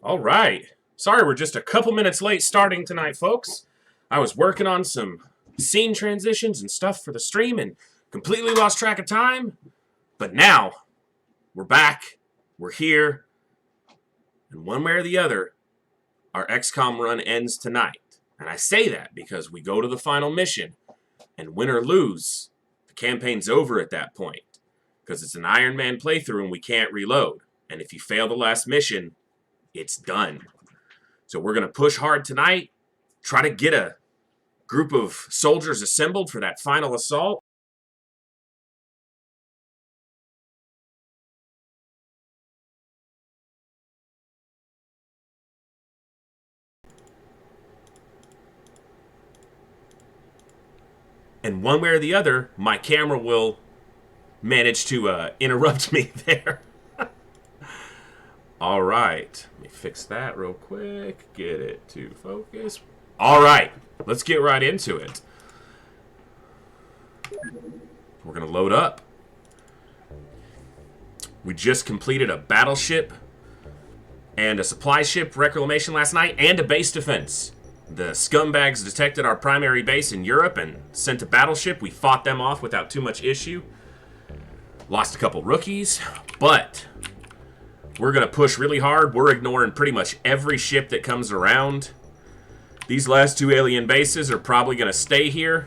All right. Sorry we're just a couple minutes late starting tonight, folks. I was working on some scene transitions and stuff for the stream and completely lost track of time. But now, we're back. We're here. And one way or the other, our XCOM run ends tonight. And I say that because we go to the final mission. And win or lose, the campaign's over at that point. Because it's an Ironman playthrough and we can't reload. And if you fail the last mission, it's done. So we're going to push hard tonight, try to get a group of soldiers assembled for that final assault. And one way or the other, my camera will manage to interrupt me there. All right, let me fix that real quick. Get it to focus. All right, let's get right into it. We're going to load up. We just completed a battleship and a supply ship reclamation last night and a base defense. The scumbags detected our primary base in Europe and sent a battleship. We fought them off without too much issue. Lost a couple rookies, but we're going to push really hard. We're ignoring pretty much every ship that comes around. These last two alien bases are probably going to stay here.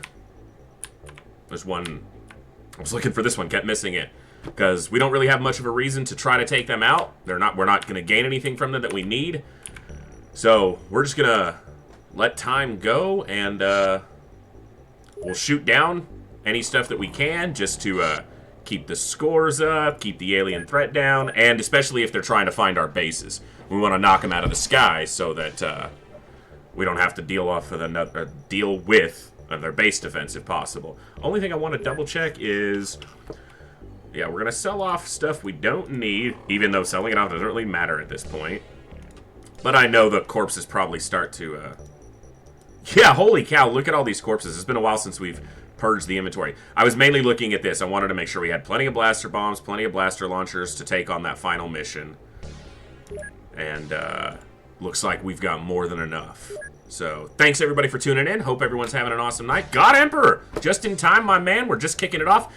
There's one. I was looking for this one, kept missing it. Because we don't really have much of a reason to try to take them out. We're not going to gain anything from them that we need. So we're just going to let time go and we'll shoot down any stuff that we can just to keep the scores up, keep the alien threat down, and especially if they're trying to find our bases. We want to knock them out of the sky so that we don't have to deal with their base defense if possible. Only thing I want to double check is, yeah, we're going to sell off stuff we don't need, even though selling it off doesn't really matter at this point. But I know the corpses probably start to, yeah, holy cow, look at all these corpses. It's been a while since we've purged the inventory. I was mainly looking at this. I wanted to make sure we had plenty of blaster bombs, plenty of blaster launchers to take on that final mission. And looks like we've got more than enough. So thanks everybody for tuning in. Hope everyone's having an awesome night. God Emperor, just in time, my man. We're just kicking it off.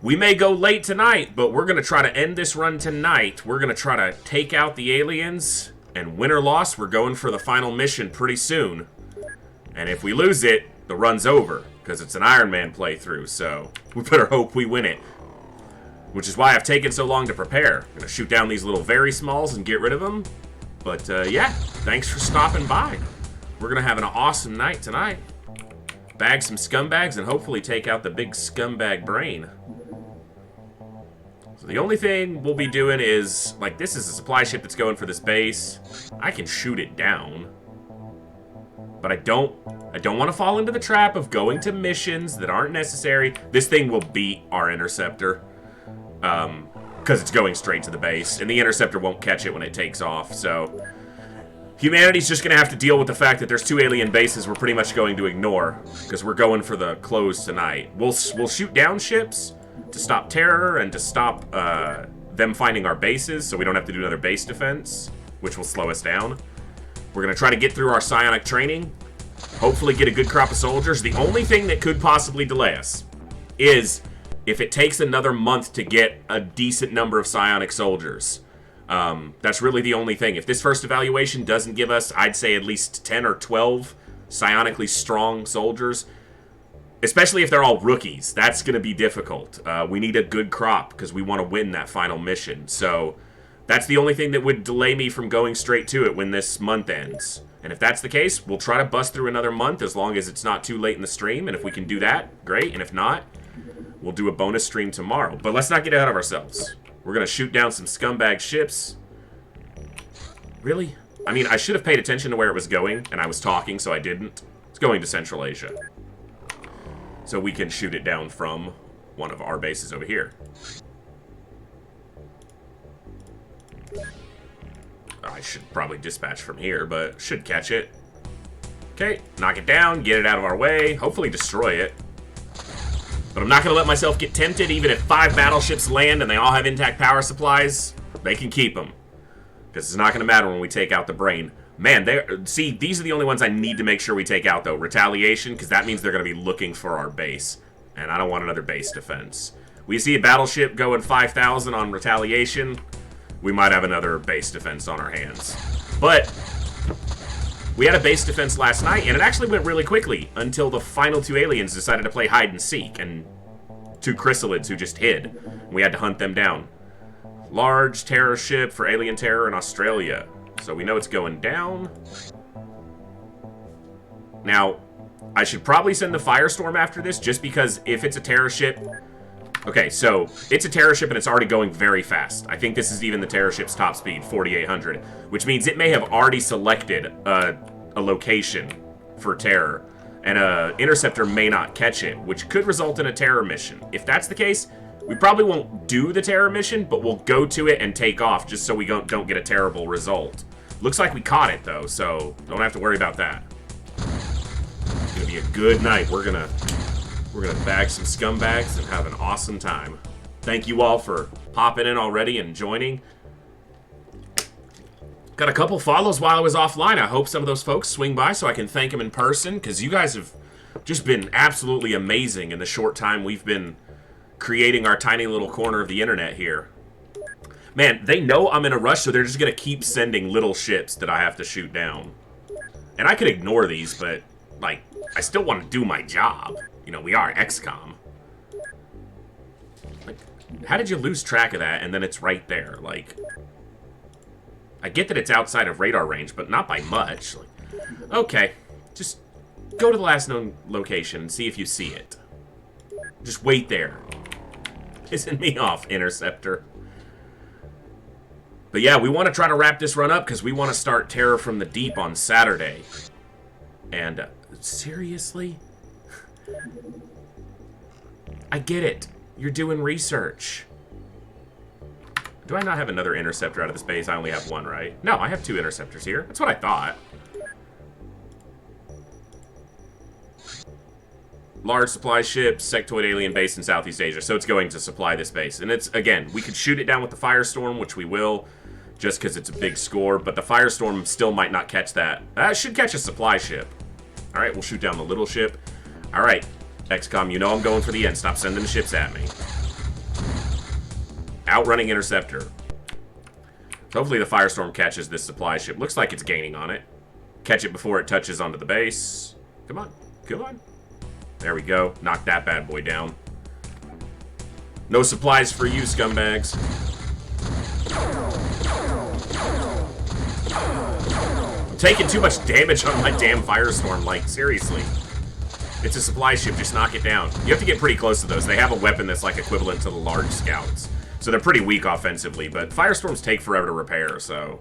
We may go late tonight, but we're going to try to end this run tonight. We're going to try to take out the aliens. And win or loss, we're going for the final mission pretty soon. And if we lose it, the run's over. Because it's an Ironman playthrough, so we better hope we win it. Which is why I've taken so long to prepare. I'm going to shoot down these little very smalls and get rid of them. But yeah, thanks for stopping by. We're going to have an awesome night tonight. Bag some scumbags and hopefully take out the big scumbag brain. So the only thing we'll be doing is, like, this is a supply ship that's going for this base. I can shoot it down. But I don't want to fall into the trap of going to missions that aren't necessary. This thing will beat our interceptor. Because it's going straight to the base. And the interceptor won't catch it when it takes off. So humanity's just going to have to deal with the fact that there's two alien bases we're pretty much going to ignore. Because we're going for the close tonight. We'll shoot down ships to stop terror and to stop them finding our bases. So we don't have to do another base defense. Which will slow us down. We're going to try to get through our psionic training. Hopefully get a good crop of soldiers. The only thing that could possibly delay us is if it takes another month to get a decent number of psionic soldiers. That's really the only thing. If this first evaluation doesn't give us, I'd say at least 10 or 12 psionically strong soldiers, especially if they're all rookies, that's going to be difficult. We need a good crop because we want to win that final mission. So that's the only thing that would delay me from going straight to it when this month ends. And if that's the case, we'll try to bust through another month as long as it's not too late in the stream. And if we can do that, great. And if not, we'll do a bonus stream tomorrow. But let's not get ahead of ourselves. We're going to shoot down some scumbag ships. Really? I mean, I should have paid attention to where it was going, and I was talking, so I didn't. It's going to Central Asia. So we can shoot it down from one of our bases over here. I should probably dispatch from here, but should catch it. Okay, knock it down, get it out of our way, hopefully destroy it. But I'm not going to let myself get tempted, even if 5 battleships land and they all have intact power supplies. They can keep them. Because it's not going to matter when we take out the brain. Man, see, these are the only ones I need to make sure we take out, though. Retaliation, because that means they're going to be looking for our base. And I don't want another base defense. We see a battleship going 5,000 on retaliation. We might have another base defense on our hands. But we had a base defense last night, and it actually went really quickly until the final 2 aliens decided to play hide and seek, and 2 chrysalids who just hid. We had to hunt them down. Large terror ship for alien terror in Australia. So we know it's going down. Now, I should probably send the Firestorm after this, just because if it's a terror ship... Okay, so it's a terror ship and it's already going very fast. I think this is even the terror ship's top speed, 4,800, which means it may have already selected a location for terror, and an interceptor may not catch it, which could result in a terror mission. If that's the case, we probably won't do the terror mission, but we'll go to it and take off just so we don't get a terrible result. Looks like we caught it, though, so don't have to worry about that. It's gonna be a good night. We're gonna bag some scumbags and have an awesome time. Thank you all for popping in already and joining. Got a couple follows while I was offline. I hope some of those folks swing by so I can thank them in person, because you guys have just been absolutely amazing in the short time we've been creating our tiny little corner of the internet here. Man, they know I'm in a rush, so they're just going to keep sending little ships that I have to shoot down. And I could ignore these, but, like, I still want to do my job. You know, we are XCOM. Like, how did you lose track of that and then it's right there? Like, I get that it's outside of radar range, but not by much. Like, okay, just go to the last known location and see if you see it. Just wait there. Pissing me off, Interceptor. But yeah, we want to try to wrap this run up because we want to start Terror from the Deep on Saturday. And, seriously? I get it. You're doing research. Do I not have another interceptor out of the space? I only have one, right? No, I have 2 interceptors here. That's what I thought. Large supply ship, sectoid alien base in Southeast Asia. So it's going to supply this base. And it's, again, we could shoot it down with the Firestorm, which we will, just because it's a big score. But the Firestorm still might not catch that. That should catch a supply ship. All right, we'll shoot down the little ship. All right, XCOM, you know I'm going for the end. Stop sending the ships at me. Outrunning interceptor. Hopefully the Firestorm catches this supply ship. Looks like it's gaining on it. Catch it before it touches onto the base. Come on, come on. There we go. Knock that bad boy down. No supplies for you, scumbags. I'm taking too much damage on my damn Firestorm, like, seriously. It's a supply ship, just knock it down. You have to get pretty close to those. They have a weapon that's like equivalent to the large scouts. So they're pretty weak offensively, but Firestorms take forever to repair, so...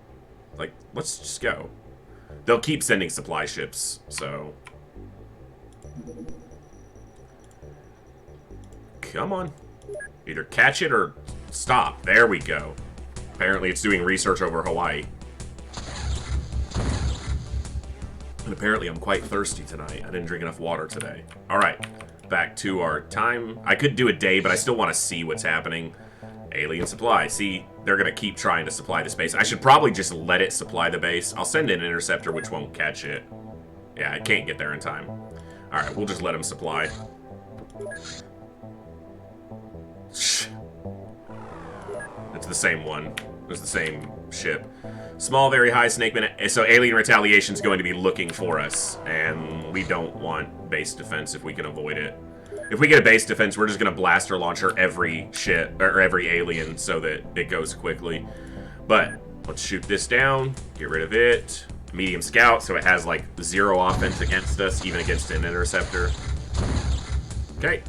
Like, let's just go. They'll keep sending supply ships, so... Come on. Either catch it or stop. There we go. Apparently it's doing research over Hawaii. And apparently I'm quite thirsty tonight. I didn't drink enough water today. Alright, back to our time. I could do a day, but I still want to see what's happening. Alien supply. See, they're going to keep trying to supply the base. I should probably just let it supply the base. I'll send in an interceptor, which won't catch it. Yeah, I can't get there in time. Alright, we'll just let them supply. It's the same one. It's the same ship. Small, very high snakeman. So alien retaliation is going to be looking for us, and we don't want base defense if we can avoid it. If we get a base defense, we're just going to blaster launcher every ship or every alien so that it goes quickly. But let's shoot this down. Get rid of it. Medium scout, so it has like 0 offense against us, even against an interceptor. Okay.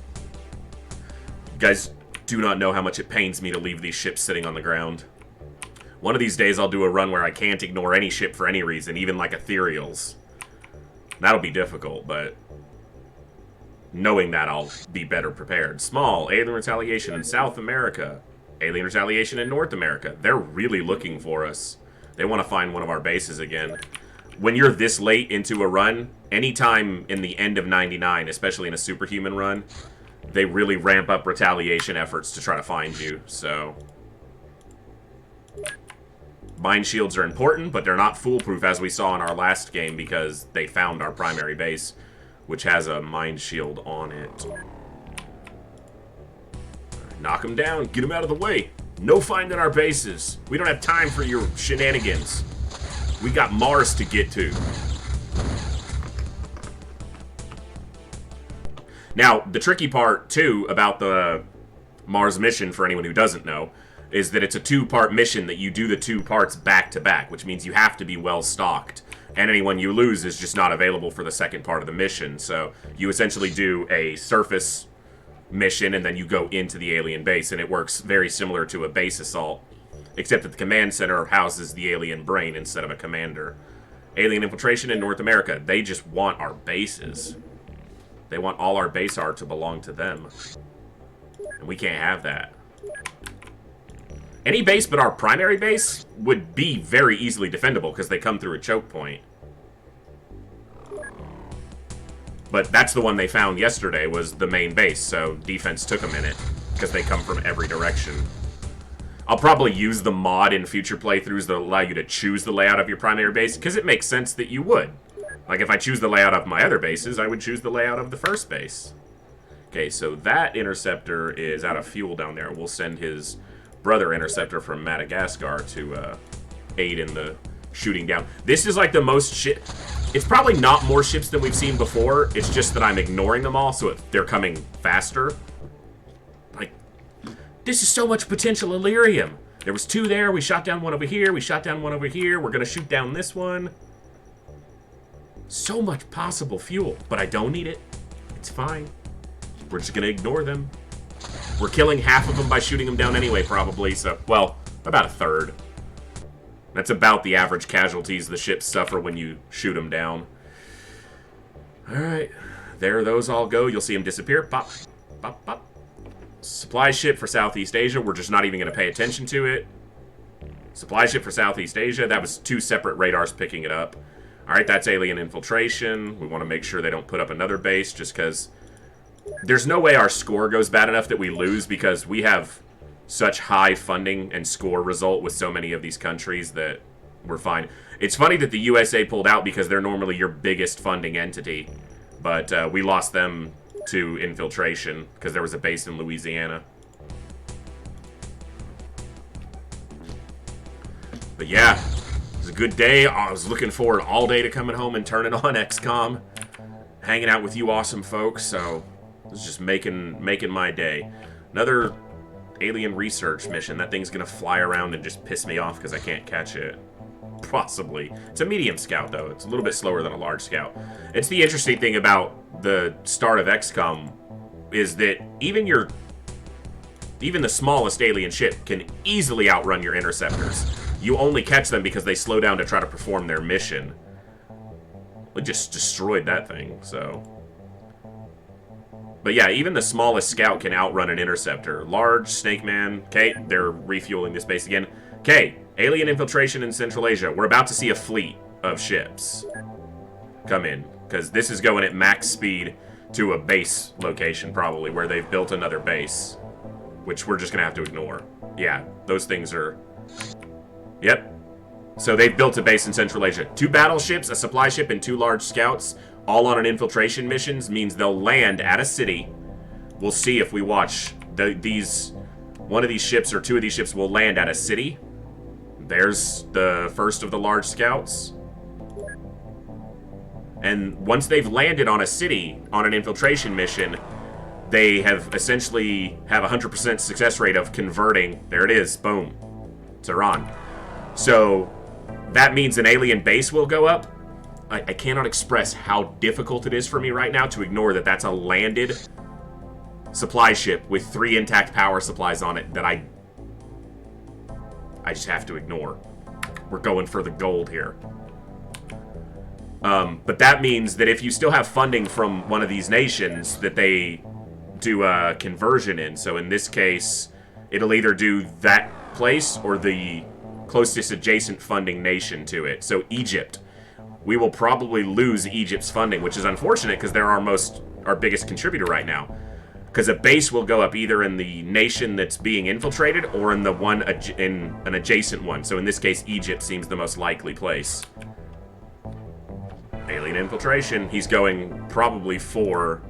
You guys do not know how much it pains me to leave these ships sitting on the ground. One of these days I'll do a run where I can't ignore any ship for any reason, even like ethereals. That'll be difficult, but knowing that I'll be better prepared. Small, alien retaliation in South America. Alien retaliation in North America. They're really looking for us. They want to find one of our bases again. When you're this late into a run, anytime in the end of 99, especially in a superhuman run, they really ramp up retaliation efforts to try to find you, so... Mine shields are important, but they're not foolproof as we saw in our last game because they found our primary base, which has a mine shield on it. Knock them down. Get them out of the way. No finding our bases. We don't have time for your shenanigans. We got Mars to get to. Now, the tricky part, too, about the Mars mission, for anyone who doesn't know, is that it's a 2-part mission that you do the 2 parts back-to-back, which means you have to be well-stocked. And anyone you lose is just not available for the second part of the mission. So you essentially do a surface mission, and then you go into the alien base, and it works very similar to a base assault, except that the command center houses the alien brain instead of a commander. Alien infiltration in North America. They just want our bases. They want all our base art to belong to them. And we can't have that. Any base but our primary base would be very easily defendable because they come through a choke point. But that's the one they found yesterday was the main base, so defense took a minute because they come from every direction. I'll probably use the mod in future playthroughs that allow you to choose the layout of your primary base because it makes sense that you would. Like if I choose the layout of my other bases, I would choose the layout of the first base. Okay, so that interceptor is out of fuel down there. We'll send his brother interceptor from Madagascar to aid in the shooting down. This is like the most shit. It's probably not more ships than we've seen before. It's just that I'm ignoring them all, so they're coming faster. Like, this is so much potential Illyrium. There was 2 there. We shot down one over here. We shot down one over here. We're going to shoot down this one. So much possible fuel, but I don't need it. It's fine. We're just going to ignore them. We're killing half of them by shooting them down anyway, probably. So, well, about a third. That's about the average casualties the ships suffer when you shoot them down. Alright. There those all go. You'll see them disappear. Pop. Pop, pop. Supply ship for Southeast Asia. We're just not even going to pay attention to it. Supply ship for Southeast Asia. That was 2 separate radars picking it up. Alright, that's alien infiltration. We want to make sure they don't put up another base just because there's no way our score goes bad enough that we lose because we have such high funding and score result with so many of these countries that we're fine. It's funny that the USA pulled out because they're normally your biggest funding entity, but we lost them to infiltration because there was a base in Louisiana. But yeah, it was a good day. I was looking forward all day to coming home and turning on XCOM, hanging out with you awesome folks, so it was just making my day. Another alien research mission. That thing's gonna fly around and just piss me off because I can't catch it. Possibly. It's a medium scout, though. It's a little bit slower than a large scout. It's the interesting thing about the start of XCOM is that even the smallest alien ship can easily outrun your interceptors. You only catch them because they slow down to try to perform their mission. We just destroyed that thing, so... But yeah, even the smallest scout can outrun an interceptor. Large, Snake Man. Okay, they're refueling this base again. Okay, alien infiltration in Central Asia. We're about to see a fleet of ships come in, because this is going at max speed to a base location, probably, where they've built another base, which we're just going to have to ignore. Yeah, those things are... Yep. So they've built a base in Central Asia. 2 battleships, a supply ship, and 2 large scouts, all on an infiltration missions, means they'll land at a city. We'll see if we watch. One of these ships or 2 of these ships will land at a city. There's the first of the large scouts. And once they've landed on a city on an infiltration mission, they have essentially have a 100% success rate of converting. There it is. Boom. It's Iran. So that means an alien base will go up. I cannot express how difficult it is for me right now to ignore that that's a landed supply ship with 3 intact power supplies on it that I just have to ignore. We're going for the gold here. But that means that if you still have funding from one of these nations that they do a conversion in, so in this case, it'll either do that place or the closest adjacent funding nation to it. So Egypt. We will probably lose Egypt's funding, which is unfortunate because they're our biggest contributor right now. Because a base will go up either in the nation that's being infiltrated or in the one in an adjacent one. So in this case, Egypt seems the most likely place. Alien infiltration. He's going probably for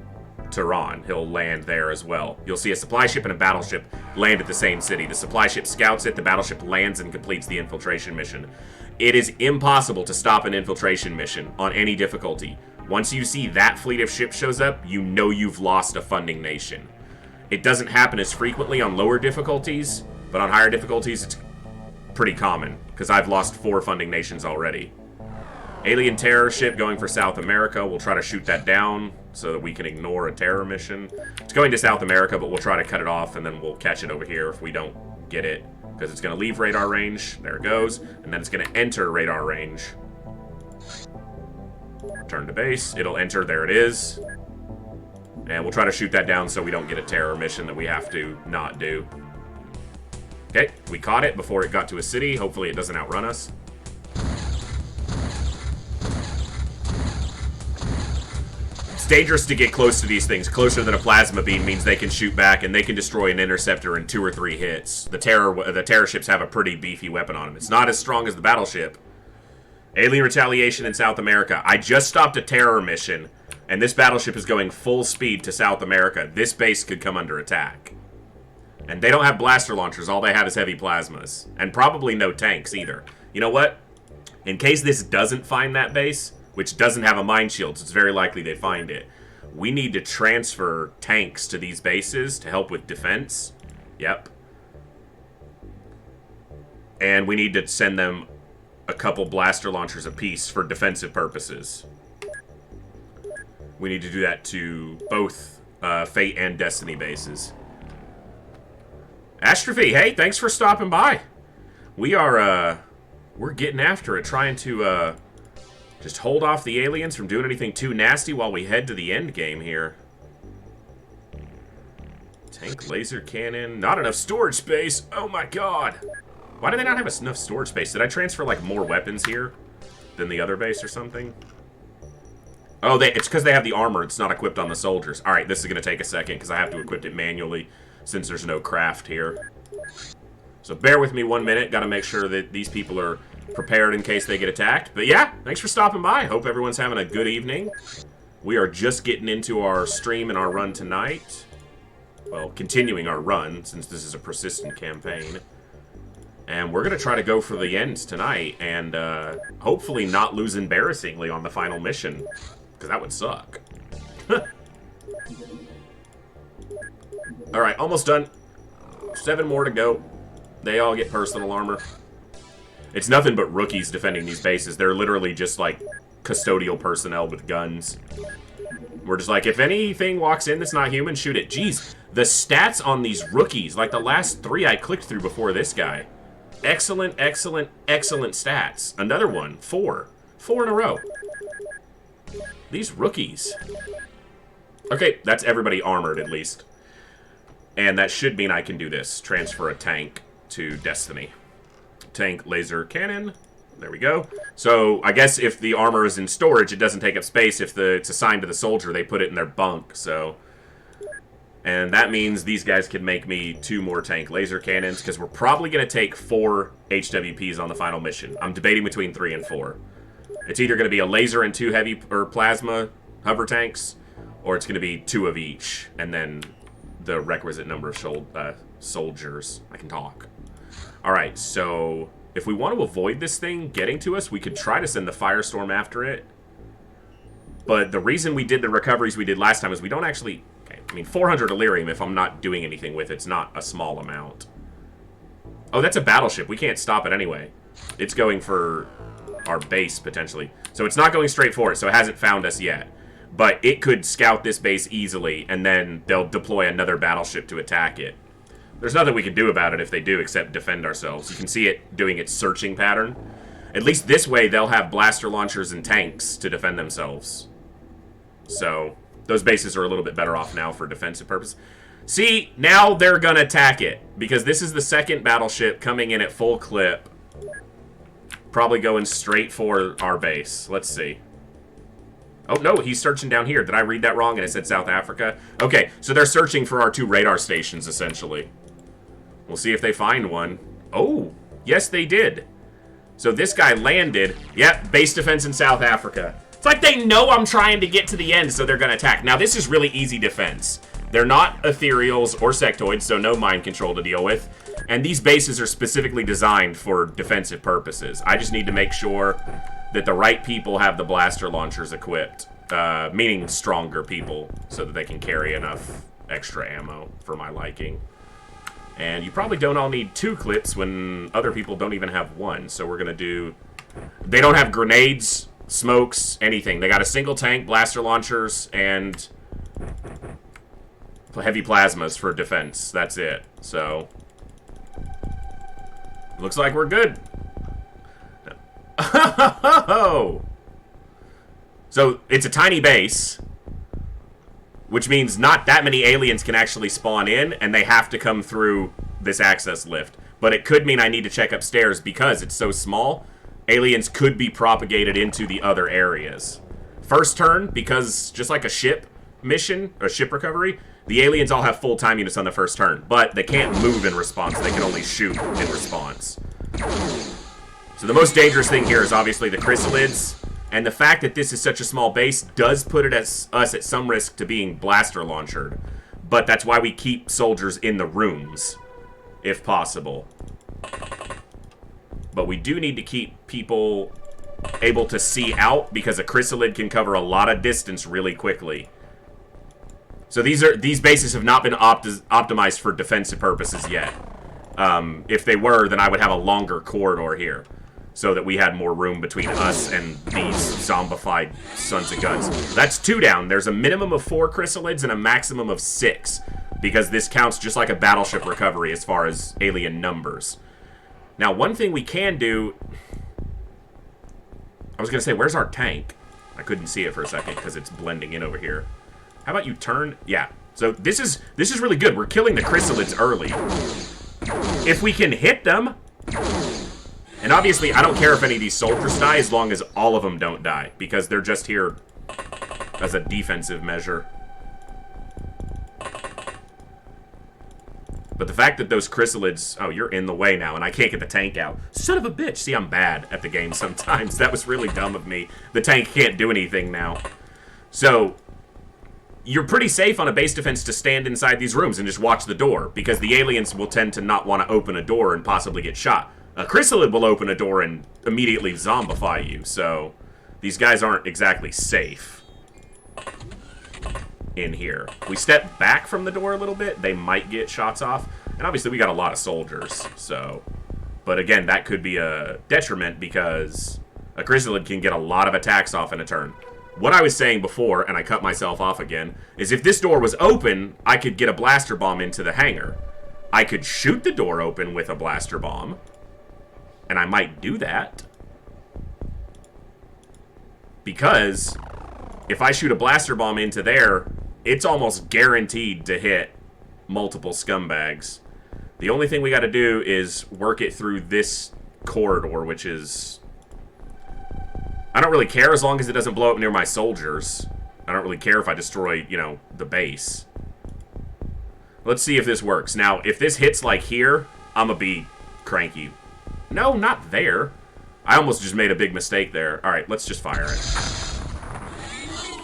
Tehran. He'll land there as well. You'll see a supply ship and a battleship land at the same city. The supply ship scouts it, the battleship lands and completes the infiltration mission. It is impossible to stop an infiltration mission on any difficulty. Once you see that fleet of ships shows up, you know you've lost a funding nation. It doesn't happen as frequently on lower difficulties, but on higher difficulties it's pretty common, because I've lost 4 funding nations already. Alien terror ship going for South America. We'll try to shoot that down so that we can ignore a terror mission. It's going to South America, but we'll try to cut it off, and then we'll catch it over here if we don't get it, because it's going to leave radar range. There it goes. And then it's going to enter radar range. Return to base. It'll enter. There it is. And we'll try to shoot that down so we don't get a terror mission that we have to not do. Okay, we caught it before it got to a city. Hopefully it doesn't outrun us. It's dangerous to get close to these things. Closer than a plasma beam means they can shoot back and they can destroy an interceptor in 2 or 3 hits. The terror ships have a pretty beefy weapon on them. It's not as strong as the battleship. Alien retaliation in South America. I just stopped a terror mission, and this battleship is going full speed to South America. This base could come under attack. And they don't have blaster launchers. All they have is heavy plasmas. And probably no tanks either. You know what? In case this doesn't find that base, which doesn't have a mine shield, so it's very likely they find it, we need to transfer tanks to these bases to help with defense. Yep. And we need to send them a couple blaster launchers apiece for defensive purposes. We need to do that to both Fate and Destiny bases. Astrophy, hey, thanks for stopping by. We're getting after it, trying to just hold off the aliens from doing anything too nasty while we head to the end game here. Tank, laser cannon, not enough storage space. Oh my god. Why do they not have enough storage space? Did I transfer, like, more weapons here than the other base or something? Oh, it's because they have the armor. It's not equipped on the soldiers. Alright, this is going to take a second because I have to equip it manually since there's no craft here. So bear with me 1 minute. Got to make sure that these people are prepared in case they get attacked. But yeah, thanks for stopping by. Hope everyone's having a good evening. We are just getting into our stream and our run tonight. Well, continuing our run since this is a persistent campaign. And we're going to try to go for the end tonight and hopefully not lose embarrassingly on the final mission, because that would suck. Alright, almost done. 7 more to go. They all get personal armor. It's nothing but rookies defending these bases. They're literally just like custodial personnel with guns. We're just like, if anything walks in that's not human, shoot it. Jeez, the stats on these rookies, like the last 3 I clicked through before this guy. Excellent, excellent, excellent stats. Another one. 4. 4 in a row. These rookies. Okay, that's everybody armored at least. And that should mean I can do this. Transfer a tank to Destiny. Tank, laser, cannon. There we go. So, I guess if the armor is in storage, it doesn't take up space. If it's assigned to the soldier, they put it in their bunk, so... And that means these guys can make me 2 more tank laser cannons, because we're probably going to take 4 HWPs on the final mission. I'm debating between 3 and 4. It's either going to be a laser and 2 heavy or plasma hover tanks, or it's going to be 2 of each, and then the requisite number of soldiers. I can talk. Alright, so if we want to avoid this thing getting to us, we could try to send the Firestorm after it. But the reason we did the recoveries we did last time is we don't actually... I mean, 400 Elerium, if I'm not doing anything with it's not a small amount. Oh, that's a battleship. We can't stop it anyway. It's going for our base, potentially. So it's not going straight for it, so it hasn't found us yet. But it could scout this base easily, and then they'll deploy another battleship to attack it. There's nothing we can do about it if they do, except defend ourselves. You can see it doing its searching pattern. At least this way, they'll have blaster launchers and tanks to defend themselves. So... those bases are a little bit better off now for defensive purpose. See, now they're gonna attack it. Because this is the second battleship coming in at full clip. Probably going straight for our base. Let's see. Oh, no, he's searching down here. Did I read that wrong and it said South Africa? Okay, so they're searching for our 2 radar stations, essentially. We'll see if they find one. Oh, yes, they did. So this guy landed. Yep, base defense in South Africa. It's like they know I'm trying to get to the end, so they're going to attack. Now, this is really easy defense. They're not ethereals or sectoids, so no mind control to deal with. And these bases are specifically designed for defensive purposes. I just need to make sure that the right people have the blaster launchers equipped. Meaning stronger people, so that they can carry enough extra ammo for my liking. And you probably don't all need 2 clips when other people don't even have 1. So we're going to do... They don't have grenades, smokes, anything. They got a single tank, blaster launchers, and heavy plasmas for defense. That's it. So... Looks like we're good. So, it's a tiny base, which means not that many aliens can actually spawn in, and they have to come through this access lift. But it could mean I need to check upstairs because it's so small, aliens could be propagated into the other areas. First turn, because just like a ship mission, or ship recovery, the aliens all have full time units on the first turn, but they can't move in response, they can only shoot in response. So the most dangerous thing here is obviously the chrysalids, and the fact that this is such a small base does put it us at some risk to being blaster launchered. But that's why we keep soldiers in the rooms, if possible. But we do need to keep people able to see out, because a chrysalid can cover a lot of distance really quickly. So these bases have not been optimized for defensive purposes yet. If they were, then I would have a longer corridor here, so that we had more room between us and these zombified sons of guns. That's 2 down. There's a minimum of 4 chrysalids and a maximum of 6, because this counts just like a battleship recovery as far as alien numbers. Now, one thing we can do... I was going to say, where's our tank? I couldn't see it for a second because it's blending in over here. How about you turn... Yeah. So this is really good. We're killing the chrysalids early. If we can hit them... And obviously, I don't care if any of these soldiers die as long as all of them don't die, because they're just here as a defensive measure. But the fact that those chrysalids... Oh, you're in the way now, and I can't get the tank out. Son of a bitch. See, I'm bad at the game sometimes. That was really dumb of me. The tank can't do anything now. So, you're pretty safe on a base defense to stand inside these rooms and just watch the door, because the aliens will tend to not want to open a door and possibly get shot. A chrysalid will open a door and immediately zombify you, so these guys aren't exactly safe in here. If we step back from the door a little bit, they might get shots off. And obviously we got a lot of soldiers, so... But again, that could be a detriment because a chrysalid can get a lot of attacks off in a turn. What I was saying before, and I cut myself off again, is if this door was open, I could get a blaster bomb into the hangar. I could shoot the door open with a blaster bomb. And I might do that. Because if I shoot a blaster bomb into there, it's almost guaranteed to hit multiple scumbags. The only thing we got to do is work it through this corridor, which is... I don't really care as long as it doesn't blow up near my soldiers. I don't really care if I destroy, you know, the base. Let's see if this works. Now, if this hits like here, I'm gonna be cranky. No, not there. I almost just made a big mistake there. Alright, let's just fire it.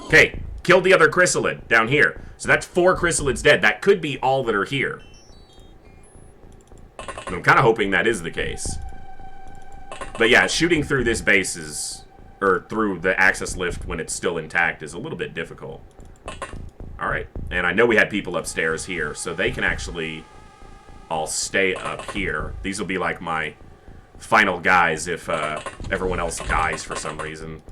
Okay, killed the other chrysalid down here. So that's 4 chrysalids dead. That could be all that are here. I'm kind of hoping that is the case. But yeah, shooting through this base is... Or through the access lift when it's still intact is a little bit difficult. Alright, and I know we had people upstairs here, so they can actually all stay up here. These will be like my final guys if everyone else dies for some reason.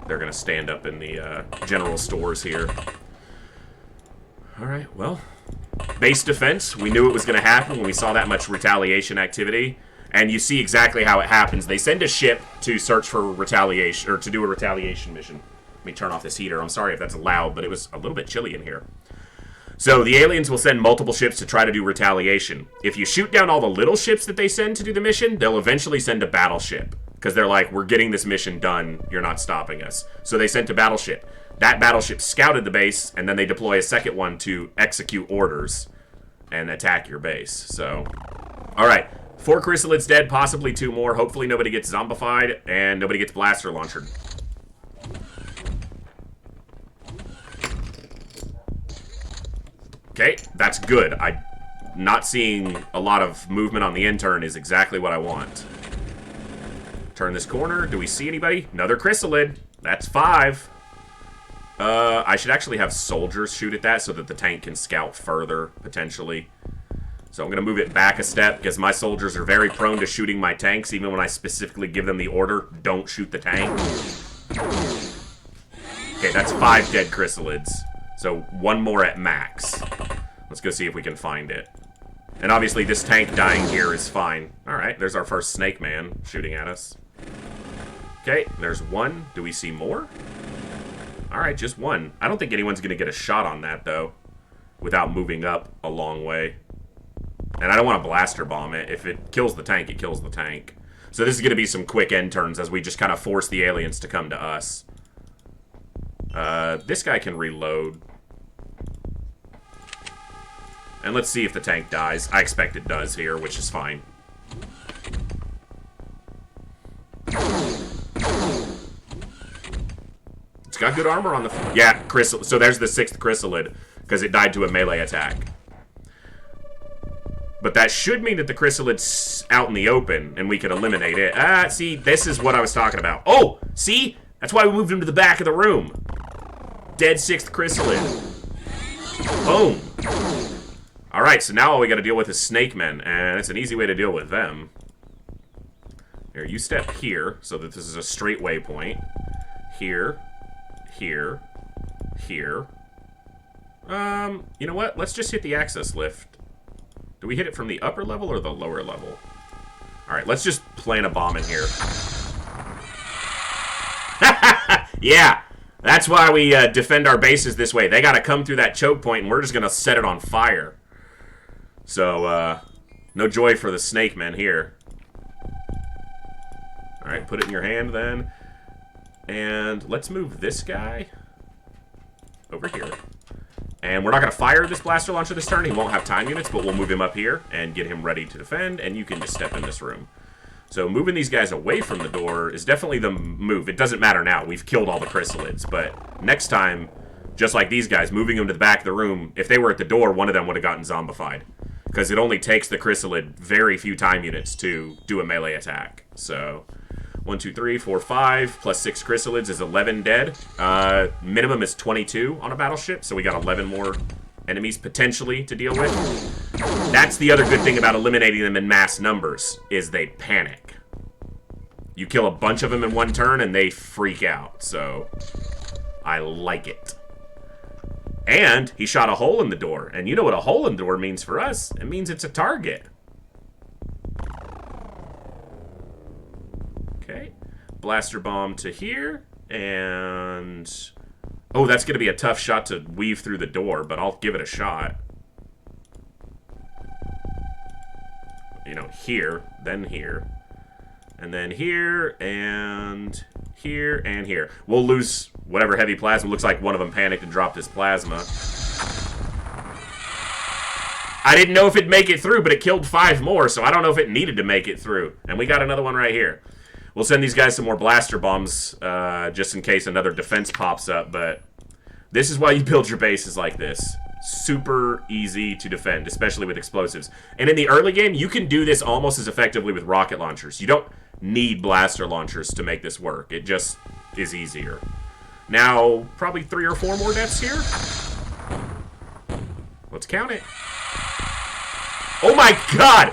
They're going to stand up in the general stores here. Alright, well, base defense. We knew it was going to happen when we saw that much retaliation activity. And you see exactly how it happens. They send a ship to search for retaliation, or to do a retaliation mission. Let me turn off this heater. I'm sorry if that's loud, but it was a little bit chilly in here. So the aliens will send multiple ships to try to do retaliation. If you shoot down all the little ships that they send to do the mission, they'll eventually send a battleship. Because they're like, we're getting this mission done. You're not stopping us. So they sent a battleship. That battleship scouted the base, and then they deploy a second one to execute orders and attack your base. So, all right. 4 chrysalids dead, possibly 2 more. Hopefully nobody gets zombified, and nobody gets blaster launched. Okay, that's good. Not seeing a lot of movement on the intern is exactly what I want. Turn this corner. Do we see anybody? Another chrysalid. That's 5. I should actually have soldiers shoot at that so that the tank can scout further, potentially. So I'm going to move it back a step because my soldiers are very prone to shooting my tanks, even when I specifically give them the order, don't shoot the tank. Okay, that's 5 dead chrysalids. So 1 more at max. Let's go see if we can find it. And obviously this tank dying here is fine. Alright, there's our first snake man shooting at us. Okay, there's 1. Do we see more? Alright, just 1. I don't think anyone's going to get a shot on that, though, without moving up a long way. And I don't want to blaster bomb it. If it kills the tank, it kills the tank. So this is going to be some quick end turns as we just kind of force the aliens to come to us. This guy can reload. And let's see if the tank dies. I expect it does here, which is fine. It's got good armor on the... Yeah, so there's the 6th chrysalid, because it died to a melee attack. But that should mean that the chrysalid's out in the open, and we can eliminate it. Ah, see, this is what I was talking about. Oh, see? That's why we moved him to the back of the room. Dead 6th chrysalid. Boom. Alright, so now all we gotta deal with is snake men, and it's an easy way to deal with them. Here, you step here, so that this is a straight waypoint. Here. Here. Here. You know what? Let's just hit the access lift. Do we hit it from the upper level or the lower level? Alright, let's just plant a bomb in here. Yeah! That's why we defend our bases this way. They gotta come through that choke point, and we're just gonna set it on fire. So, no joy for the snake men here. Alright, put it in your hand then. And let's move this guy over here. And we're not going to fire this blaster launcher this turn. He won't have time units, but we'll move him up here and get him ready to defend, and you can just step in this room. So moving these guys away from the door is definitely the move. It doesn't matter now. We've killed all the chrysalids, but next time, just like these guys, moving them to the back of the room, if they were at the door, one of them would have gotten zombified. Because it only takes the chrysalid very few time units to do a melee attack. So 1, 2, 3, 4, 5, plus 6 chrysalids is 11 dead. Minimum is 22 on a battleship, so we got 11 more enemies potentially to deal with. That's the other good thing about eliminating them in mass numbers, is they panic. You kill a bunch of them in one turn and they freak out, so I like it. And he shot a hole in the door, and you know what a hole in the door means for us? It means it's a target. Okay, blaster bomb to here, and... Oh, that's going to be a tough shot to weave through the door, but I'll give it a shot. You know, here, then here, and then here, and here, and here. We'll lose whatever heavy plasma. Looks like one of them panicked and dropped his plasma. I didn't know if it'd make it through, but it killed 5 more, so I don't know if it needed to make it through. And we got another one right here. We'll send these guys some more blaster bombs, just in case another defense pops up, but this is why you build your bases like this. Super easy to defend, especially with explosives. And in the early game, you can do this almost as effectively with rocket launchers. You don't need blaster launchers to make this work. It just is easier. Now, probably 3 or 4 more deaths here. Let's count it. Oh my god!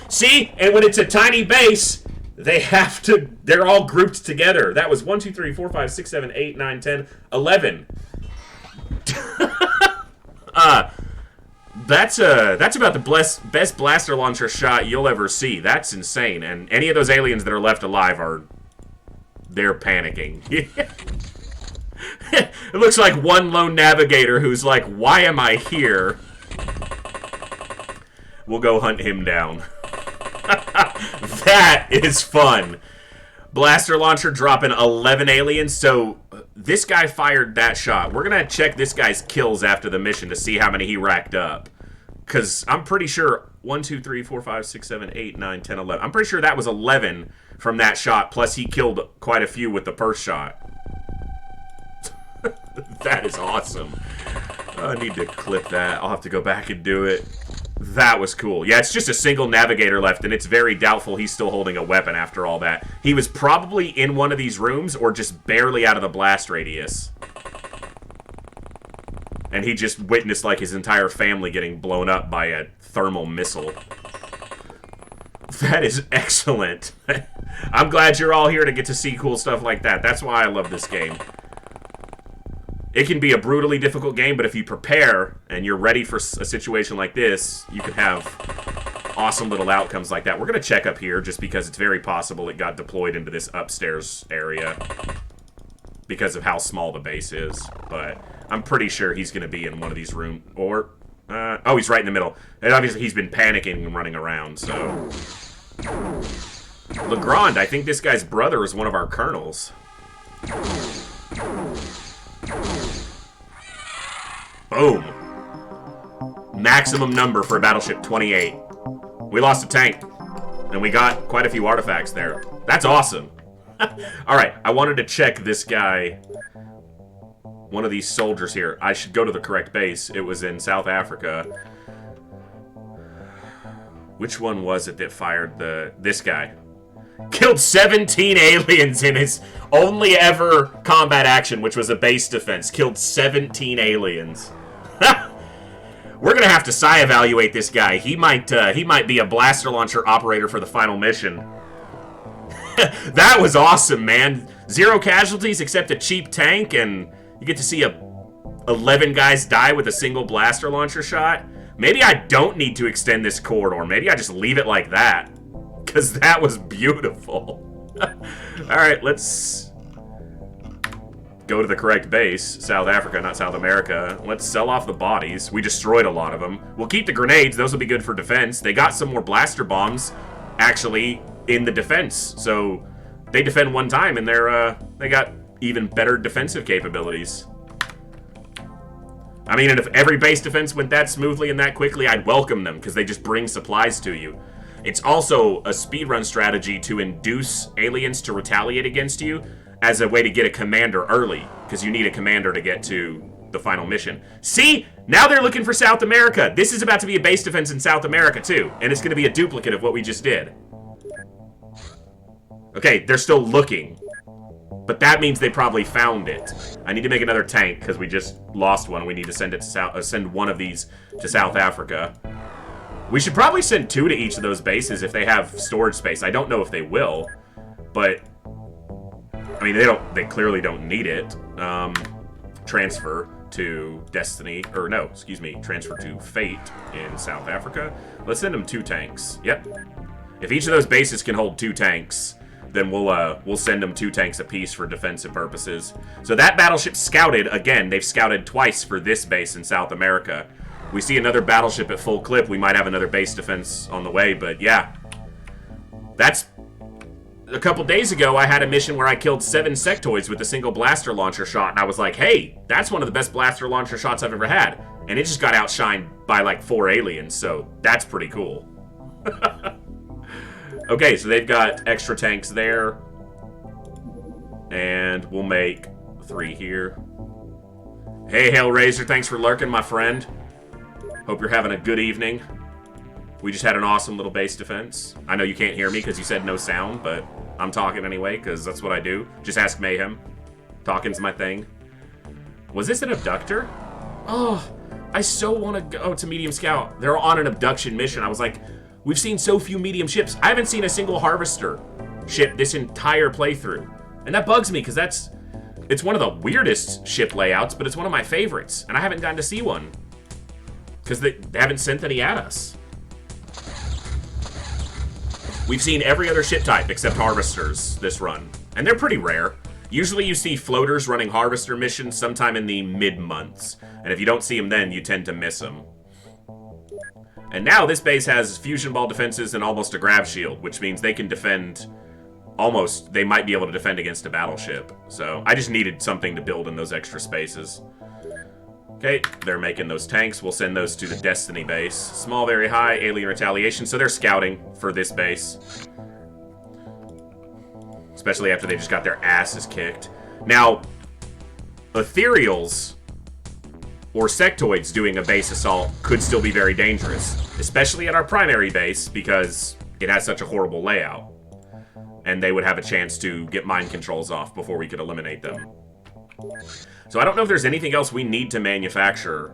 See? And when it's a tiny base, they have to... They're all grouped together. That was 1, 2, 3, 4, 5, 6, 7, 8, 9, 10, 11. That's about the best blaster launcher shot you'll ever see. That's insane. And any of those aliens that are left alive they're panicking. It looks like one lone navigator who's like, why am I here? We'll go hunt him down. That is fun. Blaster launcher dropping 11 aliens. So this guy fired that shot. We're going to check this guy's kills after the mission to see how many he racked up. Because I'm pretty sure 1, 2, 3, 4, 5, 6, 7, 8, 9, 10, 11. I'm pretty sure that was 11 from that shot. Plus he killed quite a few with the first shot. That is awesome. I need to clip that. I'll have to go back and do it. That was cool. Yeah, it's just a single navigator left, and it's very doubtful he's still holding a weapon after all that. He was probably in one of these rooms or just barely out of the blast radius. And he just witnessed, like, his entire family getting blown up by a thermal missile. That is excellent. I'm glad you're all here to get to see cool stuff like that. That's why I love this game. It can be a brutally difficult game, but if you prepare and you're ready for a situation like this, you can have awesome little outcomes like that. We're going to check up here just because it's very possible it got deployed into this upstairs area because of how small the base is. But I'm pretty sure he's going to be in one of these rooms. Or, oh, he's right in the middle. And obviously he's been panicking and running around, so. Legrand, I think this guy's brother is one of our colonels. Boom. Maximum number for a battleship, 28. We lost a tank, and we got quite a few artifacts there. That's awesome. Alright, I wanted to check this guy. One of these soldiers here. I should go to the correct base. It was in South Africa. Which one was it that fired this guy? Killed 17 aliens in his only ever combat action, which was a base defense. Killed 17 aliens. We're gonna have to psi-evaluate this guy. He might be a blaster launcher operator for the final mission. That was awesome, man. 0 casualties except a cheap tank, and you get to see 11 guys die with a single blaster launcher shot. Maybe I don't need to extend this corridor. Maybe I just leave it like that. Because that was beautiful. Alright, let's go to the correct base. South Africa, not South America. Let's sell off the bodies. We destroyed a lot of them. We'll keep the grenades. Those will be good for defense. They got some more blaster bombs, actually, in the defense. So they defend one time, and they got even better defensive capabilities. I mean, and if every base defense went that smoothly and that quickly, I'd welcome them, because they just bring supplies to you. It's also a speedrun strategy to induce aliens to retaliate against you as a way to get a commander early, because you need a commander to get to the final mission. See? Now they're looking for South America. This is about to be a base defense in South America, too, and it's going to be a duplicate of what we just did. Okay, they're still looking, but that means they probably found it. I need to make another tank, because we just lost one. We need to send it to send one of these to South Africa. We should probably send 2 to each of those bases if they have storage space. I don't know if they will, but I mean, they clearly don't need it. Transfer to Destiny, or no, excuse me, transfer to Fate in South Africa. Let's send them 2 tanks. Yep. If each of those bases can hold 2 tanks, then we'll send them 2 tanks apiece for defensive purposes. So that battleship scouted again. They've scouted twice for this base in South America. We see another battleship at full clip, we might have another base defense on the way, but yeah. That's... A couple days ago, I had a mission where I killed 7 sectoids with a single blaster launcher shot, and I was like, hey, that's one of the best blaster launcher shots I've ever had. And it just got outshined by like 4 aliens, so that's pretty cool. Okay, so they've got extra tanks there. And we'll make 3 here. Hey, Hellraiser, thanks for lurking, my friend. Hope you're having a good evening. We just had an awesome little base defense. I know you can't hear me because you said no sound, but I'm talking anyway because that's what I do. Just ask Mayhem. Talking's my thing. Was this an abductor? Oh, I so want to go to Medium Scout. They're on an abduction mission. I was like, we've seen so few medium ships. I haven't seen a single harvester ship this entire playthrough. And that bugs me because it's one of the weirdest ship layouts, but it's one of my favorites. And I haven't gotten to see one. Because they haven't sent any at us. We've seen every other ship type except harvesters this run. And they're pretty rare. Usually you see floaters running harvester missions sometime in the mid-months. And if you don't see them then, you tend to miss them. And now this base has fusion ball defenses and almost a grav shield, which means they can defend almost, they might be able to defend against a battleship. So I just needed something to build in those extra spaces. Okay, they're making those tanks. We'll send those to the Destiny base. Small, very high, alien retaliation. So they're scouting for this base. Especially after they just got their asses kicked. Now, ethereals or sectoids doing a base assault could still be very dangerous. Especially at our primary base, because it has such a horrible layout. And they would have a chance to get mind controls off before we could eliminate them. So I don't know if there's anything else we need to manufacture.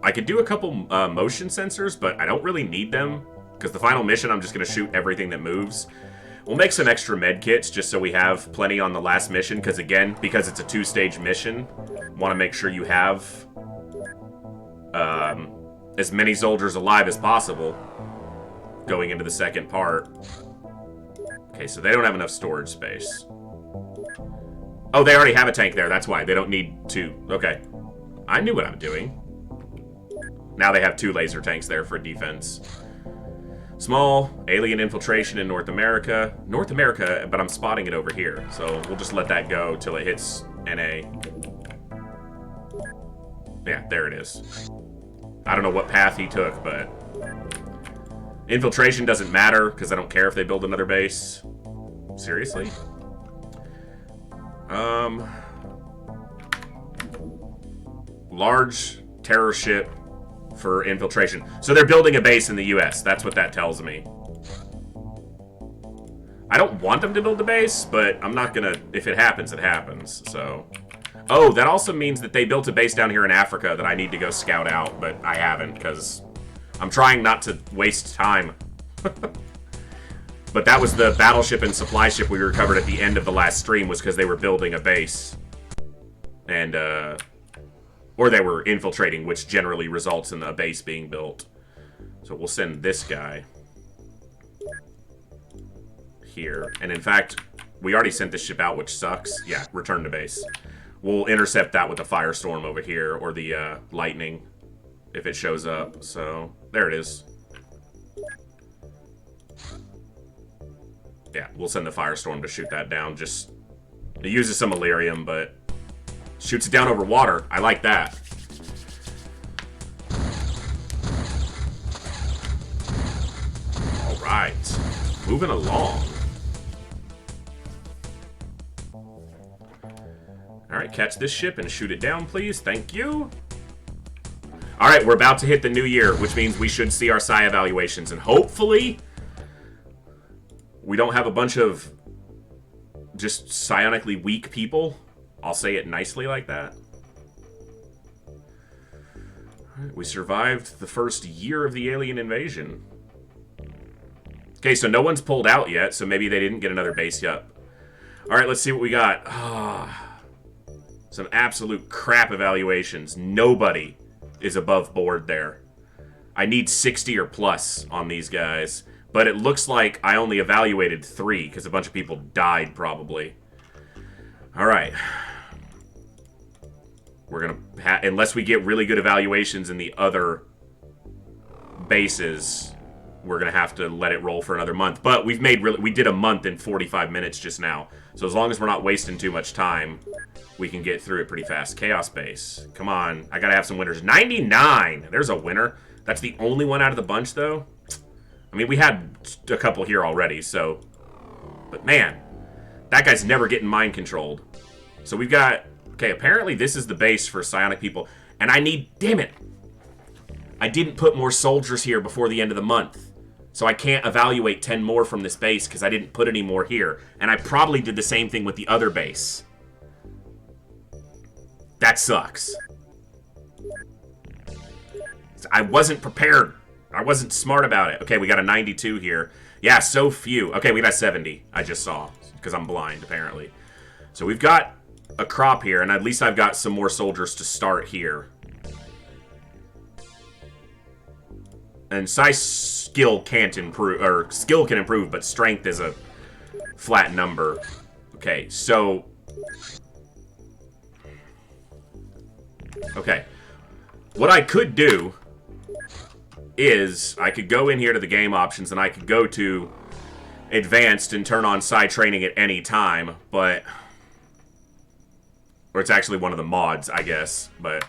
I could do a couple motion sensors, but I don't really need them. Because the final mission, I'm just going to shoot everything that moves. We'll make some extra med kits just so we have plenty on the last mission. Because again, because it's a 2-stage mission, want to make sure you have as many soldiers alive as possible going into the second part. Okay, so they don't have enough storage space. Oh, they already have a tank there. That's why. They don't need 2. Okay. I knew what I'm doing. Now they have 2 laser tanks there for defense. Small, alien infiltration in North America. North America, but I'm spotting it over here. So we'll just let that go till it hits NA. Yeah, there it is. I don't know what path he took, but... Infiltration doesn't matter, because I don't care if they build another base. Seriously? Large terror ship for infiltration. So they're building a base in the US. That's what that tells me. I don't want them to build a base, but I'm not gonna... If it happens, it happens, so... Oh, that also means that they built a base down here in Africa that I need to go scout out, but I haven't, because I'm trying not to waste time. But that was the battleship and supply ship we recovered at the end of the last stream, was because they were building a base. And, or they were infiltrating, which generally results in a base being built. So we'll send this guy here. And in fact, we already sent this ship out, which sucks. Yeah, return to base. We'll intercept that with the firestorm over here, or the lightning, if it shows up. So, there it is. Yeah, we'll send the firestorm to shoot that down. Just, it uses some Illyrium, but shoots it down over water. I like that. All right, moving along. All right, catch this ship and shoot it down, please. Thank you. All right, we're about to hit the new year, which means we should see our psi evaluations, and hopefully we don't have a bunch of just psionically weak people. I'll say it nicely like that. All right, we survived the first year of the alien invasion. Okay, so no one's pulled out yet, so maybe they didn't get another base yet. All right, let's see what we got. Some absolute crap evaluations. Nobody is above board there. I need 60 or plus on these guys. But it looks like I only evaluated 3 because a bunch of people died, probably. Alright. We're going to... Unless we get really good evaluations in the other bases, we're going to have to let it roll for another month. But we've made we did a month in 45 minutes just now. So as long as we're not wasting too much time, we can get through it pretty fast. Chaos base. Come on. I got to have some winners. 99! There's a winner. That's the only one out of the bunch, though. I mean, we had a couple here already, so... But man, that guy's never getting mind controlled. So we've got... Okay, apparently this is the base for psionic people. And I need... Damn it! I didn't put more soldiers here before the end of the month. So I can't evaluate 10 more from this base because I didn't put any more here. And I probably did the same thing with the other base. That sucks. I wasn't prepared. I wasn't smart about it. Okay, we got a 92 here. Yeah, so few. Okay, we got 70. I just saw, because I'm blind, apparently. So we've got a crop here, and at least I've got some more soldiers to start here. And psi skill can't improve, or skill can improve, but strength is a flat number. Okay, so... Okay. What I could do is I could go in here to the game options and I could go to advanced and turn on psi training at any time, but... Or it's actually one of the mods, I guess, but...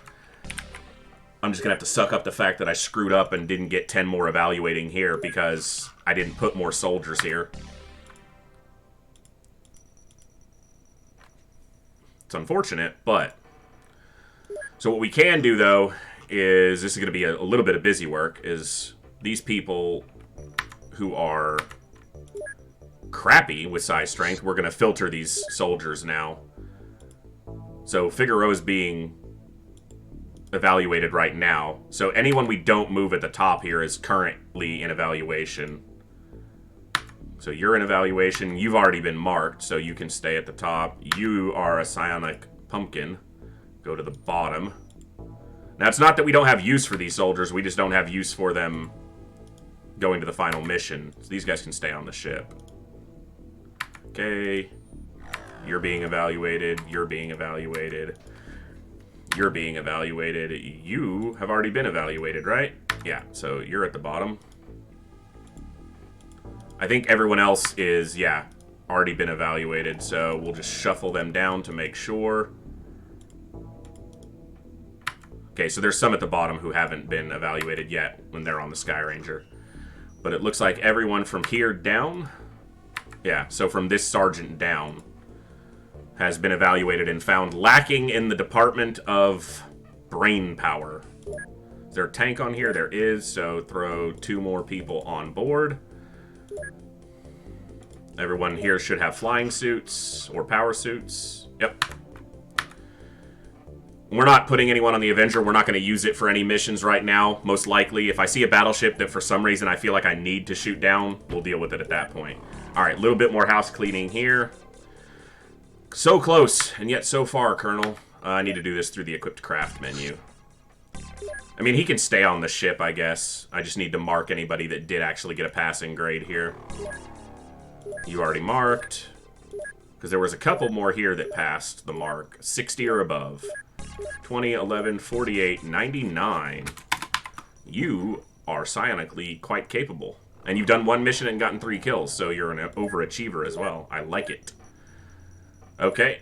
I'm just gonna have to suck up the fact that I screwed up and didn't get 10 more evaluating here because I didn't put more soldiers here. It's unfortunate, but... So what we can do, though, is... This is gonna be a little bit of busy work, is these people who are crappy with psi strength, we're gonna filter these soldiers now. So Figaro's being evaluated right now. So anyone we don't move at the top here is currently in evaluation. So you're in evaluation. You've already been marked, so you can stay at the top. You are a psionic pumpkin. Go to the bottom. Now, it's not that we don't have use for these soldiers. We just don't have use for them going to the final mission. So these guys can stay on the ship. Okay. You're being evaluated. You're being evaluated. You're being evaluated. You have already been evaluated, right? Yeah, so you're at the bottom. I think everyone else is, yeah, already been evaluated, so we'll just shuffle them down to make sure. Okay, so there's some at the bottom who haven't been evaluated yet when they're on the Sky Ranger. But it looks like everyone from here down, yeah, so from this sergeant down, has been evaluated and found lacking in the department of brain power. Is there a tank on here? There is, so throw 2 more people on board. Everyone here should have flying suits or power suits. Yep. We're not putting anyone on the Avenger. We're not going to use it for any missions right now. Most likely, if I see a battleship that for some reason I feel like I need to shoot down, we'll deal with it at that point. Alright, a little bit more house cleaning here. So close, and yet so far, Colonel. I need to do this through the equipped craft menu. I mean, he can stay on the ship, I guess. I just need to mark anybody that did actually get a passing grade here. You already marked. Because there was a couple more here that passed the mark. 60 or above. 20, 11, 48, 99. You are psionically quite capable. And you've done 1 mission and gotten 3 kills, so you're an overachiever as well. I like it. Okay,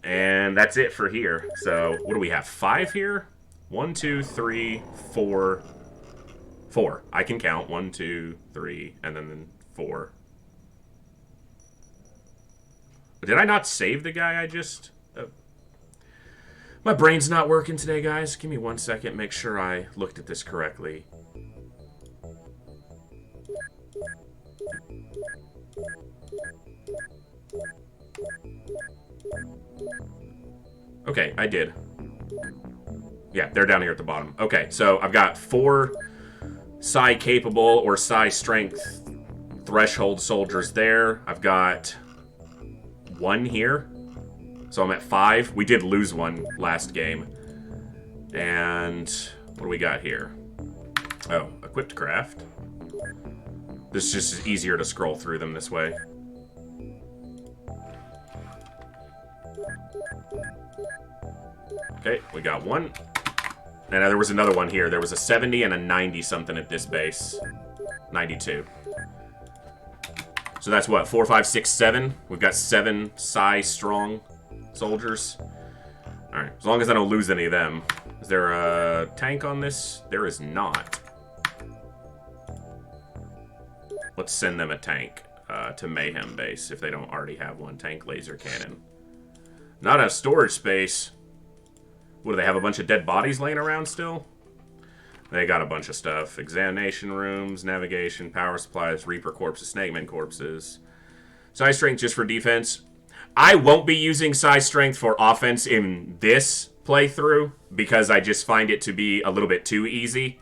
and that's it for here. So, what do we have? 5 here? 1, 2, 3, 4. 4. I can count. 1, 2, 3, and then 4. Did I not save the guy I just... My brain's not working today, guys. Give me 1 second. Make sure I looked at this correctly. Okay, I did. Yeah, they're down here at the bottom. Okay, so I've got 4 psi capable or psi strength threshold soldiers there. I've got 1 here. So I'm at 5. We did lose 1 last game. And what do we got here? Oh, equipped craft. This just is easier to scroll through them this way. Okay, we got 1. And there was another one here. There was a 70 and a 90-something at this base. 92. So that's what? 4, 5, 6, 7? We've got 7 psi-strong soldiers. Alright, as long as I don't lose any of them. Is there a tank on this? There is not. Let's send them a tank to Mayhem Base if they don't already have one. Tank laser cannon. Not a storage space. What, do they have a bunch of dead bodies laying around still? They got a bunch of stuff. Examination rooms, navigation, power supplies, Reaper corpses, Snakeman corpses. Psi strength just for defense. I won't be using psi strength for offense in this playthrough because I just find it to be a little bit too easy.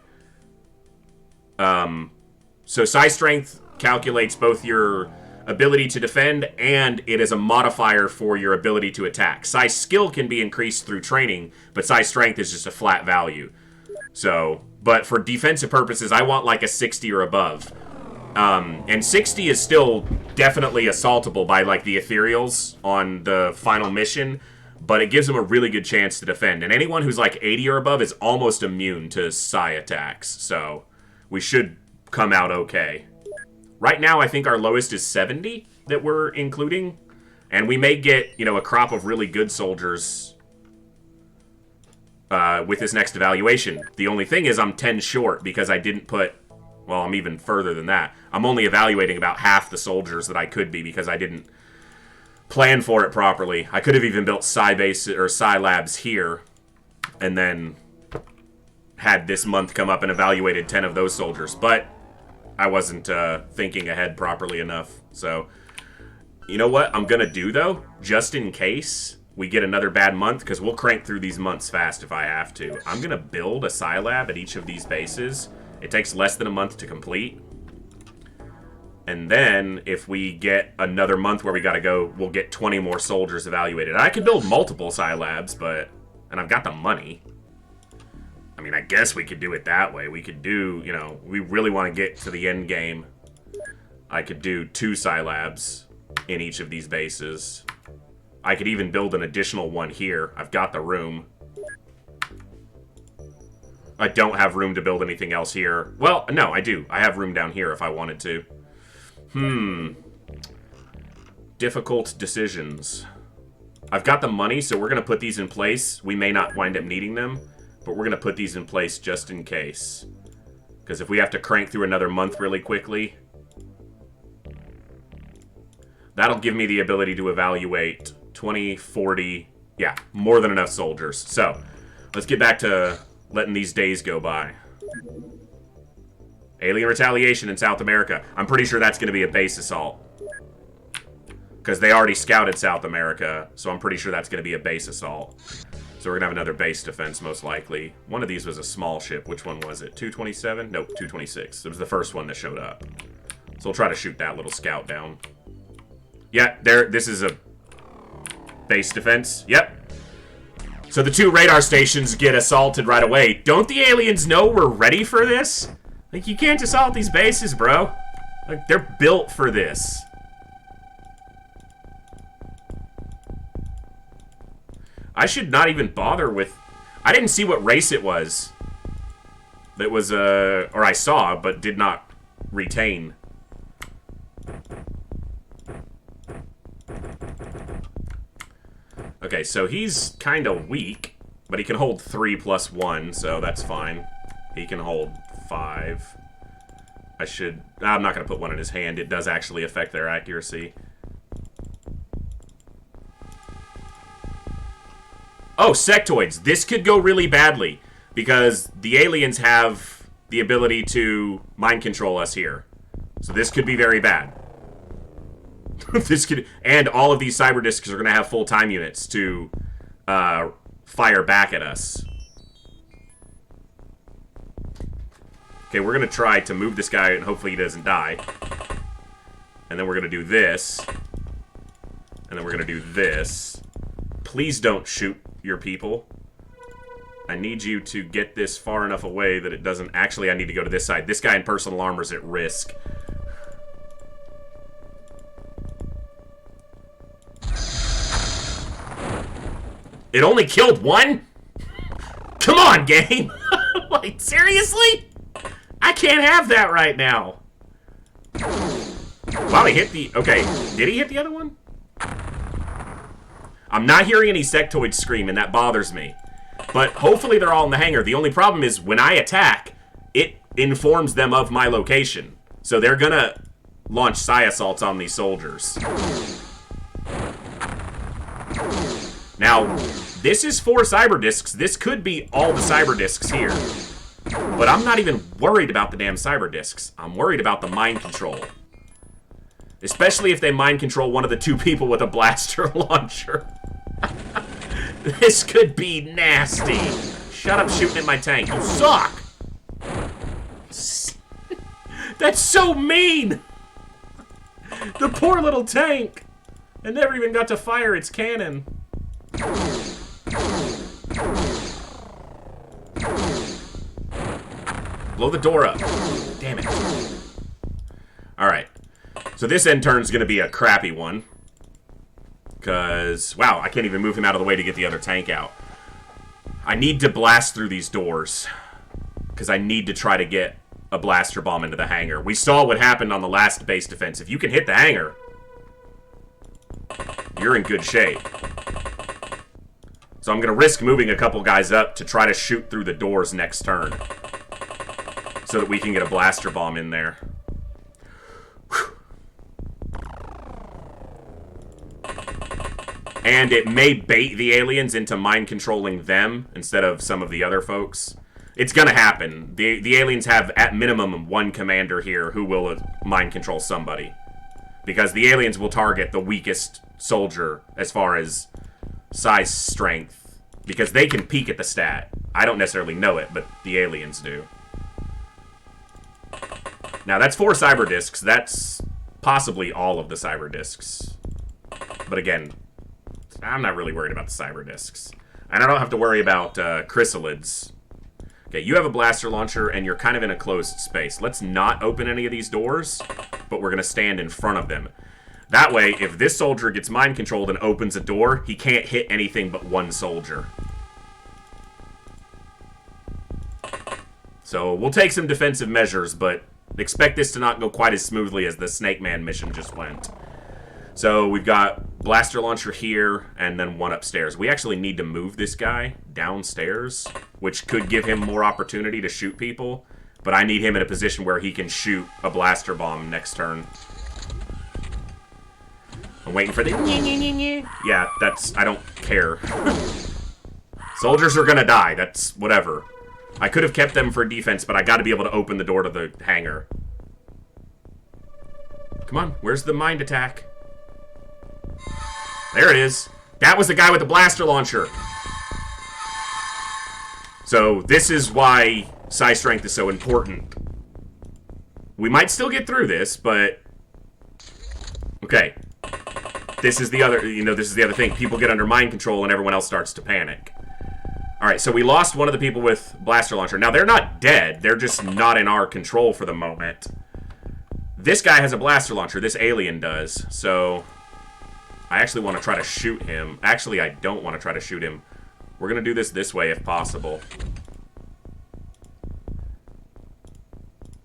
So psi strength calculates both your ability to defend, and it is a modifier for your ability to attack. Psi skill can be increased through training, but psi strength is just a flat value. So, but for defensive purposes, I want like a 60 or above. And 60 is still definitely assaultable by like the ethereals on the final mission, but it gives them a really good chance to defend. And anyone who's like 80 or above is almost immune to psi attacks, so we should come out okay. Right now, I think our lowest is 70 that we're including. And we may get, you know, a crop of really good soldiers with this next evaluation. The only thing is I'm 10 short because I didn't put... Well, I'm even further than that. I'm only evaluating about half the soldiers that I could be because I didn't plan for it properly. I could have even built sci-base or sci-labs here and then had this month come up and evaluated 10 of those soldiers. But I wasn't thinking ahead properly enough. So, you know what I'm going to do, though? Just in case we get another bad month, because we'll crank through these months fast if I have to. I'm going to build a sci-lab at each of these bases. It takes less than a month to complete. And then, if we get another month where we gotta go, we'll get 20 more soldiers evaluated. I could build multiple sci-labs, but... And I've got the money. I mean, I guess we could do it that way. We could do, you know, we really want to get to the end game. I could do 2 sci-labs in each of these bases. I could even build an additional one here. I've got the room. I don't have room to build anything else here. Well, no, I do. I have room down here if I wanted to. Difficult decisions. I've got the money, so we're going to put these in place. We may not wind up needing them, but we're going to put these in place just in case. Because if we have to crank through another month really quickly, that'll give me the ability to evaluate 20, 40, yeah, more than enough soldiers. So, let's get back to letting these days go by. Alien retaliation in South America. I'm pretty sure that's going to be a base assault. Because they already scouted South America, so I'm pretty sure that's going to be a base assault. So we're going to have another base defense, most likely. One of these was a small ship. Which one was it? 227? Nope, 226. It was the first one that showed up. So we'll try to shoot that little scout down. Yeah, this is a base defense. Yep. So the 2 radar stations get assaulted right away. Don't the aliens know we're ready for this? Like, you can't assault these bases, bro. Like, they're built for this. I should not even bother with... I didn't see what race it was. That was, or I saw, but did not retain. Okay, so he's kind of weak, but he can hold 3 plus 1, so that's fine. He can hold 5. I'm not going to put one in his hand. It does actually affect their accuracy. Oh, sectoids. This could go really badly, because the aliens have the ability to mind control us here. So this could be very bad. And all of these cyber discs are going to have full-time units to fire back at us. Okay, we're going to try to move this guy, and hopefully he doesn't die. And then we're going to do this. And then we're going to do this. Please don't shoot your people. I need you to get this far enough away that it doesn't... Actually, I need to go to this side. This guy in personal armor is at risk. It only killed 1? Come on, game! Like, seriously? I can't have that right now. Wow, he hit the... Okay, did he hit the other one? I'm not hearing any sectoids scream, and that bothers me. But hopefully they're all in the hangar. The only problem is when I attack, it informs them of my location. So they're gonna launch psi assaults on these soldiers. Now, this is 4 cyber discs. This could be all the cyber discs here. But I'm not even worried about the damn cyber discs. I'm worried about the mind control. Especially if they mind control one of the 2 people with a blaster launcher. This could be nasty. Shut up shooting at my tank. You suck! That's so mean! The poor little tank! It never even got to fire its cannon. Blow the door up. Damn it. Alright. So this end turn's going to be a crappy one. Because, wow, I can't even move him out of the way to get the other tank out. I need to blast through these doors. Because I need to try to get a blaster bomb into the hangar. We saw what happened on the last base defense. If you can hit the hangar, you're in good shape. So I'm going to risk moving a couple guys up to try to shoot through the doors next turn, so that we can get a blaster bomb in there. Whew. And it may bait the aliens into mind controlling them instead of some of the other folks. It's gonna happen. The aliens have, at minimum, one commander here who will mind control somebody. Because the aliens will target the weakest soldier as far as size strength. Because they can peek at the stat. I don't necessarily know it, but the aliens do. Now, that's 4 cyber discs. That's possibly all of the cyber discs. But again, I'm not really worried about the cyber discs. And I don't have to worry about chrysalids. Okay, you have a blaster launcher, and you're kind of in a closed space. Let's not open any of these doors, but we're going to stand in front of them. That way, if this soldier gets mind-controlled and opens a door, he can't hit anything but one soldier. So, we'll take some defensive measures, but expect this to not go quite as smoothly as the Snake Man mission just went. So, we've got blaster launcher here, and then one upstairs. We actually need to move this guy downstairs, which could give him more opportunity to shoot people, but I need him in a position where he can shoot a blaster bomb next turn. I'm waiting for the... Yeah, that's... I don't care. Soldiers are gonna die. That's whatever. I could have kept them for defense, but I gotta be able to open the door to the hangar. Come on, where's the mind attack? There it is. That was the guy with the blaster launcher. So, this is why psi strength is so important. We might still get through this, but... Okay. This is the other, this is the other thing. People get under mind control and everyone else starts to panic. Alright, so we lost one of the people with blaster launcher. Now, they're not dead. They're just not in our control for the moment. This guy has a blaster launcher. This alien does. So, I actually want to try to shoot him. Actually, I don't want to try to shoot him. We're going to do this way if possible.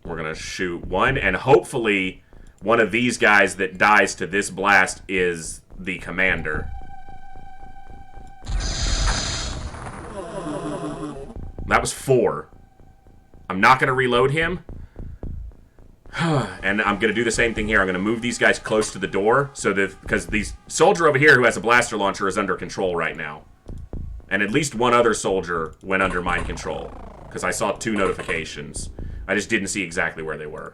We're going to shoot one, and hopefully one of these guys that dies to this blast is the commander. That was 4. I'm not going to reload him. And I'm going to do the same thing here. I'm going to move these guys close to the door, so that because the soldier over here who has a blaster launcher is under control right now. And at least one other soldier went under mind control, because I saw 2 notifications. I just didn't see exactly where they were.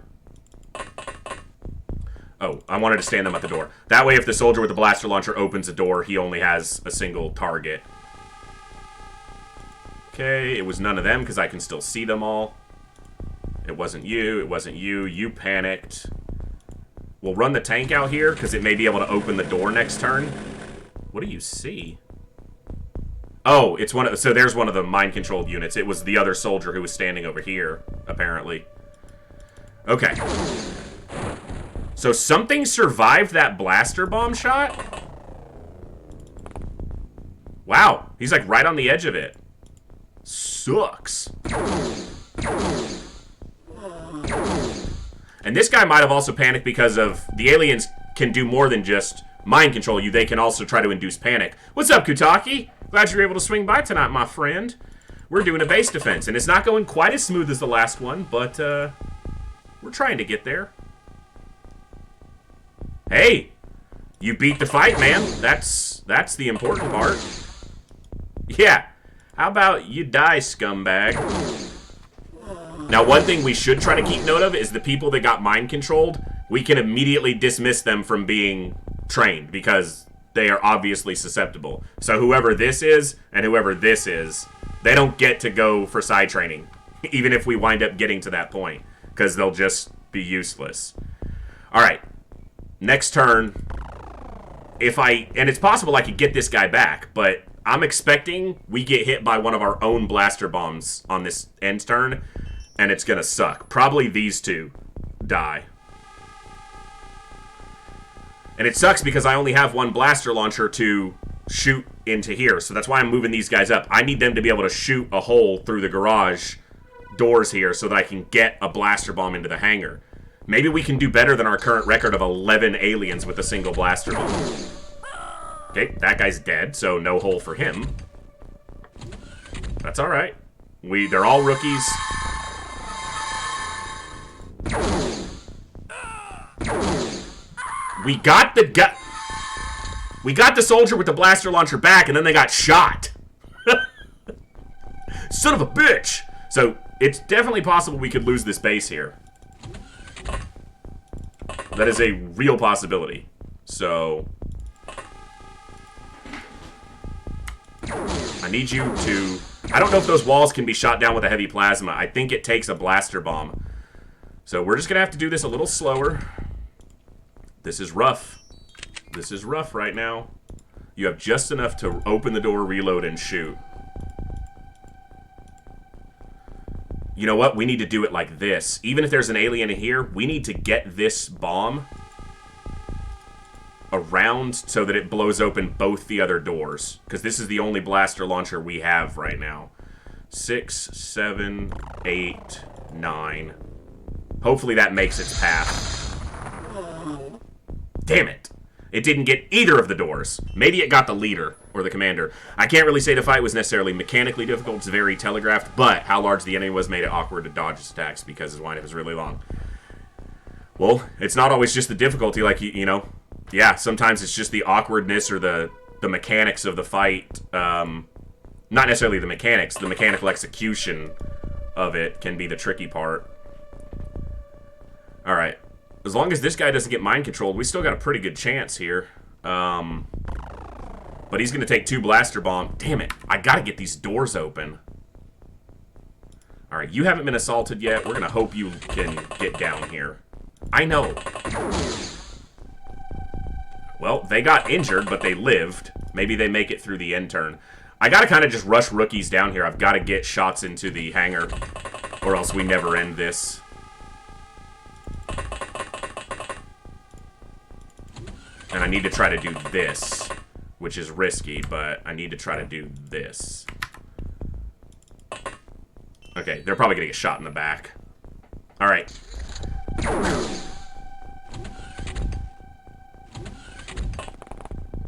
Oh, I wanted to stand them at the door. That way, if the soldier with the blaster launcher opens a door, he only has a single target. Okay, it was none of them, because I can still see them all. It wasn't you, it wasn't you. You panicked. We'll run the tank out here, because it may be able to open the door next turn. What do you see? Oh, it's one of... So there's one of the mind-controlled units. It was the other soldier who was standing over here, apparently. Okay. So something survived that blaster bomb shot? Wow. He's like right on the edge of it. Sucks. And this guy might have also panicked because of the aliens can do more than just mind control you. They can also try to induce panic. What's up, Kutaki? Glad you were able to swing by tonight, my friend. We're doing a base defense, and it's not going quite as smooth as the last one, but we're trying to get there. Hey, you beat the fight, man. That's the important part. Yeah. How about you die, scumbag? Now, one thing we should try to keep note of is the people that got mind-controlled, we can immediately dismiss them from being trained, because they are obviously susceptible. So whoever this is, and whoever this is, they don't get to go for side training, even if we wind up getting to that point, because they'll just be useless. Alright, next turn, and it's possible I could get this guy back, but I'm expecting we get hit by one of our own blaster bombs on this end turn, and it's gonna suck. Probably these 2 die. And it sucks because I only have one blaster launcher to shoot into here, so that's why I'm moving these guys up. I need them to be able to shoot a hole through the garage doors here so that I can get a blaster bomb into the hangar. Maybe we can do better than our current record of 11 aliens with a single blaster bomb. Okay, that guy's dead, so no hole for him. That's alright. They're all rookies. We got the soldier with the blaster launcher back, and then they got shot. Son of a bitch! So, it's definitely possible we could lose this base here. That is a real possibility. So, I need you to... I don't know if those walls can be shot down with a heavy plasma. I think it takes a blaster bomb. So we're just going to have to do this a little slower. This is rough. This is rough right now. You have just enough to open the door, reload, and shoot. You know what? We need to do it like this. Even if there's an alien in here, we need to get this bomb around so that it blows open both the other doors. Because this is the only blaster launcher we have right now. 6, 7, 8, 9. Hopefully that makes its path. Damn it. It didn't get either of the doors. Maybe it got the leader or the commander. I can't really say the fight was necessarily mechanically difficult. It's very telegraphed. But how large the enemy was made it awkward to dodge its attacks because his windup was really long. Well, it's not always just the difficulty. Like, you know, yeah, sometimes it's just the awkwardness or the mechanics of the fight. Not necessarily the mechanics. The mechanical execution of it can be the tricky part. Alright. As long as this guy doesn't get mind controlled, we still got a pretty good chance here. But he's going to take 2 blaster bombs. Damn it. I got to get these doors open. Alright, you haven't been assaulted yet. We're going to hope you can get down here. I know. Well, they got injured, but they lived. Maybe they make it through the end turn. I got to kind of just rush rookies down here. I've got to get shots into the hangar, or else we never end this. And I need to try to do this, which is risky, but I need to try to do this. Okay, they're probably going to get shot in the back. Alright.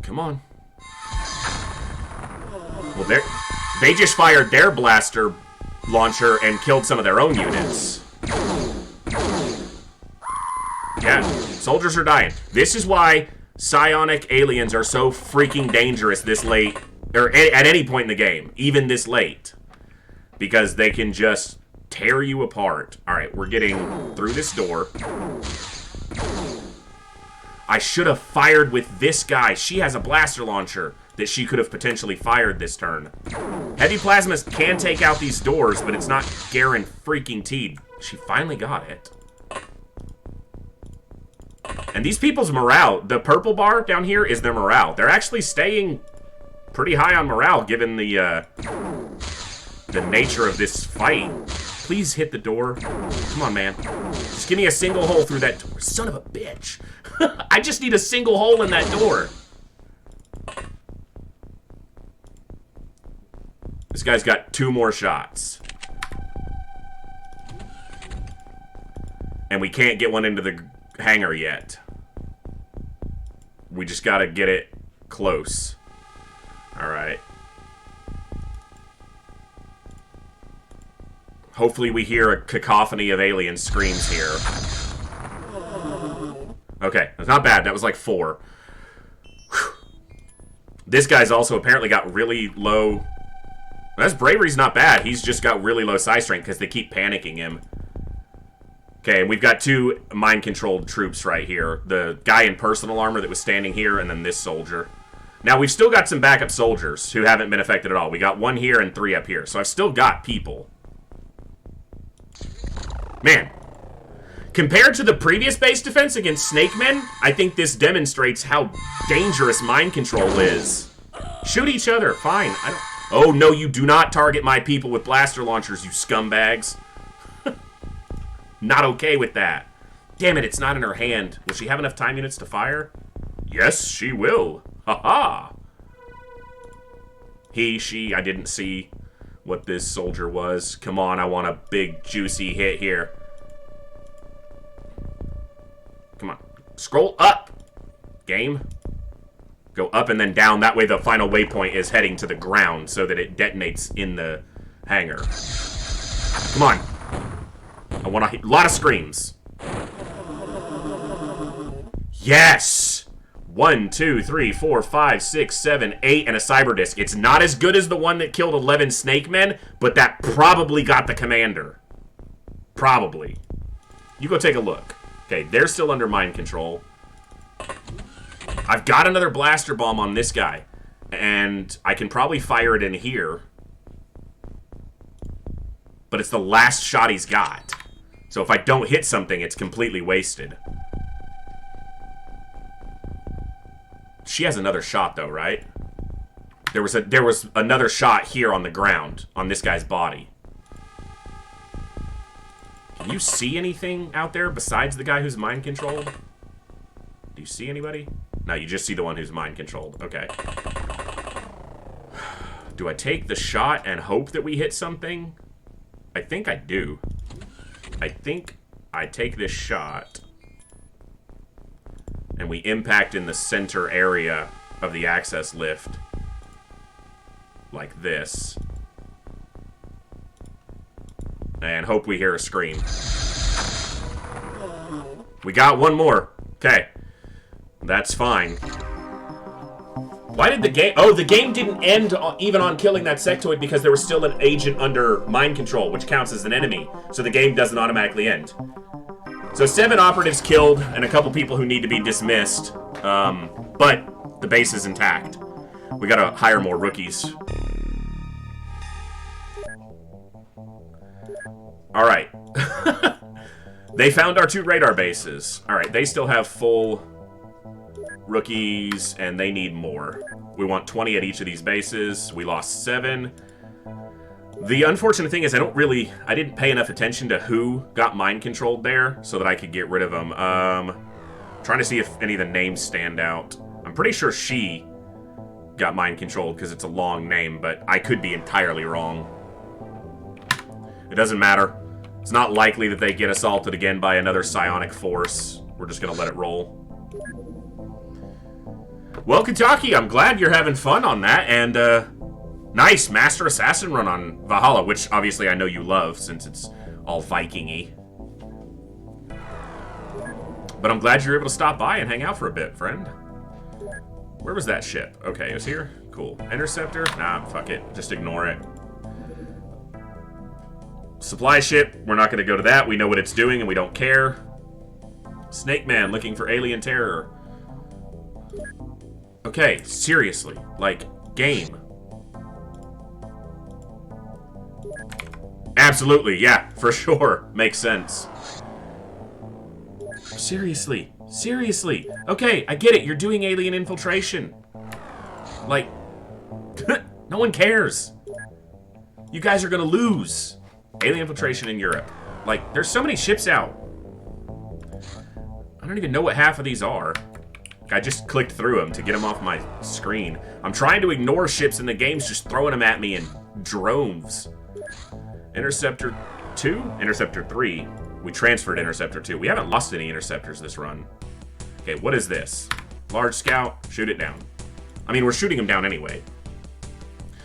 Come on. Well, they just fired their blaster launcher and killed some of their own units. Yeah, soldiers are dying. This is why psionic aliens are so freaking dangerous this late, or at any point in the game, even this late. Because they can just tear you apart. Alright, we're getting through this door. I should have fired with this guy. She has a blaster launcher that she could have potentially fired this turn. Heavy plasmas can take out these doors, but it's not guaranteed. She finally got it. And these people's morale, the purple bar down here is their morale. They're actually staying pretty high on morale given the nature of this fight. Please hit the door. Come on, man. Just give me a single hole through that door. Son of a bitch. I just need a single hole in that door. This guy's got 2 more shots. And we can't get one into the hangar yet. We just gotta get it close. Alright. Hopefully we hear a cacophony of alien screams here. Okay, that's not bad. That was like 4. Whew. This guy's also apparently got really low... His bravery's not bad. He's just got really low psi strength because they keep panicking him. Okay, and we've got 2 mind-controlled troops right here. The guy in personal armor that was standing here, and then this soldier. Now, we've still got some backup soldiers who haven't been affected at all. We got 1 here and 3 up here. So I've still got people. Man. Compared to the previous base defense against Snake Men, I think this demonstrates how dangerous mind control is. Shoot each other, fine. Oh, no, you do not target my people with blaster launchers, you scumbags. Not okay with that. Damn it, it's not in her hand. Will she have enough time units to fire? Yes, she will. Ha-ha. He, she, I didn't see. what this soldier was. Come on, I want a big, juicy hit here. Come on. Scroll up, game. Go up and then down. That way the final waypoint is heading to the ground so that it detonates in the hangar. Come on. I want a lot of screams. Yes! 1, 2, 3, 4, 5, 6, 7, 8, and a cyber disc. It's not as good as the one that killed 11 snake men, but that probably got the commander. Probably. You go take a look. Okay, they're still under mind control. I've got another blaster bomb on this guy, and I can probably fire it in here. But it's the last shot he's got. So if I don't hit something, it's completely wasted. She has another shot, though, right? There was another shot here on the ground, on this guy's body. Can you see anything out there besides the guy who's mind controlled? Do you see anybody? No, you just see the one who's mind controlled. Okay. Do I take the shot and hope that we hit something? I think I do. I think I take this shot and we impact in the center area of the access lift like this. And hope we hear a scream. We got one more. Okay. That's fine. Why did the game... Oh, the game didn't end even on killing that sectoid because there was still an agent under mind control, which counts as an enemy. So the game doesn't automatically end. So 7 operatives killed and a couple people who need to be dismissed. But the base is intact. We gotta hire more rookies. Alright. They found our 2 radar bases. Alright, they still have full rookies, and they need more. We want 20 at each of these bases. We lost 7. The unfortunate thing is I didn't pay enough attention to who got mind controlled there so that I could get rid of them. Trying to see if any of the names stand out. I'm pretty sure she got mind controlled because it's a long name, but I could be entirely wrong. It doesn't matter. It's not likely that they get assaulted again by another psionic force. We're just gonna let it roll. Well, Kentucky, I'm glad you're having fun on that, and nice Master Assassin run on Valhalla, which obviously I know you love since it's all Viking-y. But I'm glad you're able to stop by and hang out for a bit, friend. Where was that ship? Okay, it was here? Cool. Interceptor? Nah, fuck it. Just ignore it. Supply ship, we're not going to go to that. We know what it's doing and we don't care. Snake Man looking for alien terror. Okay, seriously. Like, game. Absolutely, yeah, for sure. Makes sense. Seriously. Seriously. Okay, I get it. You're doing alien infiltration. Like, no one cares. You guys are gonna lose. Alien infiltration in Europe. Like, there's so many ships out. I don't even know what half of these are. I just clicked through them to get them off my screen. I'm trying to ignore ships and the game's just throwing them at me in droves. Interceptor 2? Interceptor 3. We transferred Interceptor 2. We haven't lost any interceptors this run. Okay, what is this? Large scout, shoot it down. I mean, we're shooting them down anyway.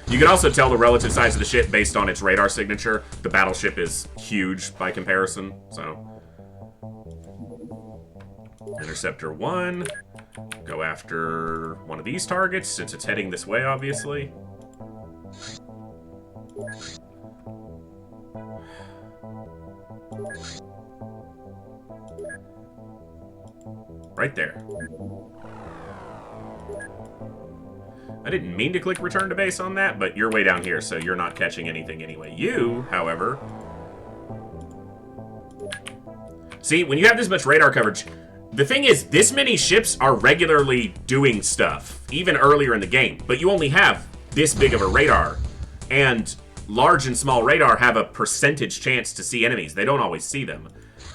You can also tell the relative size of the ship based on its radar signature. The battleship is huge by comparison, so. Interceptor 1. Go after one of these targets, since it's heading this way, obviously. Right there. I didn't mean to click return to base on that, but you're way down here, so you're not catching anything anyway. You, however... See, when you have this much radar coverage, the thing is, this many ships are regularly doing stuff, even earlier in the game, but you only have this big of a radar, and large and small radar have a percentage chance to see enemies. They don't always see them.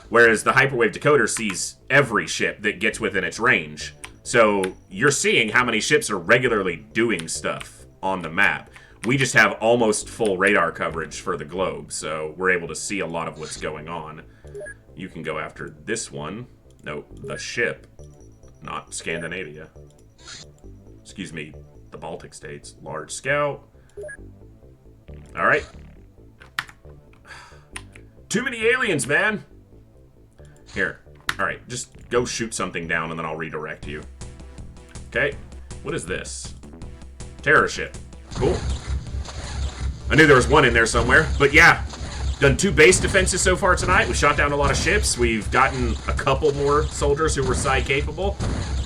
Whereas the hyperwave decoder sees every ship that gets within its range. So you're seeing how many ships are regularly doing stuff on the map. We just have almost full radar coverage for the globe, so we're able to see a lot of what's going on. You can go after this one. No, the ship, not Scandinavia. Excuse me, the Baltic states. Large scout. All right. Too many aliens, man. Here. All right, just go shoot something down and then I'll redirect you. Okay. What is this? Terror ship. Cool. I knew there was one in there somewhere, but yeah. Done 2 base defenses so far tonight. We shot down a lot of ships. We've gotten a couple more soldiers who were psi-capable.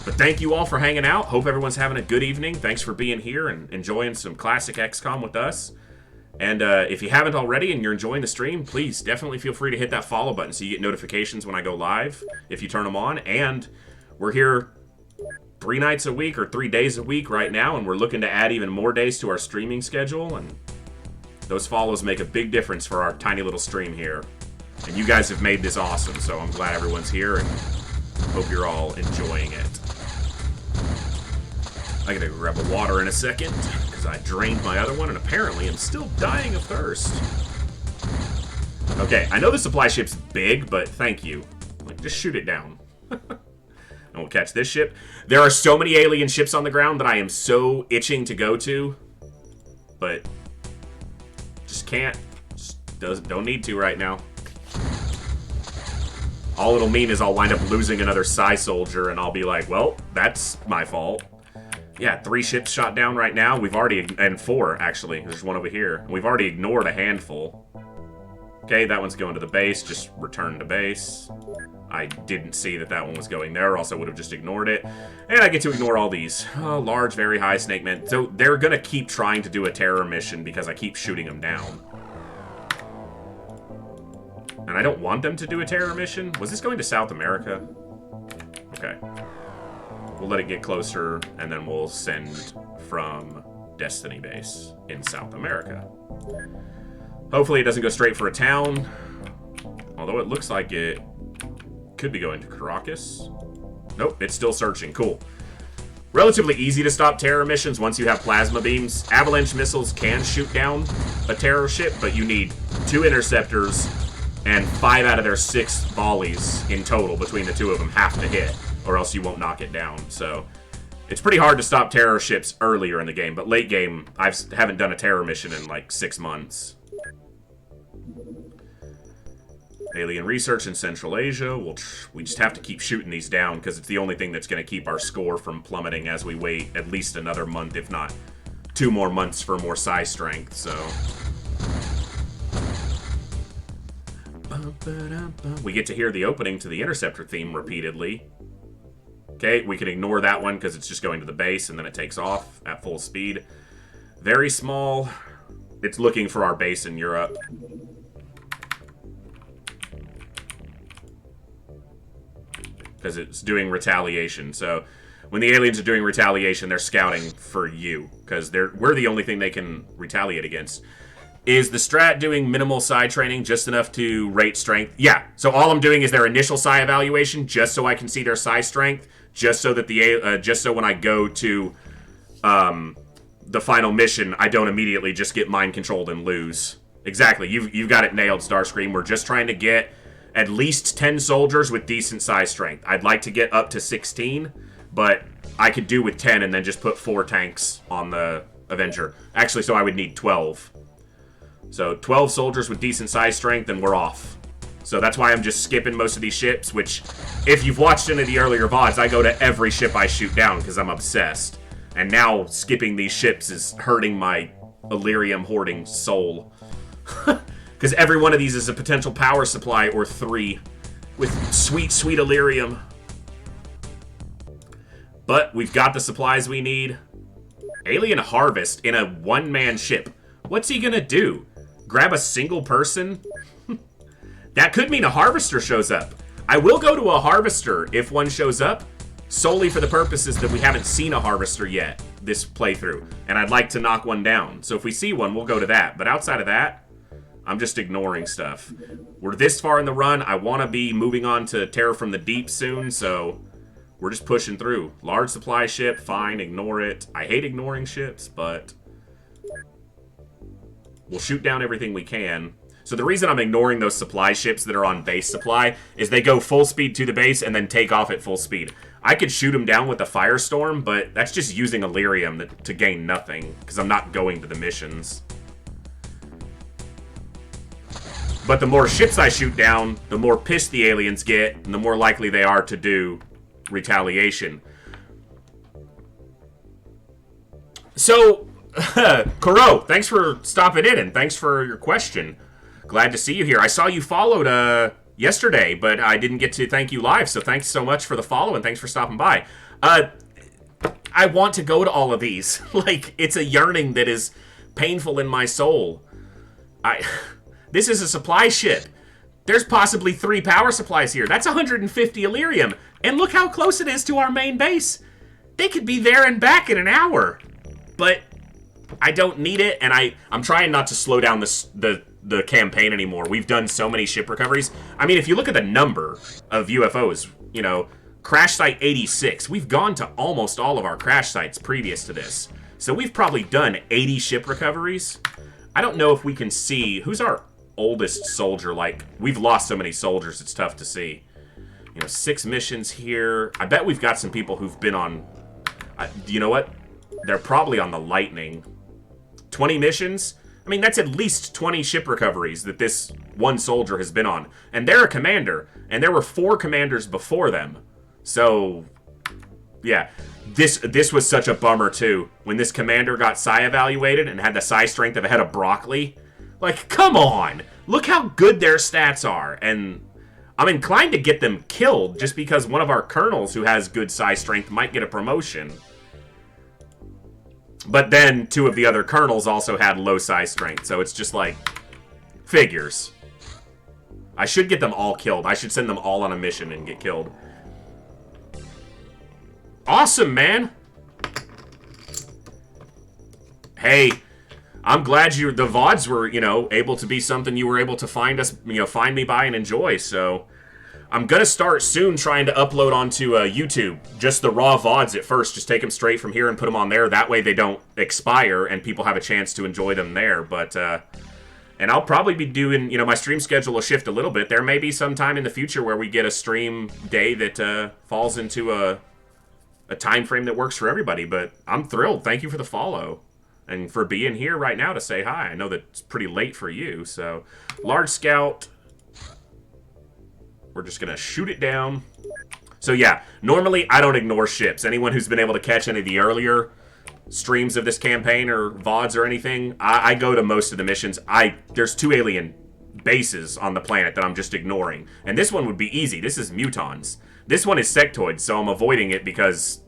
But thank you all for hanging out. Hope everyone's having a good evening. Thanks for being here and enjoying some classic XCOM with us. And if you haven't already and you're enjoying the stream, please definitely feel free to hit that follow button so you get notifications when I go live, if you turn them on. And we're here 3 nights a week or 3 days a week right now, and we're looking to add even more days to our streaming schedule. And those follows make a big difference for our tiny little stream here. And you guys have made this awesome, so I'm glad everyone's here and hope you're all enjoying it. I gotta grab a water in a second, because I drained my other one and apparently I'm still dying of thirst. Okay, I know the supply ship's big, but thank you. Like, just shoot it down. And we'll catch this ship. There are so many alien ships on the ground that I am so itching to go to, but just can't. Just don't need to right now. All it'll mean is I'll wind up losing another Psi soldier, and I'll be like, well, that's my fault. Yeah, 3 ships shot down right now. We've already, and 4, actually. There's one over here. We've already ignored a handful. Okay, that one's going to the base. Just return to base. I didn't see that that one was going there, or else I would have just ignored it. And I get to ignore all these. Oh, large, very high snake men. So they're going to keep trying to do a terror mission because I keep shooting them down. And I don't want them to do a terror mission. Was this going to South America? Okay. We'll let it get closer, and then we'll send from Destiny Base in South America. Hopefully it doesn't go straight for a town. Although it looks like it could be going to Caracas. Nope, it's still searching. Cool. Relatively easy to stop terror missions once you have plasma beams. Avalanche missiles can shoot down a terror ship, but you need 2 interceptors and 5 out of their 6 volleys in total between the 2 of them have to hit, or else you won't knock it down. So it's pretty hard to stop terror ships earlier in the game, but late game, I haven't done a terror mission in like 6 months. Alien research in Central Asia. We just have to keep shooting these down because it's the only thing that's going to keep our score from plummeting as we wait at least another month, if not 2 more months for more psi strength. So we get to hear the opening to the Interceptor theme repeatedly. Okay, we can ignore that one because it's just going to the base and then it takes off at full speed. Very small. It's looking for our base in Europe. Because it's doing retaliation. So when the aliens are doing retaliation, they're scouting for you. Because we're the only thing they can retaliate against. Is the strat doing minimal psi training just enough to rate strength? Yeah. So all I'm doing is their initial psi evaluation just so I can see their psi strength. Just so that just so when I go to the final mission, I don't immediately just get mind controlled and lose. Exactly. You've got it nailed, Starscream. We're just trying to get at least 10 soldiers with decent size strength. I'd like to get up to 16, but I could do with 10 and then just put 4 tanks on the Avenger. Actually, so I would need 12. So 12 soldiers with decent size strength and we're off. So that's why I'm just skipping most of these ships, which, if you've watched any of the earlier VODs, I go to every ship I shoot down because I'm obsessed. And now skipping these ships is hurting my Illyrium hoarding soul. Because every one of these is a potential power supply or 3 with sweet, sweet Illyrium. But we've got the supplies we need. Alien Harvest in a one-man ship. What's he gonna do? Grab a single person? That could mean a Harvester shows up. I will go to a Harvester if one shows up, solely for the purposes that we haven't seen a Harvester yet this playthrough. And I'd like to knock one down. So if we see one, we'll go to that. But outside of that, I'm just ignoring stuff. We're this far in the run. I want to be moving on to Terror from the Deep soon, so we're just pushing through. Large supply ship, fine, ignore it. I hate ignoring ships, but We'll shoot down everything we can. So the reason I'm ignoring those supply ships that are on base supply is they go full speed to the base and then take off at full speed. I could shoot them down with a firestorm, but that's just using Illyrium to gain nothing, because I'm not going to the missions. But the more ships I shoot down, the more pissed the aliens get, and the more likely they are to do retaliation. So, Kuro, thanks for stopping in, and thanks for your question. Glad to see you here. I saw you followed yesterday, but I didn't get to thank you live, so thanks so much for the follow, and thanks for stopping by. I want to go to all of these. Like, it's a yearning that is painful in my soul. This is a supply ship. There's possibly 3 power supplies here. That's 150 Illyrium. And look how close it is to our main base. They could be there and back in an hour. But I don't need it, and I'm trying not to slow down the campaign anymore. We've done so many ship recoveries. I mean, if you look at the number of UFOs, you know, crash site 86, we've gone to almost all of our crash sites previous to this. So we've probably done 80 ship recoveries. I don't know if we can see, who's our oldest soldier? Like, we've lost so many soldiers, it's tough to see. You know, 6 missions here. I bet we've got some people who've been on, you know what? They're probably on the Lightning. 20 missions? I mean, that's at least 20 ship recoveries that this one soldier has been on. And they're a commander. And there were 4 commanders before them. So, yeah. This was such a bummer, too. When this commander got psi evaluated and had the psi strength of a head of broccoli. Like, come on! Look how good their stats are. And I'm inclined to get them killed just because one of our colonels who has good psi strength might get a promotion. But then 2 of the other colonels also had low psi strength, so it's just like, figures. I should get them all killed. I should send them all on a mission and get killed. Awesome, man! Hey, I'm glad the VODs were, you know, able to be something you were able to find me by and enjoy, so I'm gonna start soon trying to upload onto YouTube. Just the raw VODs at first. Just take them straight from here and put them on there. That way they don't expire and people have a chance to enjoy them there. But, and I'll probably be doing, you know, my stream schedule will shift a little bit. There may be some time in the future where we get a stream day that falls into a time frame that works for everybody. But I'm thrilled. Thank you for the follow. And for being here right now to say hi. I know that it's pretty late for you. So, Large Scout. We're just going to shoot it down. So yeah, normally I don't ignore ships. Anyone who's been able to catch any of the earlier streams of this campaign or VODs or anything, I go to most of the missions. There's 2 alien bases on the planet that I'm just ignoring. And this one would be easy. This is mutons. This one is sectoids, so I'm avoiding it because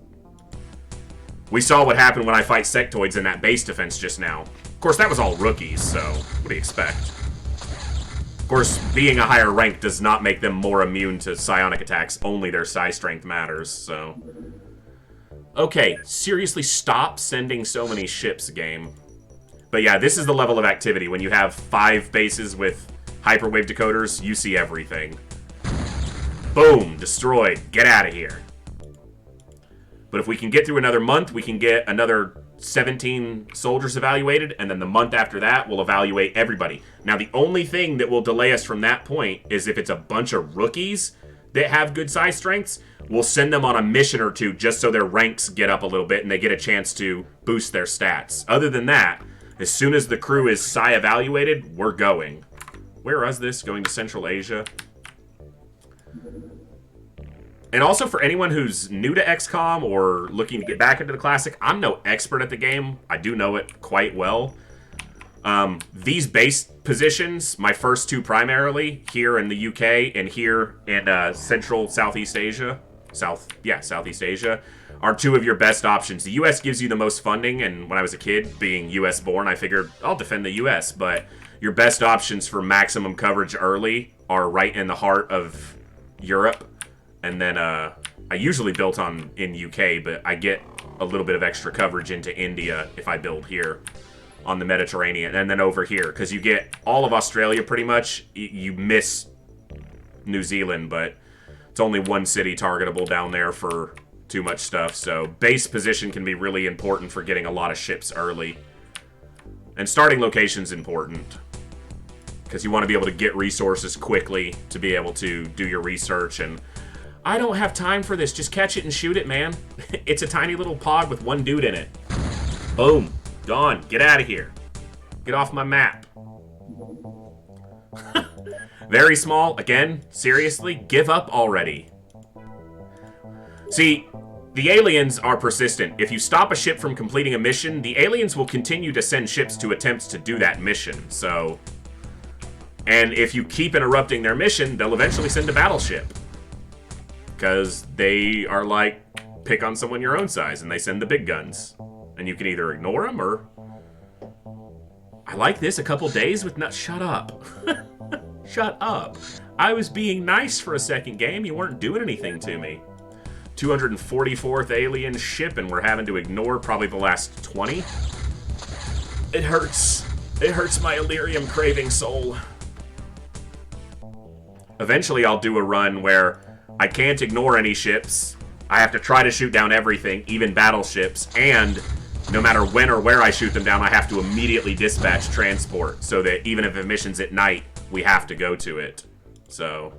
we saw what happened when I fight sectoids in that base defense just now. Of course, that was all rookies, so what do you expect? Of course, being a higher rank does not make them more immune to psionic attacks. Only their psi strength matters, so... Okay, seriously, stop sending so many ships, game. But yeah, this is the level of activity. When you have 5 bases with hyperwave decoders, you see everything. Boom, destroyed. Get out of here. But if we can get through another month, we can get another 17 soldiers evaluated, and then the month after that, we'll evaluate everybody. Now, the only thing that will delay us from that point is if it's a bunch of rookies that have good psi strengths, we'll send them on a mission or 2 just so their ranks get up a little bit and they get a chance to boost their stats. Other than that, as soon as the crew is psi evaluated, we're going. Where is this? Going to Central Asia? And also for anyone who's new to XCOM or looking to get back into the Classic, I'm no expert at the game. I do know it quite well. These base positions, my first 2 primarily, here in the UK and here in Central Southeast Asia, Southeast Asia, are 2 of your best options. The US gives you the most funding, and when I was a kid, being US born, I figured I'll defend the US, but your best options for maximum coverage early are right in the heart of Europe. And then I usually built in UK, but I get a little bit of extra coverage into India if I build here on the Mediterranean. And then over here, because you get all of Australia pretty much. You miss New Zealand, but it's only 1 city targetable down there for too much stuff. So base position can be really important for getting a lot of ships early. And starting location's important, because you want to be able to get resources quickly to be able to do your research. And I don't have time for this. Just catch it and shoot it, man. It's a tiny little pod with one dude in it. Boom. Gone. Get out of here. Get off my map. Very small. Again, seriously, give up already. See, the aliens are persistent. If you stop a ship from completing a mission, the aliens will continue to send ships to attempts to do that mission. So, and if you keep interrupting their mission, they'll eventually send a battleship. Because they are like, pick on someone your own size, and they send the big guns. And you can either ignore them, or... I like this, a couple days with not... Shut up. Shut up. I was being nice for a second, game. You weren't doing anything to me. 244th alien ship, and we're having to ignore probably the last 20. It hurts. It hurts my Illyrium craving soul. Eventually I'll do a run where I can't ignore any ships. I have to try to shoot down everything, even battleships, and no matter when or where I shoot them down, I have to immediately dispatch transport, so that even if a mission's at night, we have to go to it. So,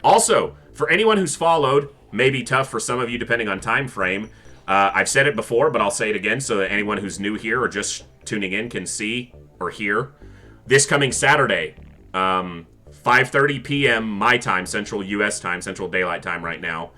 also, for anyone who's followed, may be tough for some of you depending on time frame. I've said it before, but I'll say it again so that anyone who's new here or just tuning in can see or hear. This coming Saturday, 5:30 p.m. my time, Central U.S. time, Central Daylight Time right now,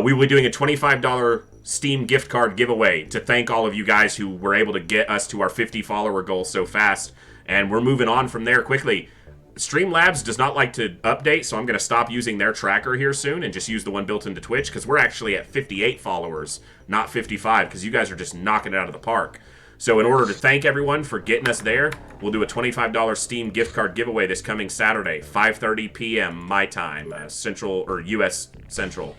we will be doing a $25 Steam gift card giveaway to thank all of you guys who were able to get us to our 50 follower goal so fast. And we're moving on from there quickly. Streamlabs does not like to update, so I'm going to stop using their tracker here soon and just use the one built into Twitch, because we're actually at 58 followers, not 55, because you guys are just knocking it out of the park. So in order to thank everyone for getting us there, we'll do a $25 Steam gift card giveaway this coming Saturday, 5:30 p.m. my time, Central, or U.S. Central.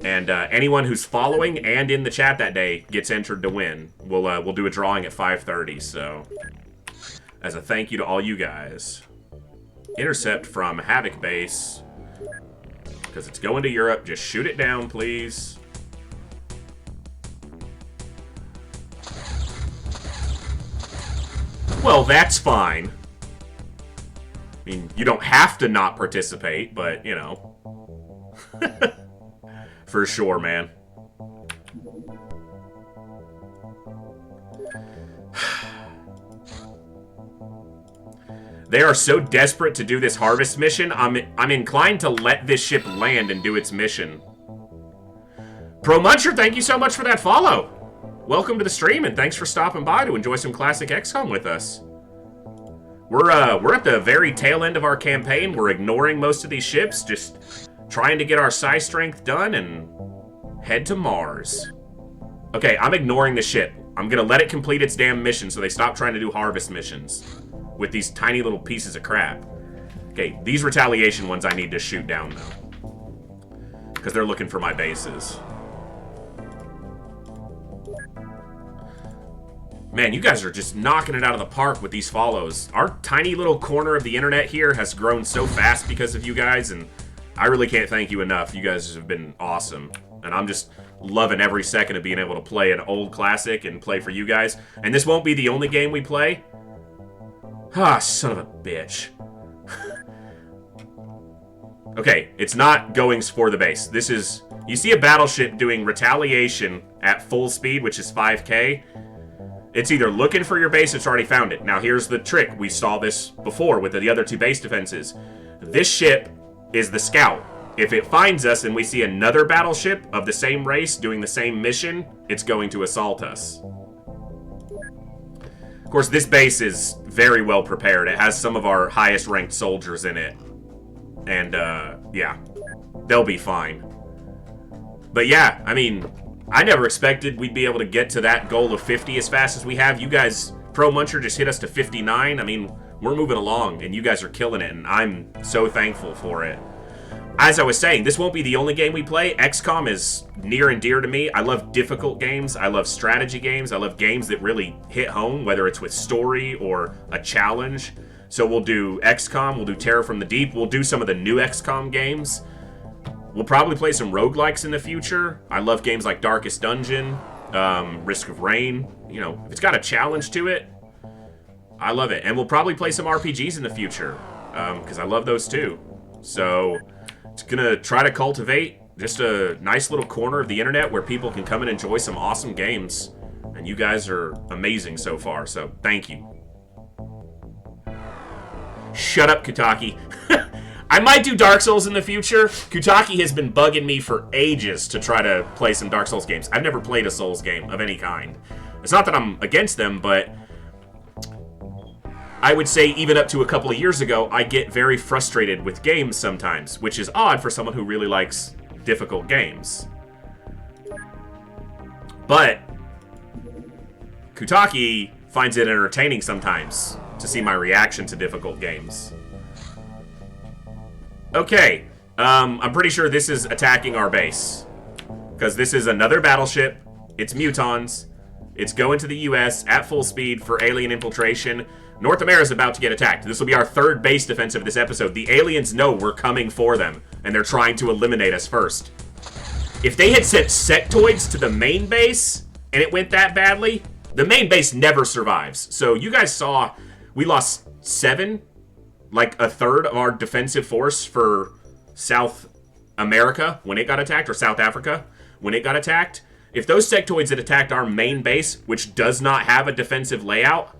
And anyone who's following and in the chat that day gets entered to win. We'll do a drawing at 5:30, so as a thank you to all you guys. Intercept from Havoc Base, because it's going to Europe. Just shoot it down, please. Well, that's fine. I mean, you don't have to not participate, but, you know. For sure, man. They are so desperate to do this harvest mission, I'm inclined to let this ship land and do its mission. Pro Muncher, thank you so much for that follow. Welcome to the stream, and thanks for stopping by to enjoy some classic XCOM with us. We're at the very tail end of our campaign. We're ignoring most of these ships, just trying to get our psi strength done and head to Mars. Okay, I'm ignoring the ship. I'm gonna let it complete its damn mission so they stop trying to do harvest missions with these tiny little pieces of crap. Okay, these retaliation ones I need to shoot down, though, because they're looking for my bases. Man, you guys are just knocking it out of the park with these follows. Our tiny little corner of the internet here has grown so fast because of you guys, and I really can't thank you enough. You guys have been awesome, and I'm just loving every second of being able to play an old classic and play for you guys. And this won't be the only game we play. Ah, son of a bitch. Okay, it's not going for the base. This is... You see a battleship doing retaliation at full speed, which is 5K. It's either looking for your base or it's already found it. Now, here's the trick. We saw this before with the other two base defenses. This ship is the scout. If it finds us and we see another battleship of the same race doing the same mission, it's going to assault us. Of course, this base is very well prepared. It has some of our highest ranked soldiers in it. And, yeah, they'll be fine. But yeah, I mean, I never expected we'd be able to get to that goal of 50 as fast as we have. You guys, Pro Muncher just hit us to 59. I mean, we're moving along, and you guys are killing it, and I'm so thankful for it. As I was saying, this won't be the only game we play. XCOM is near and dear to me. I love difficult games. I love strategy games. I love games that really hit home, whether it's with story or a challenge. So we'll do XCOM, we'll do Terror from the Deep, we'll do some of the new XCOM games. We'll probably play some roguelikes in the future. I love games like Darkest Dungeon. Risk of Rain. You know, if it's got a challenge to it, I love it. And we'll probably play some RPGs in the future, because I love those too. So it's gonna try to cultivate just a nice little corner of the internet where people can come and enjoy some awesome games. And you guys are amazing so far, so thank you. Shut up, Kutaki. I might do Dark Souls in the future. Kutaki has been bugging me for ages to try to play some Dark Souls games. I've never played a Souls game of any kind. It's not that I'm against them, but I would say even up to a couple of years ago, I get very frustrated with games sometimes, which is odd for someone who really likes difficult games. But Kutaki finds it entertaining sometimes to see my reaction to difficult games. Okay, I'm pretty sure this is attacking our base, because this is another battleship. It's mutons. It's going to the US at full speed for alien infiltration. North America is about to get attacked. This will be our third base defense of this episode. The aliens know we're coming for them, and they're trying to eliminate us first. If they had sent sectoids to the main base, and it went that badly, the main base never survives. So you guys saw we lost 7, like a third of our defensive force for South America when it got attacked, or South Africa when it got attacked. If those sectoids had attacked our main base, which does not have a defensive layout,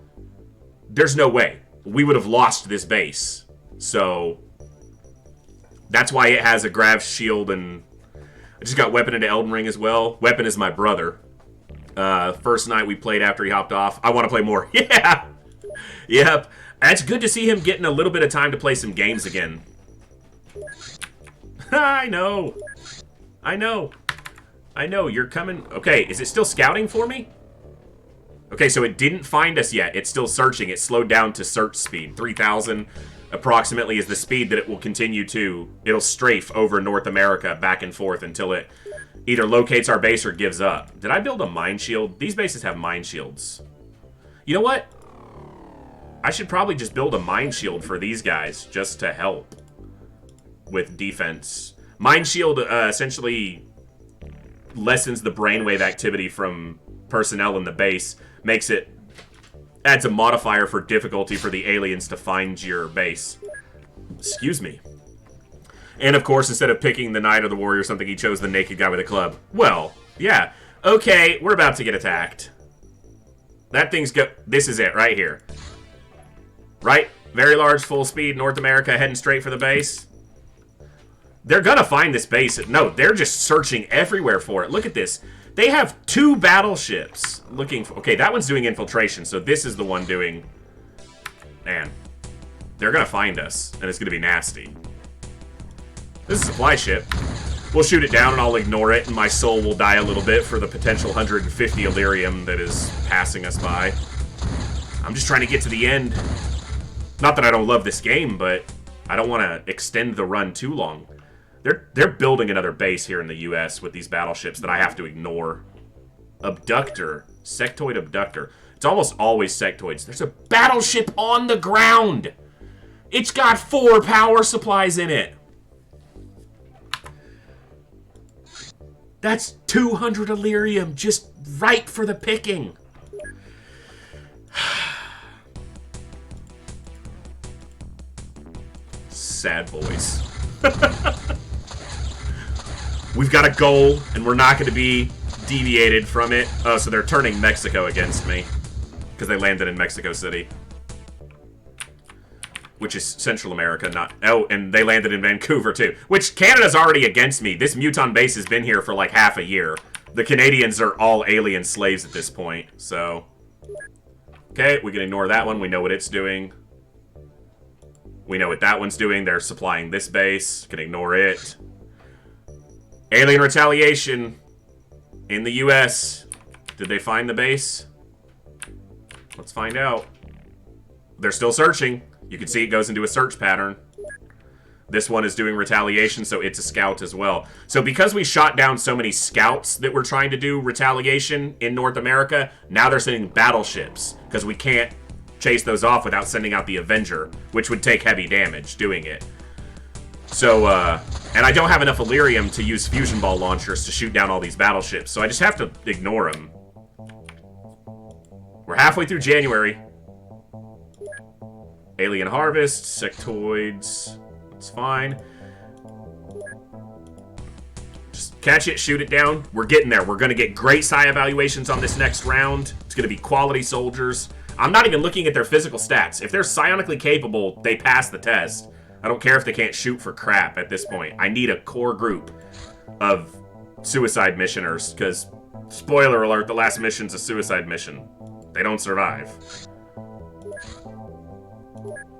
there's no way. We would have lost this base. So that's why it has a grav shield, and I just got Weapon into Elden Ring as well. Weapon is my brother. First night we played after he hopped off. I want to play more. Yeah! Yep. And it's good to see him getting a little bit of time to play some games again. I know. I know. I know. You're coming. Okay, is it still scouting for me? Okay, so it didn't find us yet. It's still searching. It slowed down to search speed. 3,000 approximately is the speed that it will continue to. It'll strafe over North America back and forth until it either locates our base or gives up. Did I build a mine shield? These bases have mine shields. You know what? I should probably just build a mine shield for these guys just to help with defense. Mine shield essentially lessens the brainwave activity from personnel in the base. Adds a modifier for difficulty for the aliens to find your base. Excuse me. And of course, instead of picking the knight or the warrior or something, he chose the naked guy with a club. Well, yeah. Okay, we're about to get attacked. That thing's this is it, right here. Right? Very large, full speed, North America, heading straight for the base. They're gonna find this base. No, they're just searching everywhere for it. Look at this. They have 2 battleships looking for... Okay, that one's doing infiltration, so this is the one doing... Man. They're gonna find us, and it's gonna be nasty. This is a supply ship. We'll shoot it down, and I'll ignore it, and my soul will die a little bit for the potential 150 Illyrium that is passing us by. I'm just trying to get to the end. Not that I don't love this game, but I don't want to extend the run too long. They're building another base here in the US with these battleships that I have to ignore. Abductor. Sectoid Abductor. It's almost always sectoids. There's a battleship on the ground! It's got 4 power supplies in it! That's 200 Illyrium just right for the picking. Sad boys. We've got a goal, and we're not going to be deviated from it. Oh, so they're turning Mexico against me. Because they landed in Mexico City. Which is Central America, not... Oh, and they landed in Vancouver, too. Which, Canada's already against me. This Muton base has been here for like half a year. The Canadians are all alien slaves at this point, so... Okay, we can ignore that one. We know what it's doing. We know what that one's doing. They're supplying this base. Can ignore it. Alien retaliation in the US. Did they find the base? Let's find out. They're still searching. You can see it goes into a search pattern. This one is doing retaliation, so it's a scout as well. So because we shot down so many scouts that were trying to do retaliation in North America, now they're sending battleships, because we can't chase those off without sending out the Avenger, which would take heavy damage doing it. So, and I don't have enough Illyrium to use fusion ball launchers to shoot down all these battleships, so I just have to ignore them. We're halfway through January. Alien Harvest, sectoids. It's fine. Just catch it, shoot it down. We're getting there. We're going to get great psi evaluations on this next round. It's going to be quality soldiers. I'm not even looking at their physical stats. If they're psionically capable, they pass the test. I don't care if they can't shoot for crap at this point. I need a core group of suicide missioners, because, spoiler alert, the last mission's a suicide mission. They don't survive.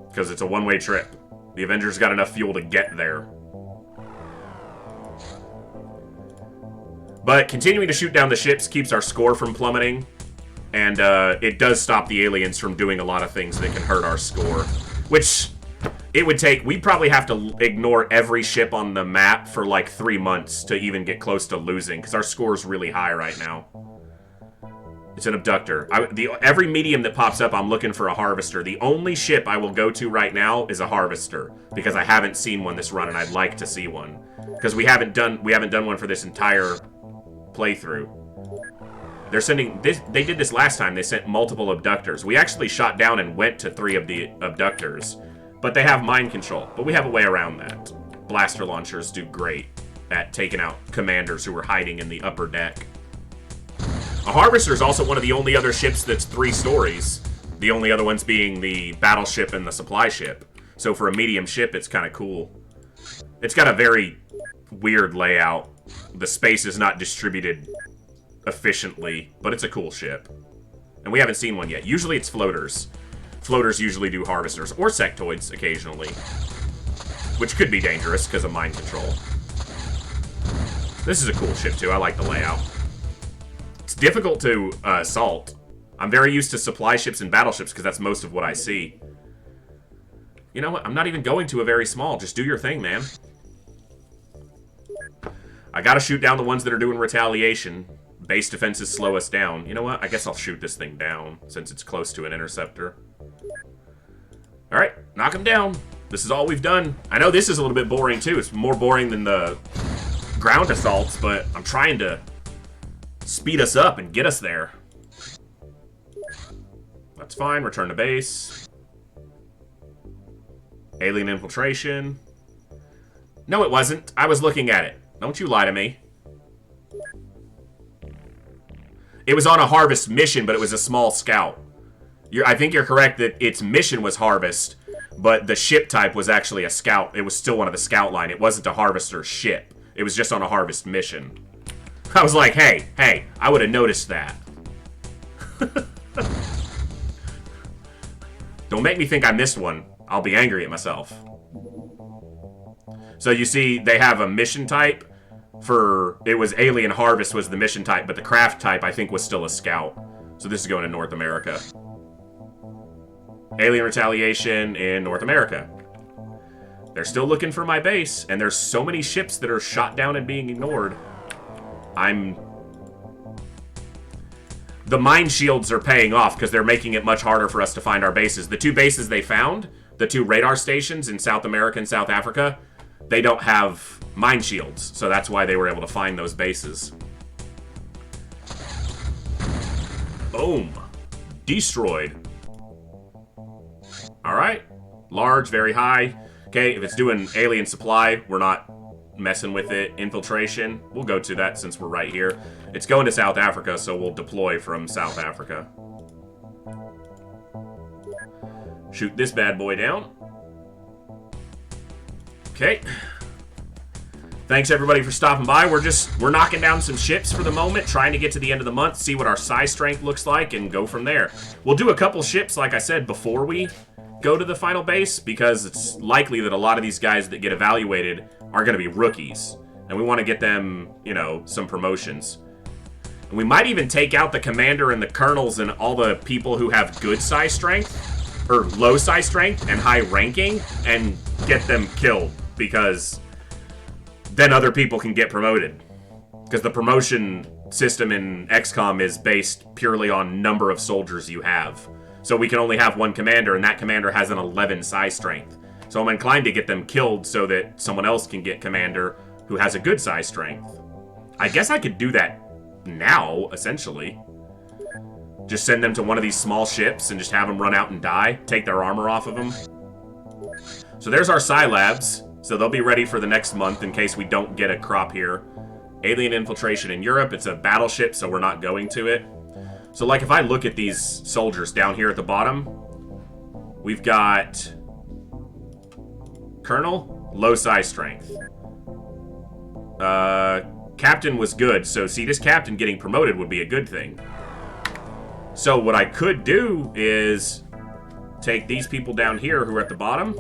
Because it's a one-way trip. The Avengers got enough fuel to get there. But continuing to shoot down the ships keeps our score from plummeting. And it does stop the aliens from doing a lot of things that can hurt our score. Which it would take... We'd probably have to ignore every ship on the map for like 3 months to even get close to losing. Because our score is really high right now. It's an abductor. Every medium that pops up, I'm looking for a harvester. The only ship I will go to right now is a harvester. Because I haven't seen one this run, and I'd like to see one. Because we haven't done one for this entire playthrough. They're sending this. They did this last time. They sent multiple abductors. We actually shot down and went to 3 of the abductors, but they have mind control. But we have a way around that. Blaster launchers do great at taking out commanders who are hiding in the upper deck. A harvester is also one of the only other ships that's 3 stories. The only other ones being the battleship and the supply ship. So for a medium ship, it's kind of cool. It's got a very weird layout. The space is not distributed efficiently, but it's a cool ship. And we haven't seen one yet. Usually it's floaters. Floaters usually do harvesters, or sectoids occasionally. Which could be dangerous because of mind control. This is a cool ship too, I like the layout. It's difficult to assault. I'm very used to supply ships and battleships because that's most of what I see. You know what, I'm not even going to a very small, just do your thing, man. I gotta shoot down the ones that are doing retaliation. Base defenses slow us down. You know what? I guess I'll shoot this thing down, since it's close to an interceptor. Alright, knock him down. This is all we've done. I know this is a little bit boring, too. It's more boring than the ground assaults, but I'm trying to speed us up and get us there. That's fine. Return to base. Alien infiltration. No, it wasn't. I was looking at it. Don't you lie to me. It was on a harvest mission, but it was a small scout. I think you're correct that its mission was harvest, but the ship type was actually a scout. It was still one of the scout line. It wasn't a harvester ship. It was just on a harvest mission. I was like, hey, I would have noticed that. Don't make me think I missed one. I'll be angry at myself. So you see, they have a mission type. It was Alien Harvest was the mission type, but the craft type, I think, was still a scout. So this is going to North America. Alien Retaliation in North America. They're still looking for my base, and there's so many ships that are shot down and being ignored. The mine shields are paying off because they're making it much harder for us to find our bases. The 2 bases they found, the 2 radar stations in South America and South Africa, they don't have mine shields, so that's why they were able to find those bases. Boom. Destroyed. Alright. Large, very high. Okay, if it's doing alien supply, we're not messing with it. Infiltration, we'll go to that since we're right here. It's going to South Africa, so we'll deploy from South Africa. Shoot this bad boy down. Okay. Thanks everybody for stopping by. We're knocking down some ships for the moment, trying to get to the end of the month, see what our psi strength looks like, and go from there. We'll do a couple ships, like I said, before we go to the final base, because it's likely that a lot of these guys that get evaluated are going to be rookies. And we want to get them, you know, some promotions. And we might even take out the commander and the colonels and all the people who have good psi strength, or low psi strength and high ranking, and get them killed, because then other people can get promoted. Because the promotion system in XCOM is based purely on number of soldiers you have. So we can only have one commander, and that commander has an 11 psi strength. So I'm inclined to get them killed so that someone else can get commander who has a good psi strength. I guess I could do that now, essentially. Just send them to one of these small ships and just have them run out and die. Take their armor off of them. So there's our Psi Labs. So they'll be ready for the next month in case we don't get a crop here. Alien infiltration in Europe. It's a battleship, so we're not going to it. So, like, if I look at these soldiers down here at the bottom, we've got Colonel, low psi strength. Captain was good, so see, this captain getting promoted would be a good thing. So what I could do is take these people down here who are at the bottom.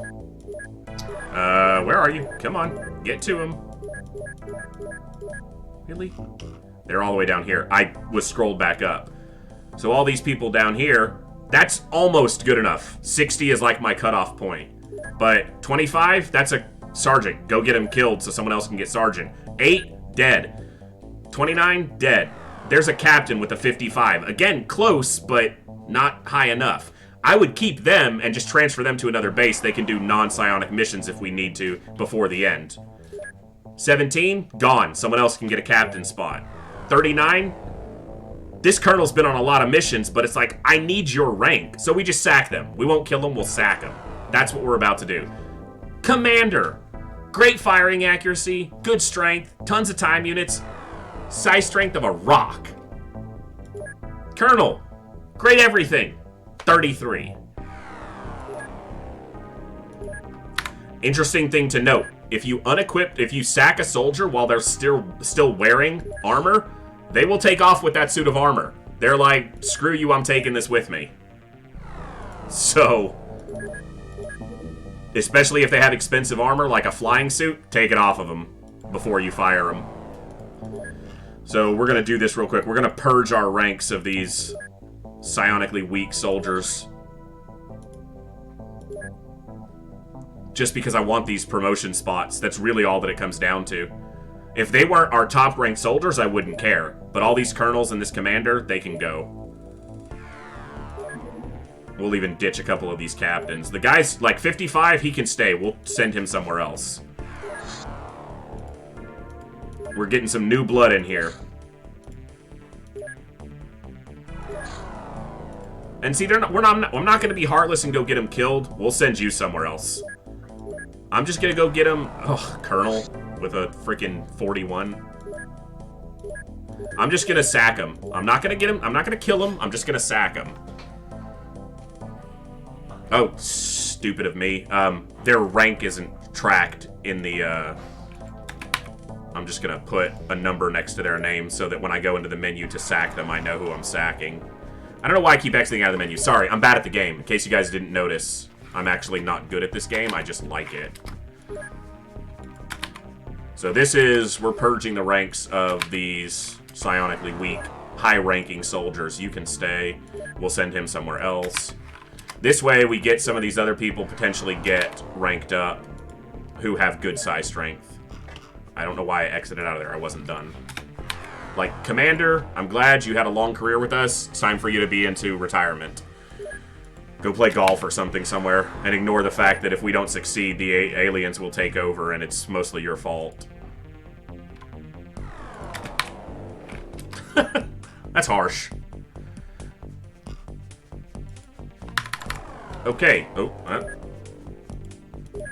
Where are you? Come on, get to them. Really? They're all the way down here. I was scrolled back up. So all these people down here, that's almost good enough. 60 is like my cutoff point. But 25, that's a sergeant. Go get him killed so someone else can get sergeant. 8, dead. 29, dead. There's a captain with a 55. Again, close, but not high enough. I would keep them and just transfer them to another base. They can do non-psionic missions if we need to before the end. 17, gone. Someone else can get a captain spot. 39, this colonel's been on a lot of missions, but it's like, I need your rank. So we just sack them. We won't kill them, we'll sack them. That's what we're about to do. Commander. Great firing accuracy, good strength, tons of time units, psi strength of a rock. Colonel. Great everything. 33. Interesting thing to note. If you sack a soldier while they're still wearing armor, they will take off with that suit of armor. They're like, screw you, I'm taking this with me. So, especially if they have expensive armor like a flying suit, take it off of them before you fire them. So we're going to do this real quick. We're going to purge our ranks of these psionically weak soldiers. Just because I want these promotion spots. That's really all that it comes down to. If they weren't our top-ranked soldiers, I wouldn't care. But all these colonels and this commander, they can go. We'll even ditch a couple of these captains. The guy's, like, 55, he can stay. We'll send him somewhere else. We're getting some new blood in here. And see, I'm not going to be heartless and go get him killed. We'll send you somewhere else. I'm just going to go get him... Oh, Colonel with a freaking 41. I'm just going to sack him. I'm not going to get him. I'm not going to kill him. I'm just going to sack him. Oh, stupid of me. Their rank isn't tracked in the... I'm just going to put a number next to their name so that when I go into the menu to sack them, I know who I'm sacking. I don't know why I keep exiting out of the menu. Sorry, I'm bad at the game. In case you guys didn't notice, I'm actually not good at this game. I just like it. So this is, we're purging the ranks of these psionically weak, high-ranking soldiers. You can stay. We'll send him somewhere else. This way, we get some of these other people potentially get ranked up who have good psi strength. I don't know why I exited out of there. I wasn't done. Like, Commander, I'm glad you had a long career with us. It's time for you to be into retirement. Go play golf or something somewhere, and ignore the fact that if we don't succeed, the aliens will take over, and it's mostly your fault. That's harsh. Okay.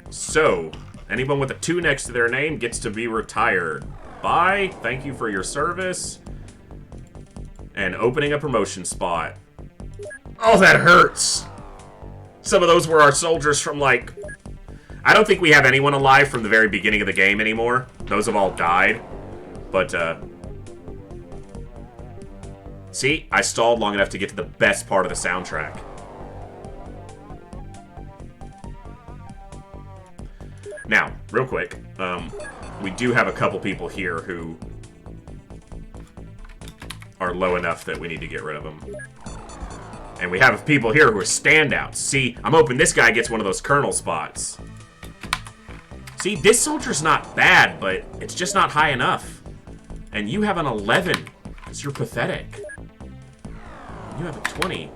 So, anyone with a 2 next to their name gets to be retired. Bye. Thank you for your service. And opening a promotion spot. Oh, that hurts. Some of those were our soldiers from, like... I don't think we have anyone alive from the very beginning of the game anymore. Those have all died. But, see? I stalled long enough to get to the best part of the soundtrack. Now, real quick, we do have a couple people here who are low enough that we need to get rid of them. And we have people here who are standouts. See, I'm hoping this guy gets one of those colonel spots. See, this soldier's not bad, but it's just not high enough. And you have an 11, because you're pathetic. You have a 20.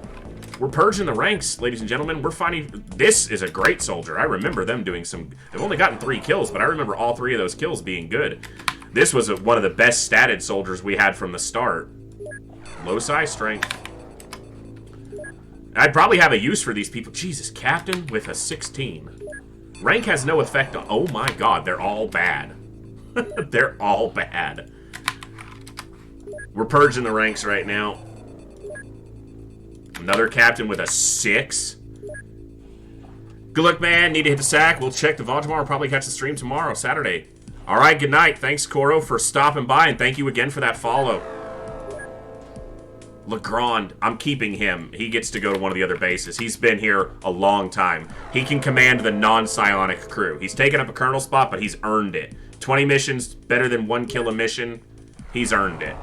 We're purging the ranks, ladies and gentlemen. We're finding... This is a great soldier. I remember them doing some... They've only gotten 3 kills, but I remember all 3 of those kills being good. This was one of the best statted soldiers we had from the start. Low psi strength. I'd probably have a use for these people. Jesus, Captain with a 16. Rank has no effect on... Oh my god, they're all bad. They're all bad. We're purging the ranks right now. Another Captain with a 6. Good luck, man. Need to hit the sack. We'll check the VOD tomorrow. Probably catch the stream tomorrow, Saturday. Alright, good night. Thanks, Koro, for stopping by, and thank you again for that follow. Legrand, I'm keeping him. He gets to go to one of the other bases. He's been here a long time. He can command the non-psionic crew. He's taken up a colonel spot, but he's earned it. 20 missions, better than 1 kill a mission. He's earned it.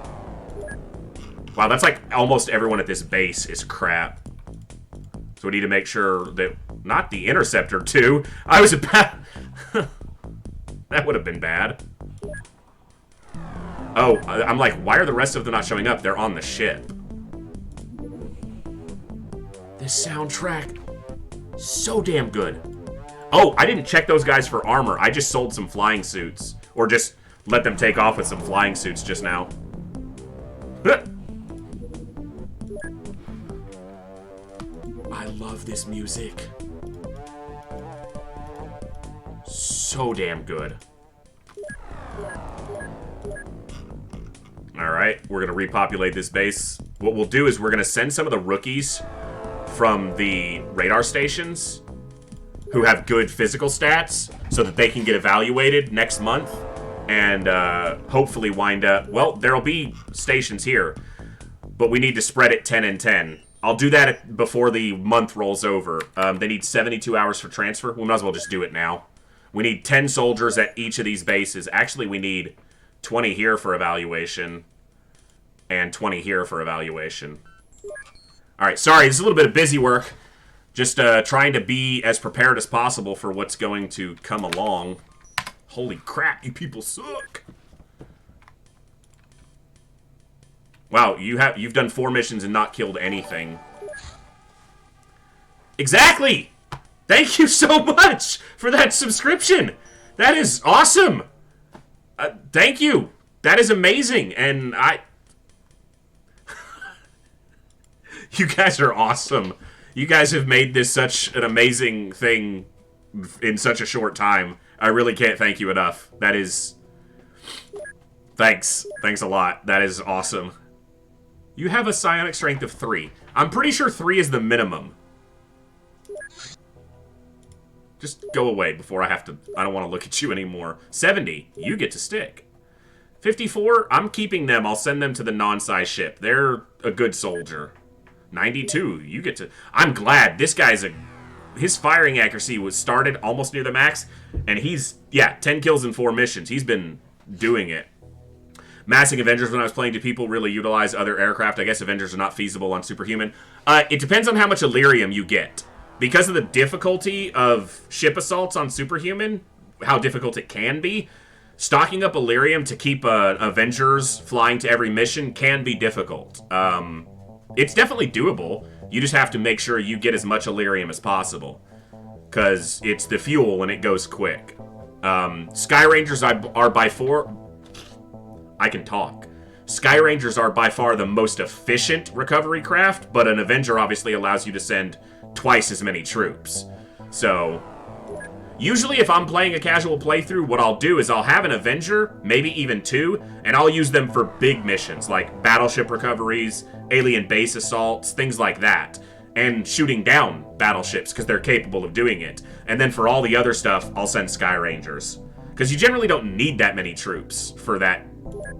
Wow, that's like almost everyone at this base is crap. So we need to make sure that... Not the Interceptor, too. I was about... That would have been bad. Oh, I'm like, why are the rest of them not showing up? They're on the ship. This soundtrack, so damn good. Oh, I didn't check those guys for armor. I just sold some flying suits. Or just let them take off with some flying suits just now. I love this music. So damn good. Alright, we're going to repopulate this base. What we'll do is we're going to send some of the rookies from the radar stations who have good physical stats so that they can get evaluated next month and hopefully wind up... Well, there'll be stations here, but we need to spread it 10 and 10. I'll do that before the month rolls over. They need 72 hours for transfer. We might as well just do it now. We need 10 soldiers at each of these bases. Actually, we need 20 here for evaluation and 20 here for evaluation. Alright, sorry, this is a little bit of busy work. Just trying to be as prepared as possible for what's going to come along. Holy crap, you people suck. Wow, you've done 4 missions and not killed anything. Exactly! Thank you so much for that subscription. That is awesome. Thank you. That is amazing. And you guys are awesome. You guys have made this such an amazing thing in such a short time. I really can't thank you enough. That is... Thanks. Thanks a lot. That is awesome. You have a psionic strength of 3. I'm pretty sure 3 is the minimum. Just go away before I have to... I don't want to look at you anymore. 70. You get to stick. 54. I'm keeping them. I'll send them to the non-psi ship. They're a good soldier. 92. You get to... I'm glad. This guy's a... His firing accuracy was started almost near the max. And he's... Yeah, 10 kills in 4 missions. He's been doing it. Massing Avengers, when I was playing, do people really utilize other aircraft? I guess Avengers are not feasible on Superhuman. It depends on how much Illyrium you get. Because of the difficulty of ship assaults on Superhuman, how difficult it can be, stocking up Illyrium to keep Avengers flying to every mission can be difficult. It's definitely doable. You just have to make sure you get as much Illyrium as possible. Because it's the fuel and it goes quick. Sky Rangers are by far... I can talk. Sky Rangers are by far the most efficient recovery craft, but an Avenger obviously allows you to send twice as many troops. So, usually if I'm playing a casual playthrough, what I'll do is I'll have an Avenger, maybe even 2, and I'll use them for big missions, like battleship recoveries, alien base assaults, things like that. And shooting down battleships, because they're capable of doing it. And then for all the other stuff, I'll send Sky Rangers. Because you generally don't need that many troops for that,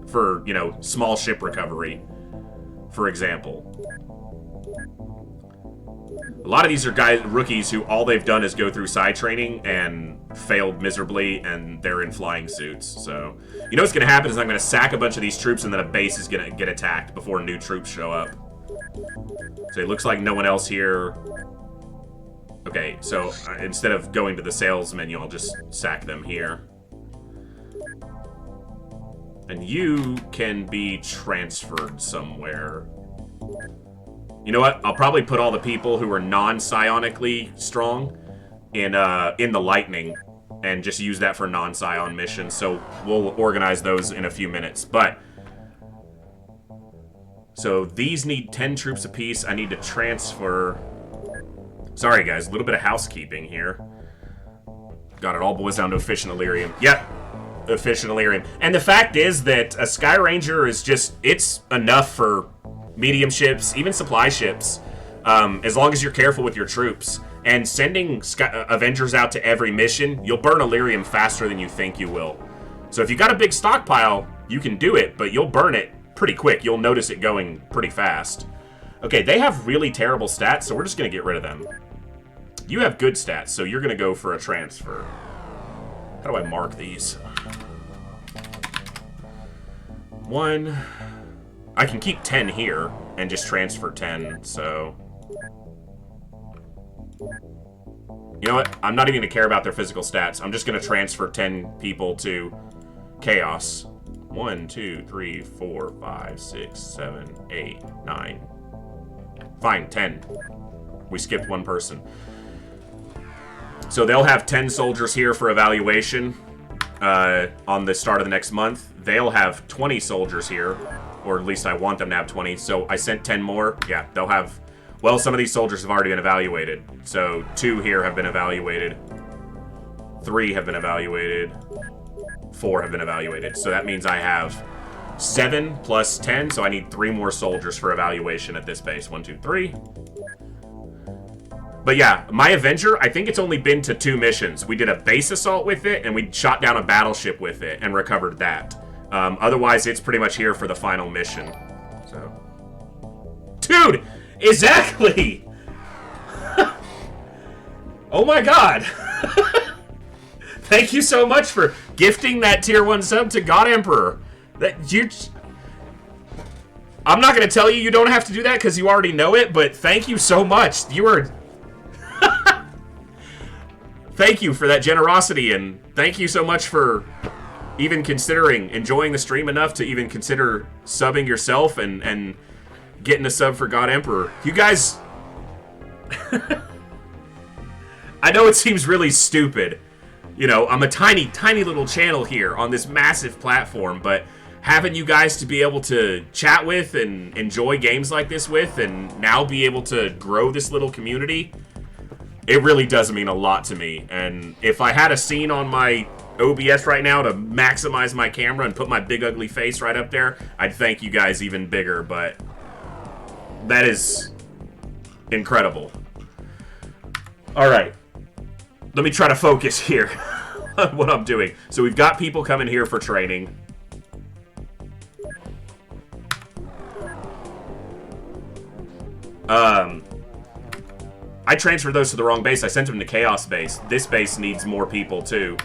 for, you know, small ship recovery, for example. A lot of these are rookies who all they've done is go through psi training and failed miserably, and they're in flying suits. So, you know what's going to happen is I'm going to sack a bunch of these troops, and then a base is going to get attacked before new troops show up. So it looks like no one else here. Okay, so instead of going to the sales menu, I'll just sack them here. And you can be transferred somewhere. You know what? I'll probably put all the people who are non-psionically strong in the Lightning and just use that for non-psion missions. So we'll organize those in a few minutes. But so these need 10 troops apiece. I need to transfer Sorry, guys. A little bit of housekeeping here. Got it all boils down to efficient Illyrium. Yep. Efficient Illyrium. And the fact is that a Sky Ranger is just... It's enough for medium ships, even supply ships, as long as you're careful with your troops. And sending Avengers out to every mission, you'll burn Illyrium faster than you think you will. So if you got a big stockpile, you can do it, but you'll burn it pretty quick. You'll notice it going pretty fast. Okay, they have really terrible stats, so we're just going to get rid of them. You have good stats, so you're going to go for a transfer. How do I mark these? 1. I can keep 10 here and just transfer 10, so... You know what? I'm not even going to care about their physical stats. I'm just going to transfer 10 people to Chaos. 1, 2, 3, 4, 5, 6, 7, 8, 9. Fine, 10. We skipped one person. So they'll have 10 soldiers here for evaluation on the start of the next month. They'll have 20 soldiers here, or at least I want them to have 20. So I sent 10 more. Yeah, they'll have... Well, some of these soldiers have already been evaluated. So 2 here have been evaluated. 3 have been evaluated. 4 have been evaluated. So that means I have 7 plus 10. So I need 3 more soldiers for evaluation at this base. 1, 2, 3. But yeah, my Avenger, I think it's only been to 2 missions. We did a base assault with it, and we shot down a battleship with it and recovered that. Otherwise, it's pretty much here for the final mission. So, dude! Exactly! Oh my god! Thank you so much for gifting that tier 1 sub to God Emperor. I'm not going to tell you you don't have to do that because you already know it, but thank you so much. You are... Thank you for that generosity, and thank you so much for even considering enjoying the stream enough to even consider subbing yourself and getting a sub for God Emperor. You guys... I know it seems really stupid. You know, I'm a tiny, tiny little channel here on this massive platform, but having you guys to be able to chat with and enjoy games like this with, and now be able to grow this little community, it really does mean a lot to me. And if I had a scene on my OBS right now to maximize my camera and put my big ugly face right up there, I'd thank you guys even bigger, but that is incredible. Alright. Let me try to focus here on what I'm doing. So we've got people coming here for training. I transferred those to the wrong base. I sent them to Chaos base. This base needs more people too.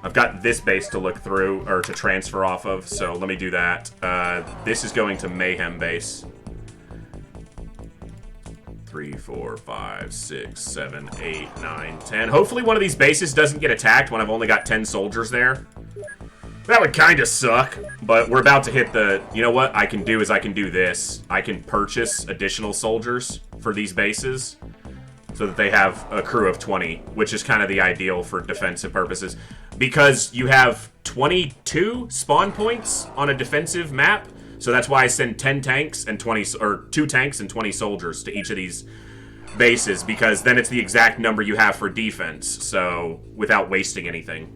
I've got this base to look through, or to transfer off of, so let me do that. This is going to Mayhem base. 3, 4, 5, 6, 7, 8, 9, 10. Hopefully one of these bases doesn't get attacked when I've only got 10 soldiers there. That would kind of suck, but we're about to hit the... You know what I can do is I can do this. I can purchase additional soldiers for these bases so that they have a crew of 20, which is kind of the ideal for defensive purposes. Because you have 22 spawn points on a defensive map, so that's why I send 10 tanks and 20, or 2 tanks and 20 soldiers to each of these bases, because then it's the exact number you have for defense, so without wasting anything.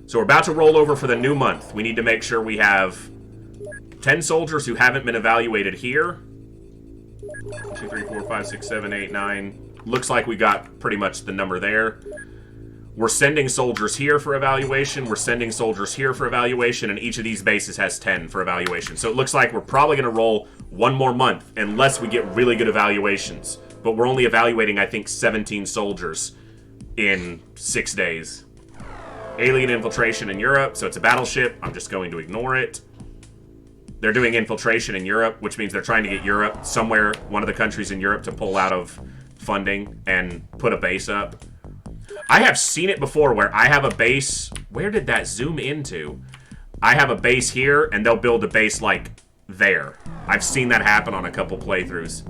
So we're about to roll over for the new month. We need to make sure we have 10 soldiers who haven't been evaluated here. 2, 3, 4, 5, 6, 7, 8, 9. Looks like we got pretty much the number there. We're sending soldiers here for evaluation. We're sending soldiers here for evaluation, and each of these bases has 10 for evaluation. So it looks like we're probably going to roll one more month unless we get really good evaluations. But we're only evaluating, I think, 17 soldiers in 6 days. Alien infiltration in Europe, so it's a battleship. I'm just going to ignore it. They're doing infiltration in Europe, which means they're trying to get Europe, somewhere, one of the countries in Europe, to pull out of funding and put a base up. I have seen it before where I have a base... Where did that zoom into? I have a base here, and they'll build a base, like, there. I've seen that happen on a couple playthroughs.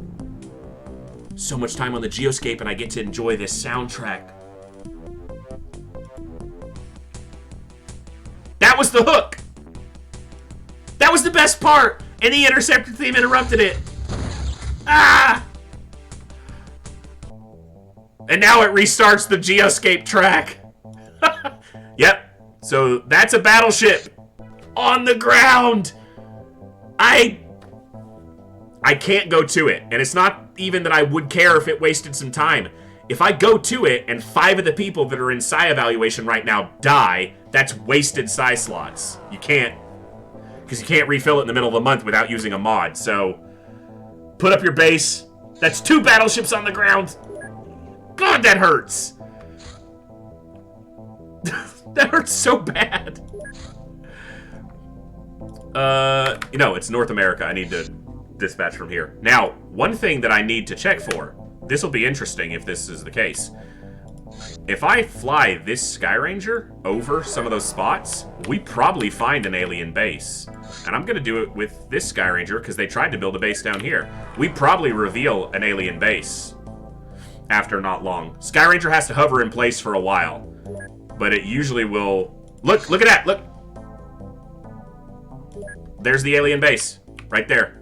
So much time on the Geoscape, and I get to enjoy this soundtrack. That was the hook! That was the best part! And the Interceptor theme interrupted it. Ah! And now it restarts the geoscape track. Yep. So that's a battleship on the ground. I can't go to it. And it's not even that I would care if it wasted some time. If I go to it and 5 of the people that are in Psi evaluation right now die, that's wasted Psi slots. You can't, because you can't refill it in the middle of the month without using a mod. So, put up your base. That's 2 battleships on the ground. God, that hurts. That hurts so bad. It's North America. I need to dispatch from here. Now, one thing that I need to check for. This will be interesting if this is the case. If I fly this Sky Ranger over some of those spots, we probably find an alien base. And I'm going to do it with this Sky Ranger because they tried to build a base down here. We probably reveal an alien base after not long. Sky Ranger has to hover in place for a while, but it usually will... Look at that! Look! There's the alien base. Right there.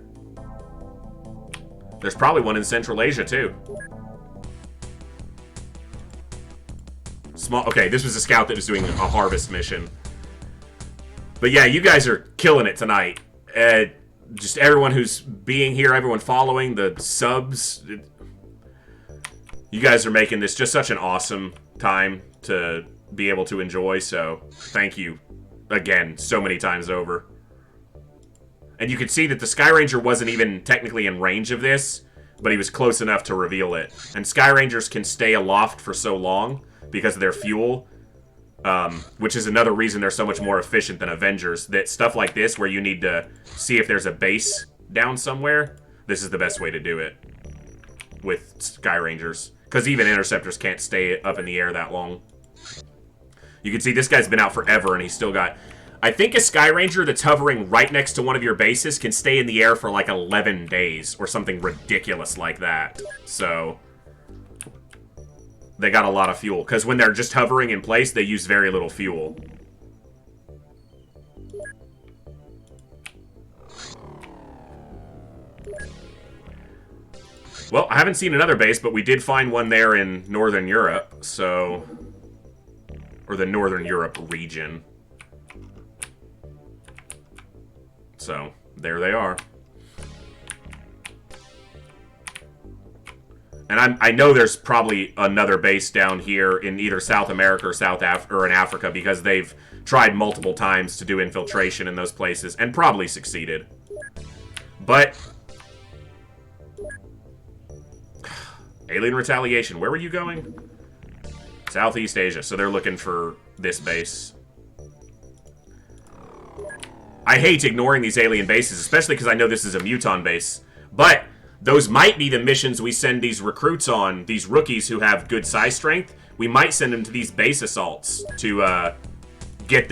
There's probably one in Central Asia, too. Okay, this was a scout that was doing a harvest mission. But yeah, you guys are killing it tonight. Just everyone who's being here, everyone following, the subs. You guys are making this just such an awesome time to be able to enjoy, so thank you again so many times over. And you can see that the Sky Ranger wasn't even technically in range of this, but he was close enough to reveal it. And Sky Rangers can stay aloft for so long because of their fuel, which is another reason they're so much more efficient than Avengers. That stuff like this, where you need to see if there's a base down somewhere, this is the best way to do it with Sky Rangers. Because even Interceptors can't stay up in the air that long. You can see this guy's been out forever and he's still got... I think a Sky Ranger that's hovering right next to one of your bases can stay in the air for like 11 days or something ridiculous like that. So, they got a lot of fuel. Because when they're just hovering in place, they use very little fuel. Well, I haven't seen another base, but we did find one there in Northern Europe, so... Or the Northern Europe region. So, there they are. And I know there's probably another base down here in either South America or in Africa, because they've tried multiple times to do infiltration in those places and probably succeeded. But alien retaliation. Where were you going? Southeast Asia. So they're looking for this base. I hate ignoring these alien bases, especially because I know this is a Muton base. But those might be the missions we send these recruits on, these rookies who have good size strength. We might send them to these base assaults to get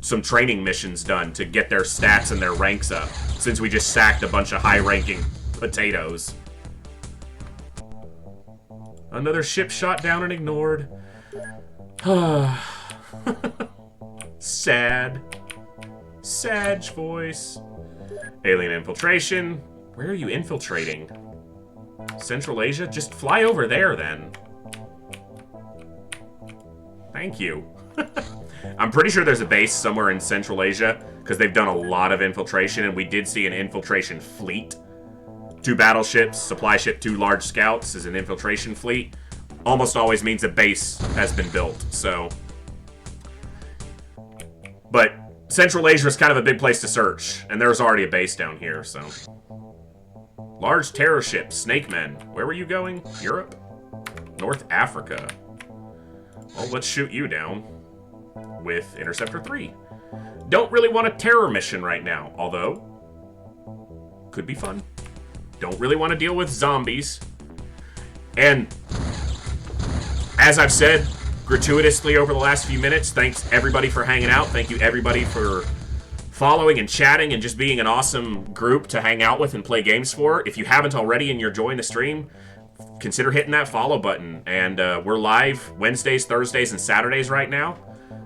some training missions done, to get their stats and their ranks up, since we just sacked a bunch of high-ranking potatoes. Another ship shot down and ignored. Sad. Sag voice. Alien infiltration. Where are you infiltrating? Central Asia? Just fly over there, then. Thank you. I'm pretty sure there's a base somewhere in Central Asia, because they've done a lot of infiltration, and we did see an infiltration fleet. 2 battleships, supply ship, 2 large scouts is an infiltration fleet. Almost always means a base has been built, so... But Central Asia is kind of a big place to search, and there's already a base down here, so... Large terror ship, Snake Men. Where were you going? Europe? North Africa. Well, let's shoot you down with Interceptor 3. Don't really want a terror mission right now, although... Could be fun. Don't really want to deal with zombies. And... as I've said gratuitously over the last few minutes, thanks everybody for hanging out. Thank you everybody for following and chatting and just being an awesome group to hang out with and play games for. If you haven't already and you're enjoying the stream, consider hitting that follow button. And we're live Wednesdays, Thursdays, and Saturdays right now.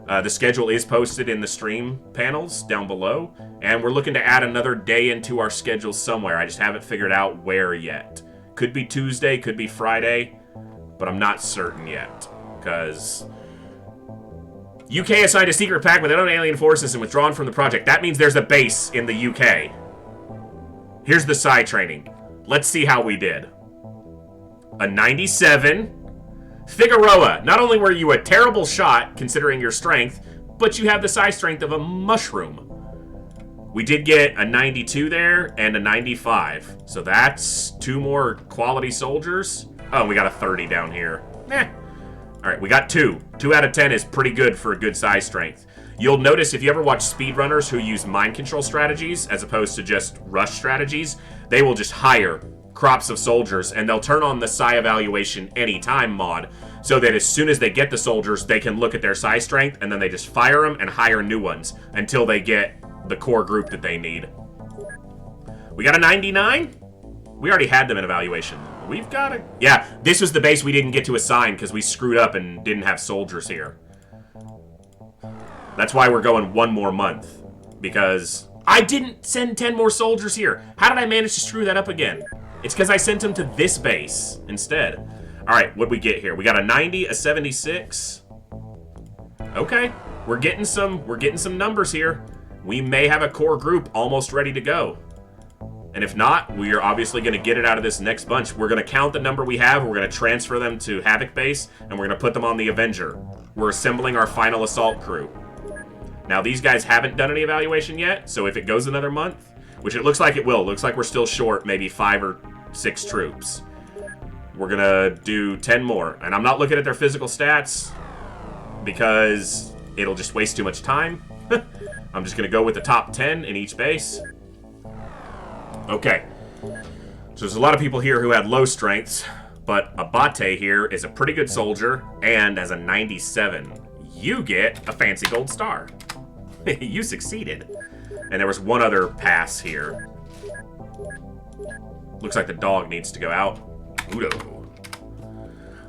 The schedule is posted in the stream panels down below. And we're looking to add another day into our schedule somewhere. I just haven't figured out where yet. Could be Tuesday, could be Friday. but I'm not certain yet, because UK assigned a secret pact with unknown alien forces and withdrawn from the project. That means there's a base in the UK. Here's the psi training. Let's see how we did. A 97. Figueroa, not only were you a terrible shot, considering your strength, but you have the psi strength of a mushroom. We did get a 92 there and a 95. So that's 2 more quality soldiers. Oh, we got a 30 down here. All right, we got 2. 2 out of 10 is pretty good for a good psi strength. You'll notice if you ever watch speedrunners who use mind control strategies as opposed to just rush strategies, they will just hire crops of soldiers and they'll turn on the psi evaluation anytime mod so that as soon as they get the soldiers, they can look at their psi strength and then they just fire them and hire new ones until they get the core group that they need. We got a 99? We already had them in evaluation. We've got a... Yeah, this was the base we didn't get to assign because we screwed up and didn't have soldiers here. That's why we're going 1 more month. Because I didn't send 10 more soldiers here. How did I manage to screw that up again? It's because I sent them to this base instead. All right, what'd we get here? We got a 90, a 76. Okay, we're getting some numbers here. We may have a core group almost ready to go. And if not, we are obviously going to get it out of this next bunch. We're going to count the number we have, we're going to transfer them to Havoc Base, and we're going to put them on the Avenger. We're assembling our final assault crew. Now, these guys haven't done any evaluation yet, so if it goes another month, which it looks like it will, looks like we're still short maybe 5 or 6 troops. We're going to do 10 more. And I'm not looking at their physical stats because it'll just waste too much time. I'm just going to go with the top 10 in each base. Okay, so there's a lot of people here who had low strengths, but Abate here is a pretty good soldier, and as a 97, you get a fancy gold star. You succeeded. And there was one other pass here. Looks like the dog needs to go out. Udo.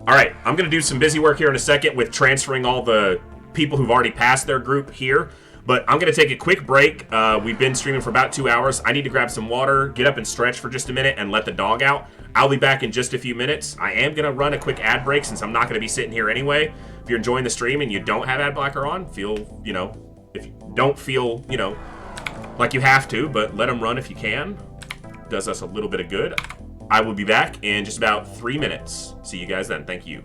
Alright, I'm going to do some busy work here in a second with transferring all the people who've already passed their group here. But I'm going to take a quick break. We've been streaming for about 2 hours. I need to grab some water, get up and stretch for just a minute, and let the dog out. I'll be back in just a few minutes. I am going to run a quick ad break since I'm not going to be sitting here anyway. If you're enjoying the stream and you don't have ad blocker on, if you don't feel, like you have to, but let them run if you can. Does us a little bit of good. I will be back in just about 3 minutes. See you guys then. Thank you.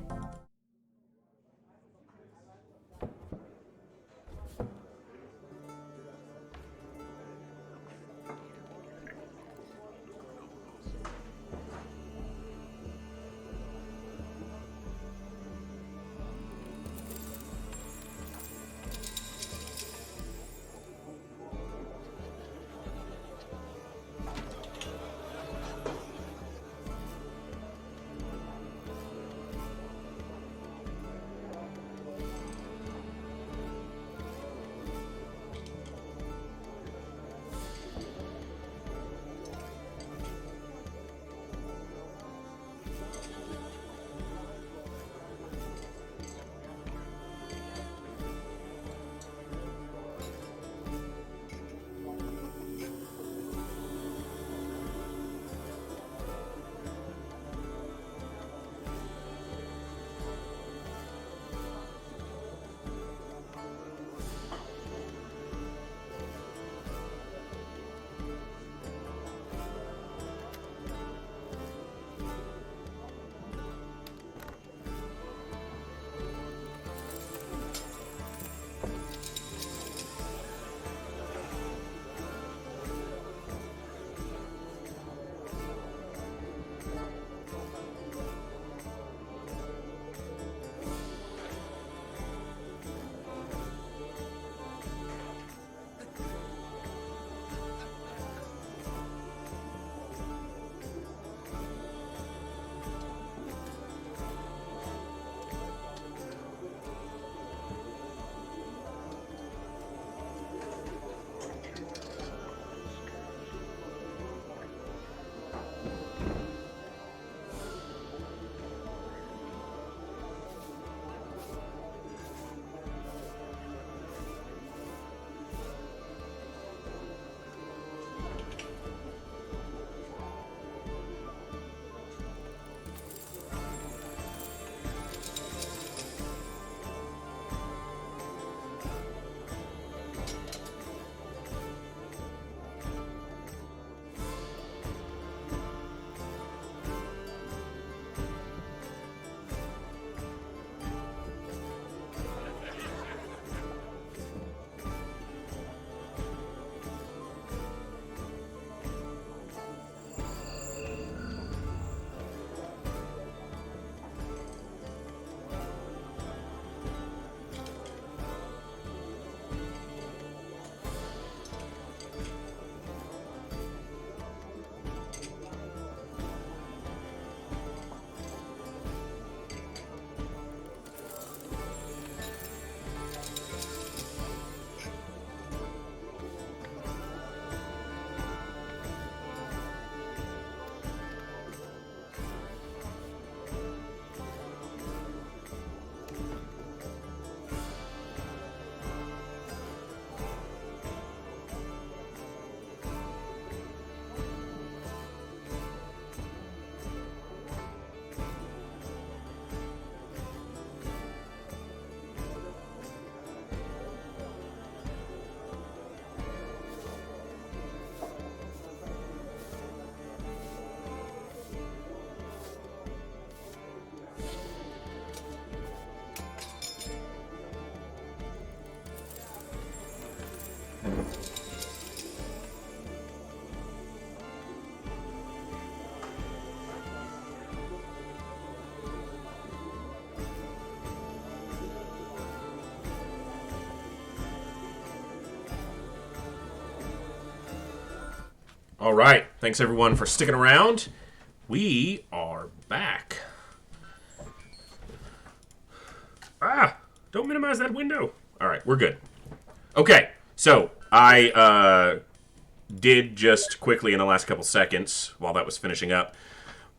All right. Thanks, everyone, for sticking around. We are back. Don't minimize that window. All right, we're good. Okay, so I did just quickly in the last couple seconds, while that was finishing up,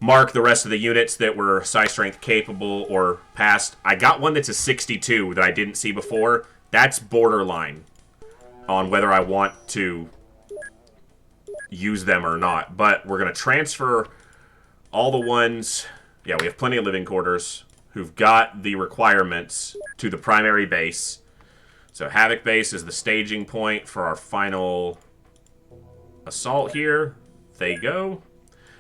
mark the rest of the units that were psi strength capable or past. I got one that's a 62 that I didn't see before. That's borderline on whether I want to use them or not. But we're going to transfer all the ones... Yeah, we have plenty of living quarters who've got the requirements to the primary base. So Havoc Base is the staging point for our final assault here. They go.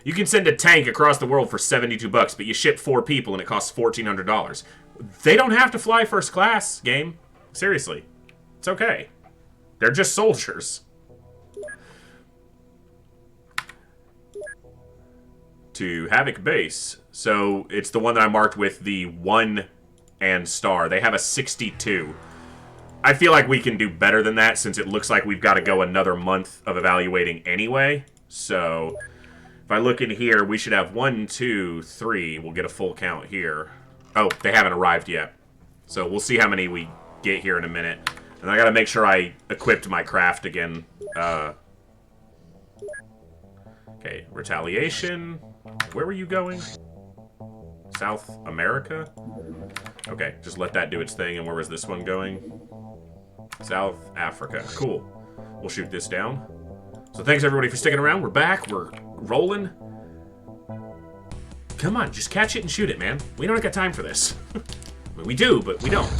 You can send a tank across the world for $72, but you ship 4 people and it costs $1,400. They don't have to fly first class, game. Seriously. It's okay. They're just soldiers. To Havoc Base. So it's the one that I marked with the 1 and star. They have a 62. I feel like we can do better than that since it looks like we've got to go another month of evaluating anyway. So if I look in here, we should have 1, 2, 3. We'll get a full count here. Oh, they haven't arrived yet. So we'll see how many we get here in a minute. And I got to make sure I equipped my craft again. Okay, retaliation. Where were you going? South America? Okay, just let that do its thing. And where was this one going? South Africa. Cool. We'll shoot this down. So thanks everybody for sticking around. We're back. We're rolling. Come on, just catch it and shoot it, man. We don't got time for this. I mean, we do, but we don't.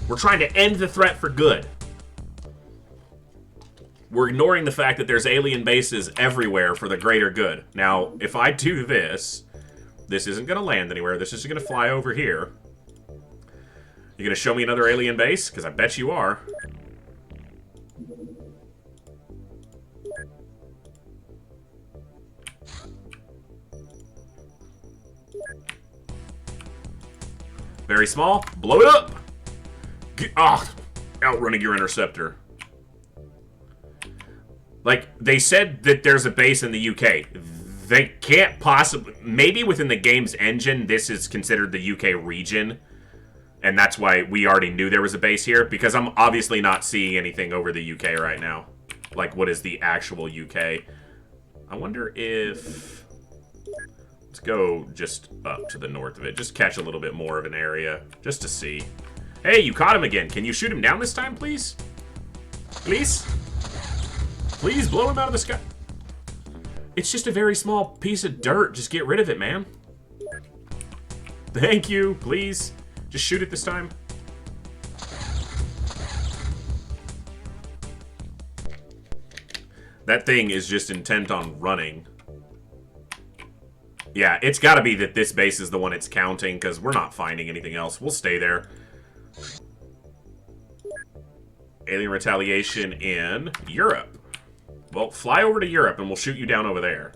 We're trying to end the threat for good. We're ignoring the fact that there's alien bases everywhere for the greater good. Now, if I do this, this isn't going to land anywhere. This is going to fly over here. You going to show me another alien base? Because I bet you are. Very small. Blow it up! Outrunning your interceptor. Like, they said that there's a base in the UK. They can't possibly... Maybe within the game's engine, this is considered the UK region. And that's why we already knew there was a base here. Because I'm obviously not seeing anything over the UK right now. Like, what is the actual UK? I wonder if... Let's go just up to the north of it. Just catch a little bit more of an area. Just to see. Hey, you caught him again. Can you shoot him down this time, please? Please? Please blow him out of the sky. It's just a very small piece of dirt. Just get rid of it, man. Thank you. Please. Just shoot it this time. That thing is just intent on running. Yeah, it's got to be that this base is the one it's counting, because we're not finding anything else. We'll stay there. Alien retaliation in Europe. Well, fly over to Europe and we'll shoot you down over there.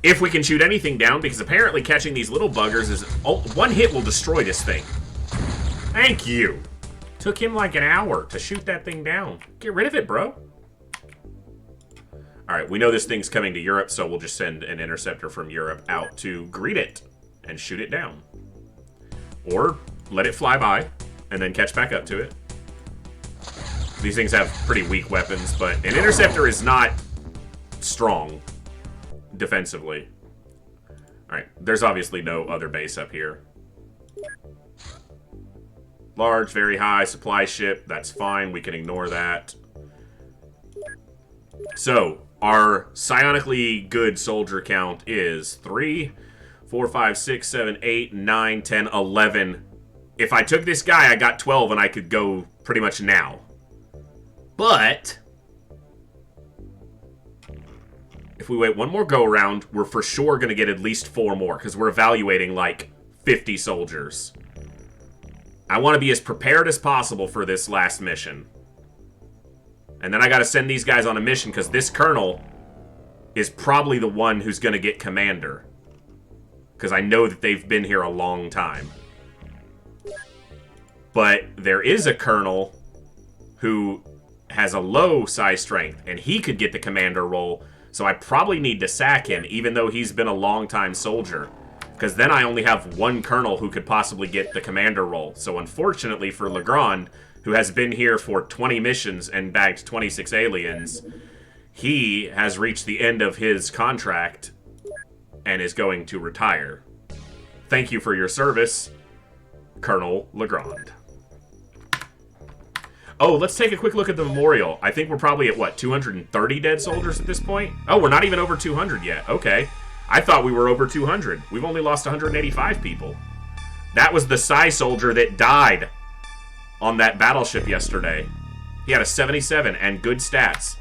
If we can shoot anything down, because apparently catching these little buggers is... Oh, one hit will destroy this thing. Thank you. Took him like an hour to shoot that thing down. Get rid of it, bro. Alright, we know this thing's coming to Europe, so we'll just send an interceptor from Europe out to greet it and shoot it down. Or let it fly by and then catch back up to it. These things have pretty weak weapons, but an interceptor is not strong defensively. Alright, there's obviously no other base up here. Large, very high, supply ship, that's fine, we can ignore that. So, our psionically good soldier count is 3, 4, 5, 6, 7, 8, 9, 10, 11. If I took this guy, I got 12 and I could go pretty much now. But if we wait one more go around, we're for sure going to get at least 4 more, because we're evaluating like 50 soldiers. I want to be as prepared as possible for this last mission. And then I gotta send these guys on a mission, because this colonel is probably the one who's gonna get commander. Because I know that they've been here a long time. But there is a colonel who has a low psi strength, and he could get the commander role, so I probably need to sack him, even though he's been a long-time soldier. Because then I only have one colonel who could possibly get the commander role. So unfortunately for Legrand, who has been here for 20 missions and bagged 26 aliens, he has reached the end of his contract and is going to retire. Thank you for your service, Colonel Legrand. Oh, let's take a quick look at the memorial. I think we're probably at, what, 230 dead soldiers at this point? Oh, we're not even over 200 yet. Okay. I thought we were over 200. We've only lost 185 people. That was the Psi soldier that died on that battleship yesterday. He had a 77 and good stats.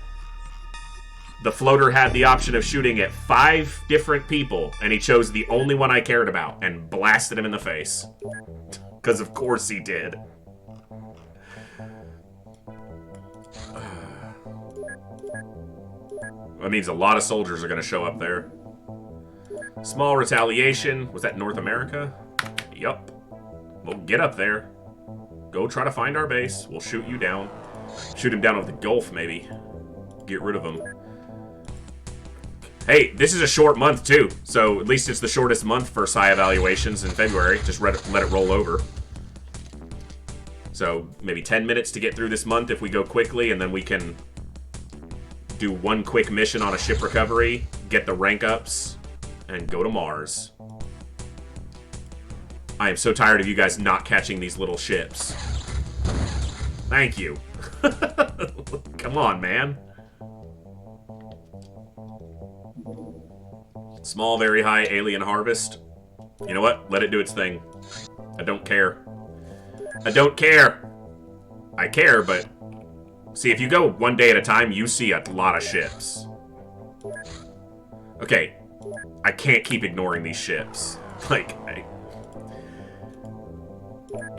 The floater had the option of shooting at 5 different people, and he chose the only one I cared about and blasted him in the face. Because of course he did. That means a lot of soldiers are going to show up there. Small retaliation. Was that North America? Yup. Well, get up there. Go try to find our base. We'll shoot you down. Shoot him down over the Gulf, maybe. Get rid of him. Hey, this is a short month, too. So, at least it's the shortest month for Psi evaluations in February. Just let it roll over. So, maybe 10 minutes to get through this month if we go quickly, and then we can do one quick mission on a ship recovery, get the rank ups, and go to Mars. I am so tired of you guys not catching these little ships. Thank you. Come on, man. Small, very high alien harvest. You know what? Let it do its thing. I don't care. I don't care. I care, but... See, if you go one day at a time, you see a lot of ships. Okay. I can't keep ignoring these ships. Like,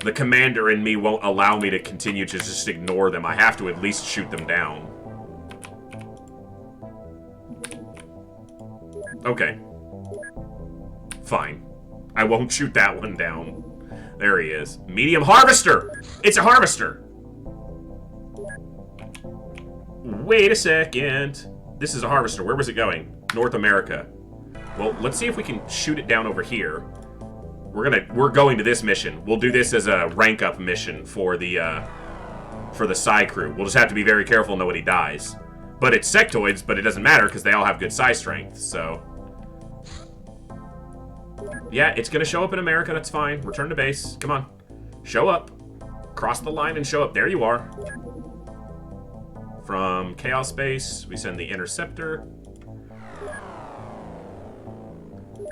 the commander in me won't allow me to continue to just ignore them. I have to at least shoot them down. Okay. Fine. I won't shoot that one down. There he is. Medium harvester! It's a harvester! Wait a second. This is a harvester. Where was it going? North America. Well, let's see if we can shoot it down over here. We're going to this mission. We'll do this as a rank up mission for the Psi crew. We'll just have to be very careful nobody dies. But it's sectoids, but it doesn't matter because they all have good Psi strength, so... Yeah, it's gonna show up in America, that's fine. Return to base. Come on. Show up. Cross the line and show up. There you are. From Chaos Base, we send the Interceptor.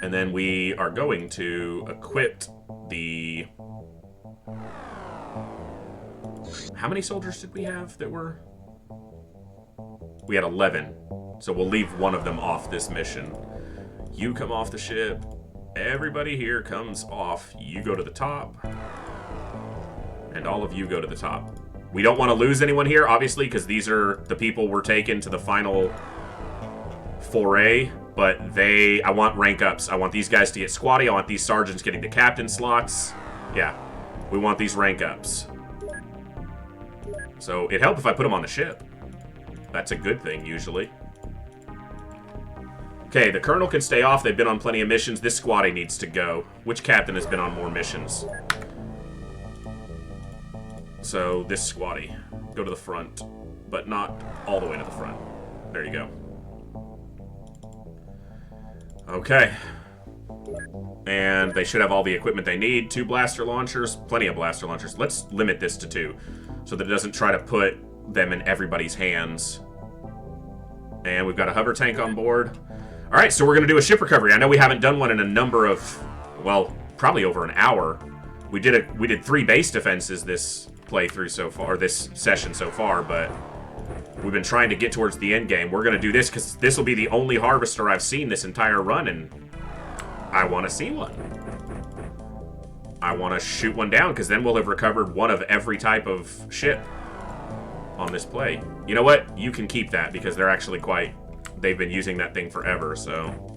And then we are going to equip the... How many soldiers did we have that were... We had 11. So we'll leave one of them off this mission. You come off the ship. Everybody here comes off. You go to the top. And all of you go to the top. We don't want to lose anyone here, obviously, because these are the people we're taking to the final foray. But I want rank ups. I want these guys to get squatty. I want these sergeants getting the captain slots. Yeah, we want these rank ups. So it'd help if I put them on the ship. That's a good thing, usually. Okay, the colonel can stay off. They've been on plenty of missions. This squatty needs to go. Which captain has been on more missions? So, this squatty. Go to the front. But not all the way to the front. There you go. Okay. And they should have all the equipment they need. 2 blaster launchers. Plenty of blaster launchers. Let's limit this to 2. So that it doesn't try to put them in everybody's hands. And we've got a hover tank on board. Alright, so we're going to do a ship recovery. I know we haven't done one in a number of... Well, probably over an hour. We did 3 base defenses this playthrough so far, this session so far, but we've been trying to get towards the end game. We're going to do this because this will be the only harvester I've seen this entire run, and I want to see one. I want to shoot one down because then we'll have recovered one of every type of ship. on this play. You know what? You can keep that because they're actually quite... They've been using that thing forever, so...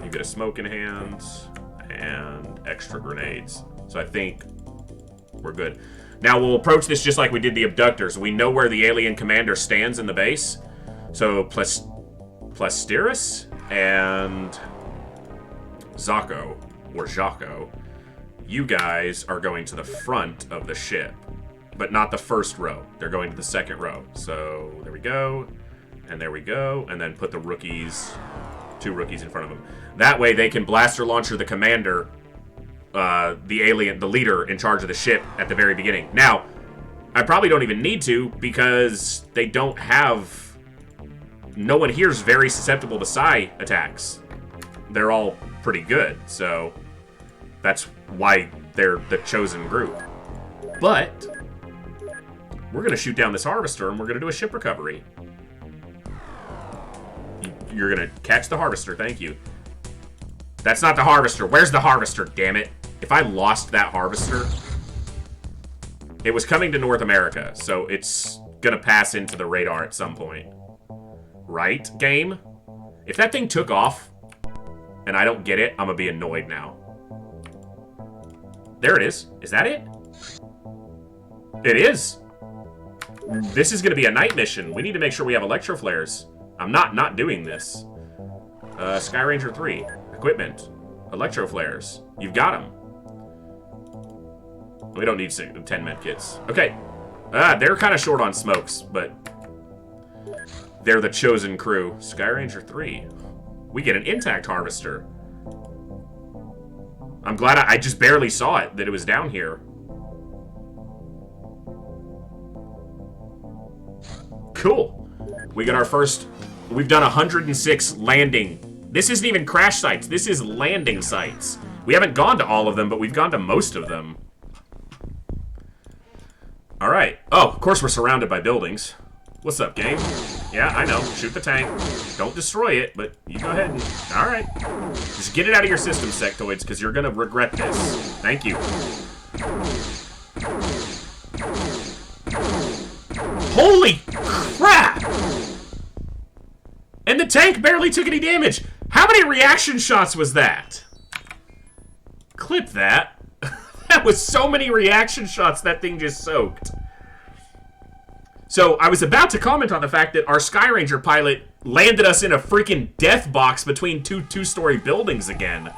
You get a smoke in hands and extra grenades. So I think we're good. Now we'll approach this just like we did the abductors. We know where the alien commander stands in the base. So Plasteris and Zako, or Jaco, you guys are going to the front of the ship, but not the first row. They're going to the second row. So there we go, and there we go, and then put the rookies, 2 rookies in front of them. That way they can blaster launcher the commander, the alien, the leader in charge of the ship at the very beginning. Now, I probably don't even need to because they don't have... No one here is very susceptible to psi attacks. They're all pretty good, so that's why they're the chosen group. But we're going to shoot down this harvester and we're going to do a ship recovery. You're going to catch the harvester, thank you. That's not the harvester. Where's the harvester, damn it? If I lost that harvester... It was coming to North America, so it's going to pass into the radar at some point. Right, game? If that thing took off and I don't get it, I'm going to be annoyed now. There it is. Is that it? It is. This is going to be a night mission. We need to make sure we have electro flares. I'm not doing this. Sky Ranger 3. Equipment. Electro flares. You've got them. We don't need 10 med kits. Okay. They're kind of short on smokes, but they're the chosen crew. Sky Ranger 3. We get an intact harvester. I'm glad I just barely saw it, that it was down here. Cool. We got our first... We've done 106 landing. This isn't even crash sites. This is landing sites. We haven't gone to all of them, but we've gone to most of them. Alright. Oh, of course we're surrounded by buildings. What's up, game? Yeah, I know. Shoot the tank. Don't destroy it, but you go ahead and... Alright. Just get it out of your system, sectoids, because you're going to regret this. Thank you. Holy crap! And the tank barely took any damage. How many reaction shots was that? Clip that. That was so many reaction shots that thing just soaked. So, I was about to comment on the fact that our Sky Ranger pilot landed us in a freaking death box between two-story buildings again.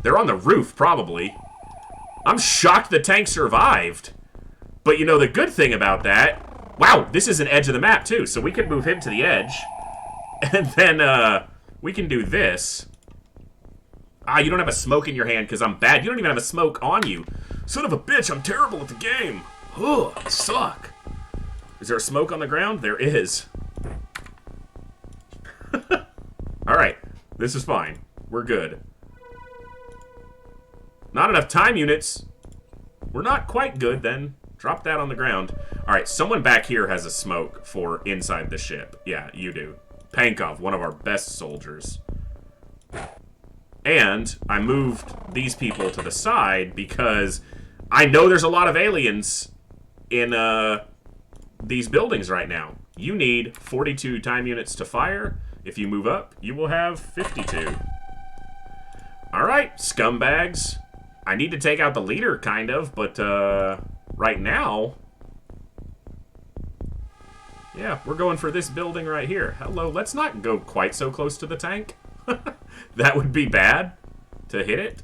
They're on the roof, probably. I'm shocked the tank survived. But you know, the good thing about that... Wow, this is an edge of the map, too, so we can move him to the edge. And then, we can do this. Ah, you don't have a smoke in your hand because I'm bad. You don't even have a smoke on you. Son of a bitch, I'm terrible at the game. Ugh, I suck. Is there a smoke on the ground? There is. Alright, this is fine. We're good. Not enough time units. We're not quite good, then. Drop that on the ground. Alright, someone back here has a smoke for inside the ship. Yeah, you do. Pankov, one of our best soldiers. And I moved these people to the side because I know there's a lot of aliens in these buildings right now. You need 42 time units to fire. If you move up, you will have 52. Alright, scumbags. I need to take out the leader, kind of, but right now... Yeah, we're going for this building right here. Hello, let's not go quite so close to the tank. That would be bad to hit it.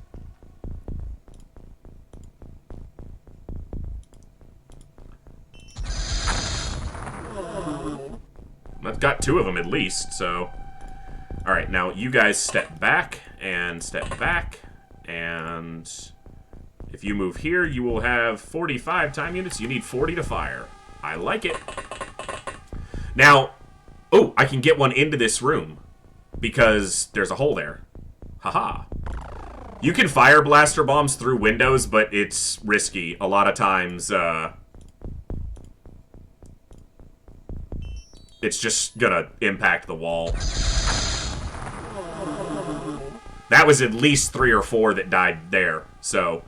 I've got 2 of them at least, so... Alright, now you guys step back, and if you move here, you will have 45 time units. You need 40 to fire. I like it. Now, oh, I can get one into this room, because there's a hole there. Haha. You can fire blaster bombs through windows, but it's risky. A lot of times, it's just gonna impact the wall. That was at least 3 or 4 that died there, so...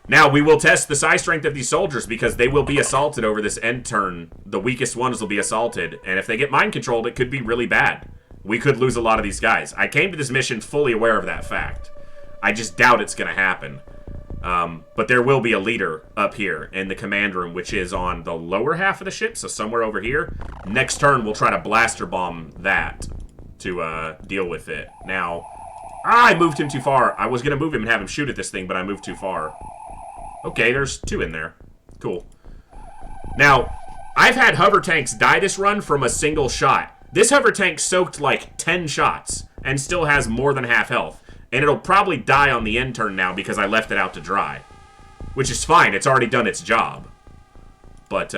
Now, we will test the psi strength of these soldiers because they will be assaulted over this end turn. The weakest ones will be assaulted, and if they get mind-controlled, it could be really bad. We could lose a lot of these guys. I came to this mission fully aware of that fact. I just doubt it's going to happen. But there will be a leader up here in the command room, which is on the lower half of the ship, so somewhere over here. Next turn, we'll try to blaster bomb that to deal with it. Now, I moved him too far. I was going to move him and have him shoot at this thing, but I moved too far. Okay, there's 2 in there. Cool. Now, I've had hover tanks die this run from a single shot. This hover tank soaked like 10 shots and still has more than half health. And it'll probably die on the end turn now because I left it out to dry. Which is fine, it's already done its job. But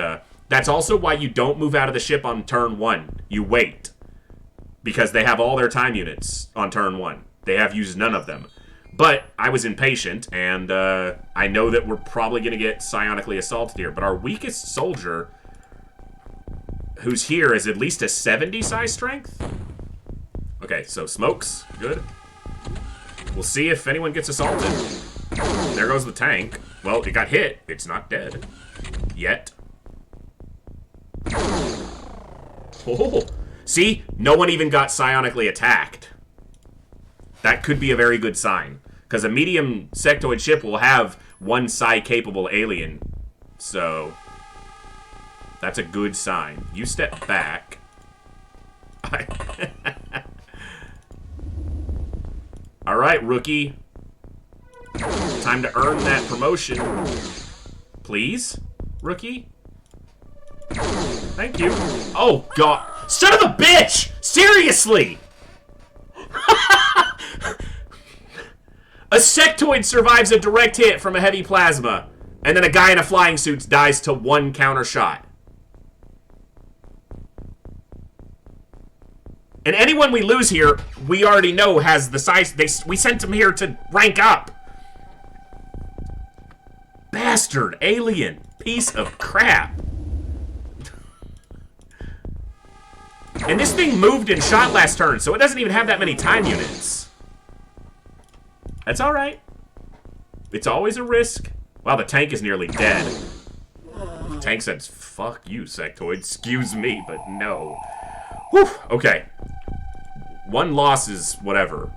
that's also why you don't move out of the ship on turn 1. You wait. Because they have all their time units on turn 1. They have used none of them. But I was impatient, and I know that we're probably going to get psionically assaulted here. But our weakest soldier, who's here, is at least a 70 psi strength. Okay, so smokes. Good. We'll see if anyone gets assaulted. There goes the tank. Well, it got hit. It's not dead. Yet. Oh. See? No one even got psionically attacked. That could be a very good sign. Because a medium sectoid ship will have one psi-capable alien. So, that's a good sign. You step back. Alright, rookie. Time to earn that promotion. Please, rookie? Thank you. Oh, God. Son of a bitch! Seriously! A sectoid survives a direct hit from a heavy plasma, and then a guy in a flying suit dies to 1 counter shot. And anyone we lose here, we already know has the size. We sent him here to rank up. Bastard, alien, piece of crap. And this thing moved and shot last turn, so it doesn't even have that many time units. That's alright. It's always a risk. Wow, the tank is nearly dead. The tank says, fuck you, sectoid. Excuse me, but no. Whew, okay. 1 loss is whatever.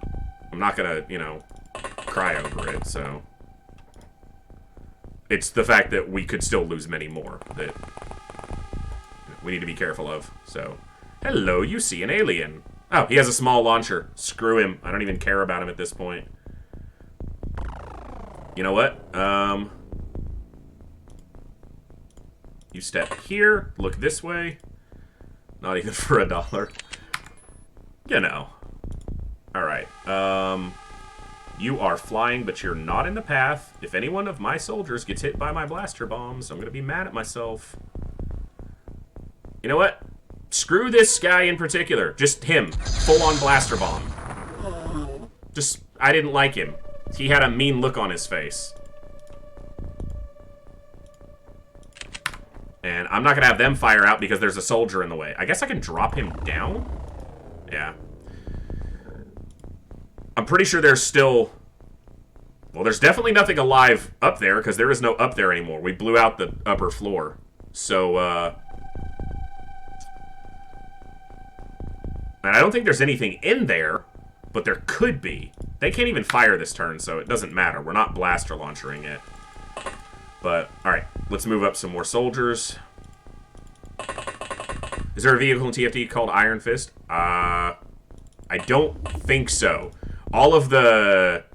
I'm not gonna, you know, cry over it, so. It's the fact that we could still lose many more that we need to be careful of, so. Hello, you see an alien. Oh, he has a small launcher. Screw him. I don't even care about him at this point. You know what? You step here, look this way. Not even for $1. You know. Alright. You are flying, but you're not in the path. If any one of my soldiers gets hit by my blaster bombs, I'm gonna be mad at myself. You know what? Screw this guy in particular. Just him. Full-on blaster bomb. Just, I didn't like him. He had a mean look on his face. And I'm not gonna have them fire out because there's a soldier in the way. I guess I can drop him down? Yeah. I'm pretty sure there's still... Well, there's definitely nothing alive up there because there is no up there anymore. We blew out the upper floor. So, and I don't think there's anything in there, but there could be. They can't even fire this turn, so it doesn't matter. We're not blaster launchering it. But, alright, let's move up some more soldiers. Is there a vehicle in TFT called Iron Fist? I don't think so. All of the...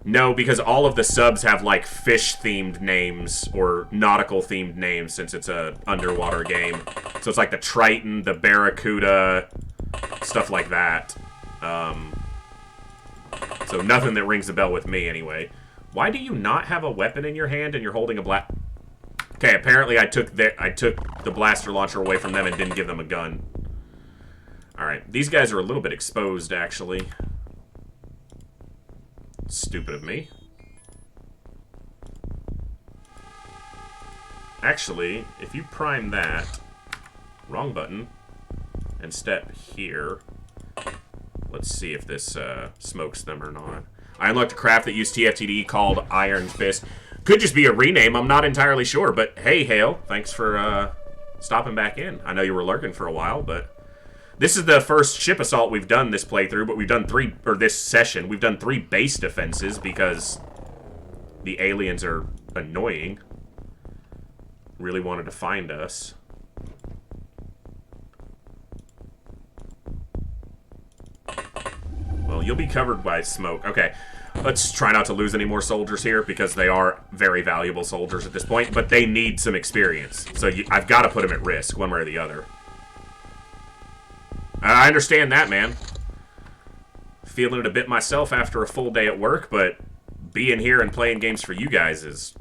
No, because all of the subs have, like, fish-themed names or nautical-themed names since it's a underwater game. So it's like the Triton, the Barracuda, stuff like that. So nothing that rings a bell with me, anyway. Why do you not have a weapon in your hand and you're holding a Okay, apparently I took the blaster launcher away from them and didn't give them a gun. Alright, these guys are a little bit exposed, actually. Stupid of me. Actually, if you prime that, wrong button, and step here, let's see if this smokes them or not. I unlocked a craft that used TFTD called Iron Fist. Could just be a rename, I'm not entirely sure. But hey, Hale, thanks for stopping back in. I know you were lurking for a while, but... This is the first ship assault we've done this playthrough, but we've done this session, we've done 3 base defenses because the aliens are annoying. Really wanted to find us. Well, you'll be covered by smoke. Okay, let's try not to lose any more soldiers here because they are very valuable soldiers at this point, but they need some experience. So I've got to put them at risk one way or the other. I understand that, man. Feeling it a bit myself after a full day at work, but being here and playing games for you guys is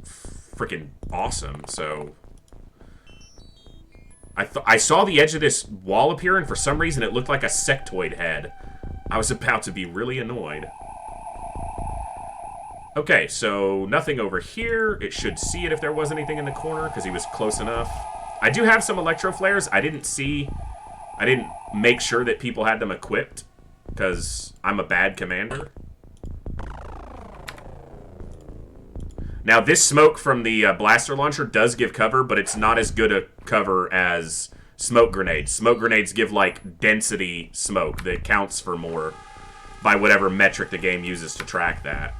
freaking awesome, so... I saw the edge of this wall appear, and for some reason it looked like a sectoid head. I was about to be really annoyed. Okay, so nothing over here. It should see it if there was anything in the corner, because he was close enough. I do have some electro flares. I didn't make sure that people had them equipped, because I'm a bad commander. Now, this smoke from the blaster launcher does give cover, but it's not as good a cover as smoke grenades. Smoke grenades give, like, density smoke that counts for more by whatever metric the game uses to track that.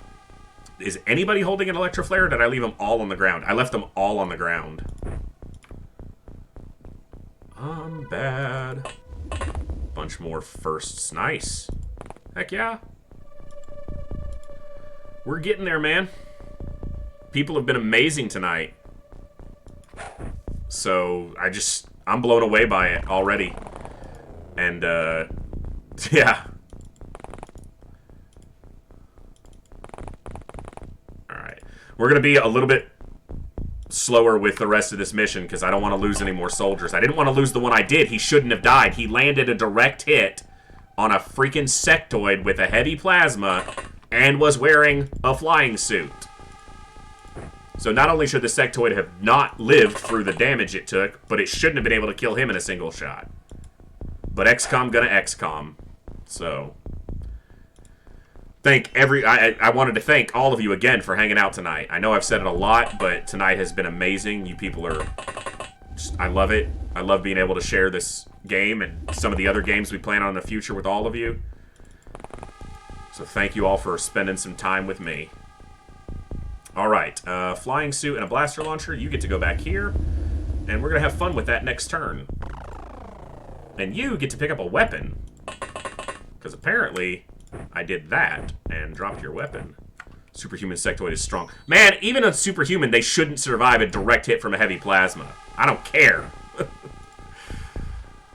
Is anybody holding an electro flare, or did I leave them all on the ground? I left them all on the ground. I'm bad. Bunch more firsts. Nice. Heck yeah. We're getting there, man. People have been amazing tonight. So, I'm blown away by it already. And, yeah. Alright. We're gonna be a little bit slower with the rest of this mission because I don't want to lose any more soldiers. I didn't want to lose the one I did. He shouldn't have died. He landed a direct hit on a freaking sectoid with a heavy plasma and was wearing a flying suit. So not only should the sectoid have not lived through the damage it took, but it shouldn't have been able to kill him in a single shot. But XCOM gonna XCOM. So... I wanted to thank all of you again for hanging out tonight. I know I've said it a lot, but tonight has been amazing. You people are... I love it. I love being able to share this game and some of the other games we plan on in the future with all of you. So thank you all for spending some time with me. Alright, flying suit and a blaster launcher. You get to go back here, and we're going to have fun with that next turn. And you get to pick up a weapon. Because apparently... I did that and dropped your weapon. Superhuman sectoid is strong. Man, even a superhuman, they shouldn't survive a direct hit from a heavy plasma. I don't care.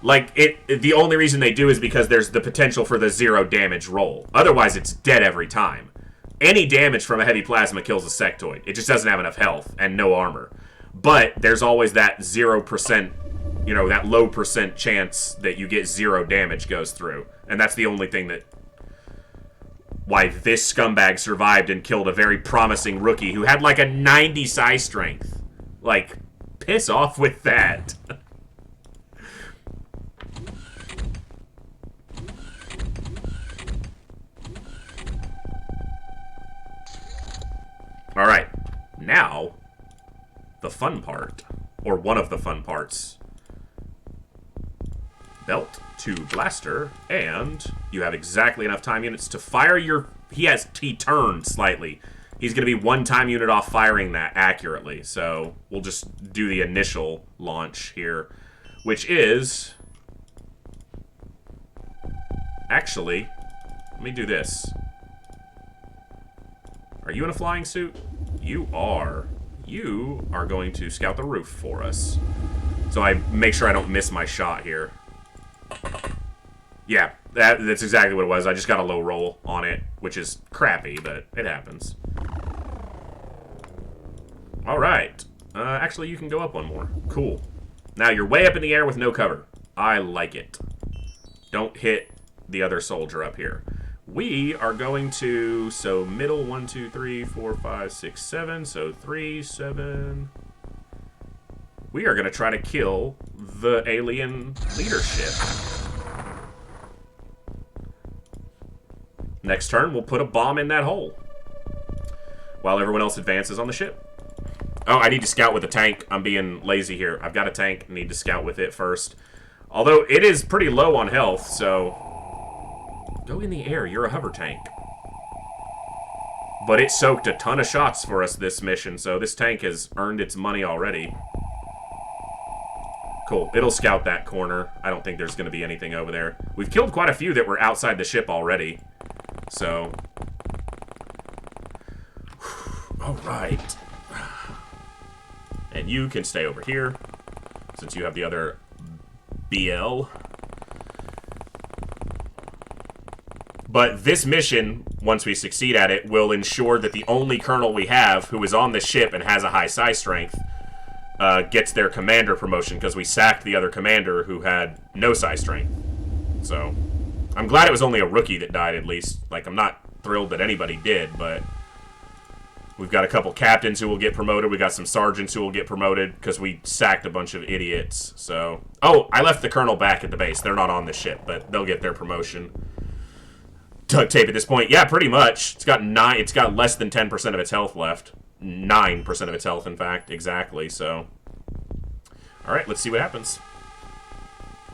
Like, the only reason they do is because there's the potential for the 0 damage roll. Otherwise, it's dead every time. Any damage from a heavy plasma kills a sectoid. It just doesn't have enough health and no armor. But there's always that 0%, you know, that low percent chance that you get 0 damage goes through. And that's the only thing that... why this scumbag survived and killed a very promising rookie who had like a 90 psi strength. Like, piss off with that. Alright, now, the fun part, or one of the fun parts. Belt to blaster, and you have exactly enough time units to fire your... He turned slightly. He's going to be 1 time unit off firing that accurately, so we'll just do the initial launch here, which is... Actually, let me do this. Are you in a flying suit? You are. You are going to scout the roof for us. So I make sure I don't miss my shot here. Yeah, that's exactly what it was. I just got a low roll on it, which is crappy, but it happens. Alright. Actually, you can go up one more. Cool. Now, you're way up in the air with no cover. I like it. Don't hit the other soldier up here. We are going to... So, middle, 1, 2, 3, 4, 5, 6, 7. So, 3, 7... We are going to try to kill the alien leadership. Next turn, we'll put a bomb in that hole. While everyone else advances on the ship. Oh, I need to scout with a tank. I'm being lazy here. I've got a tank. I need to scout with it first. Although, it is pretty low on health, so... Go in the air. You're a hover tank. But it soaked a ton of shots for us this mission, so this tank has earned its money already. Cool. It'll scout that corner. I don't think there's going to be anything over there. We've killed quite a few that were outside the ship already. So... Alright. And you can stay over here, since you have the other BL. But this mission, once we succeed at it, will ensure that the only colonel we have who is on the ship and has a high psi strength gets their commander promotion, because we sacked the other commander who had no psi strength. So, I'm glad it was only a rookie that died, at least. Like, I'm not thrilled that anybody did, but... We've got a couple captains who will get promoted. We got some sergeants who will get promoted because we sacked a bunch of idiots. So, oh, I left the colonel back at the base. They're not on the ship, but they'll get their promotion. Duct tape at this point. Yeah, pretty much. It's got less than 10% of its health left. 9% of its health, in fact, exactly. So, all right, let's see what happens.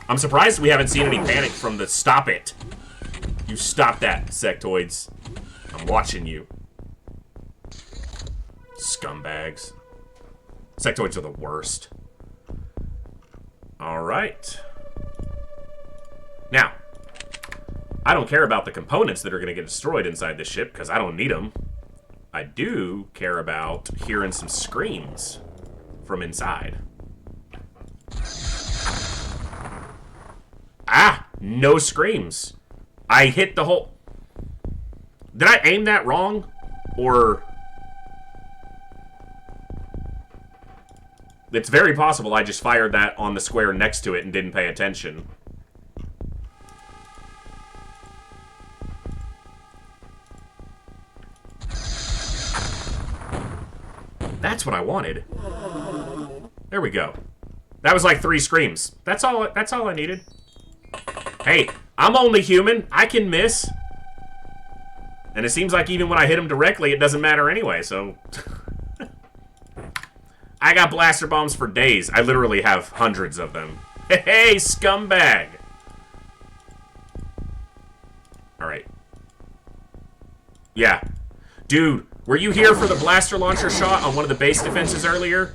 I'm surprised we haven't seen any panic from the stop it. You stop that, sectoids. I'm watching you. Scumbags. Sectoids are the worst. Alright. Now, I don't care about the components that are going to get destroyed inside this ship, because I don't need them. I do care about hearing some screams from inside. Ah! No screams. I hit the whole... Did I aim that wrong? Or... It's very possible I just fired that on the square next to it and didn't pay attention. That's what I wanted. There we go. That was like 3 screams. That's all I needed. Hey, I'm only human. I can miss. And it seems like even when I hit him directly, it doesn't matter anyway, so... I got blaster bombs for days. I literally have hundreds of them. Hey, scumbag! Alright. Yeah. Dude, were you here for the blaster launcher shot on one of the base defenses earlier?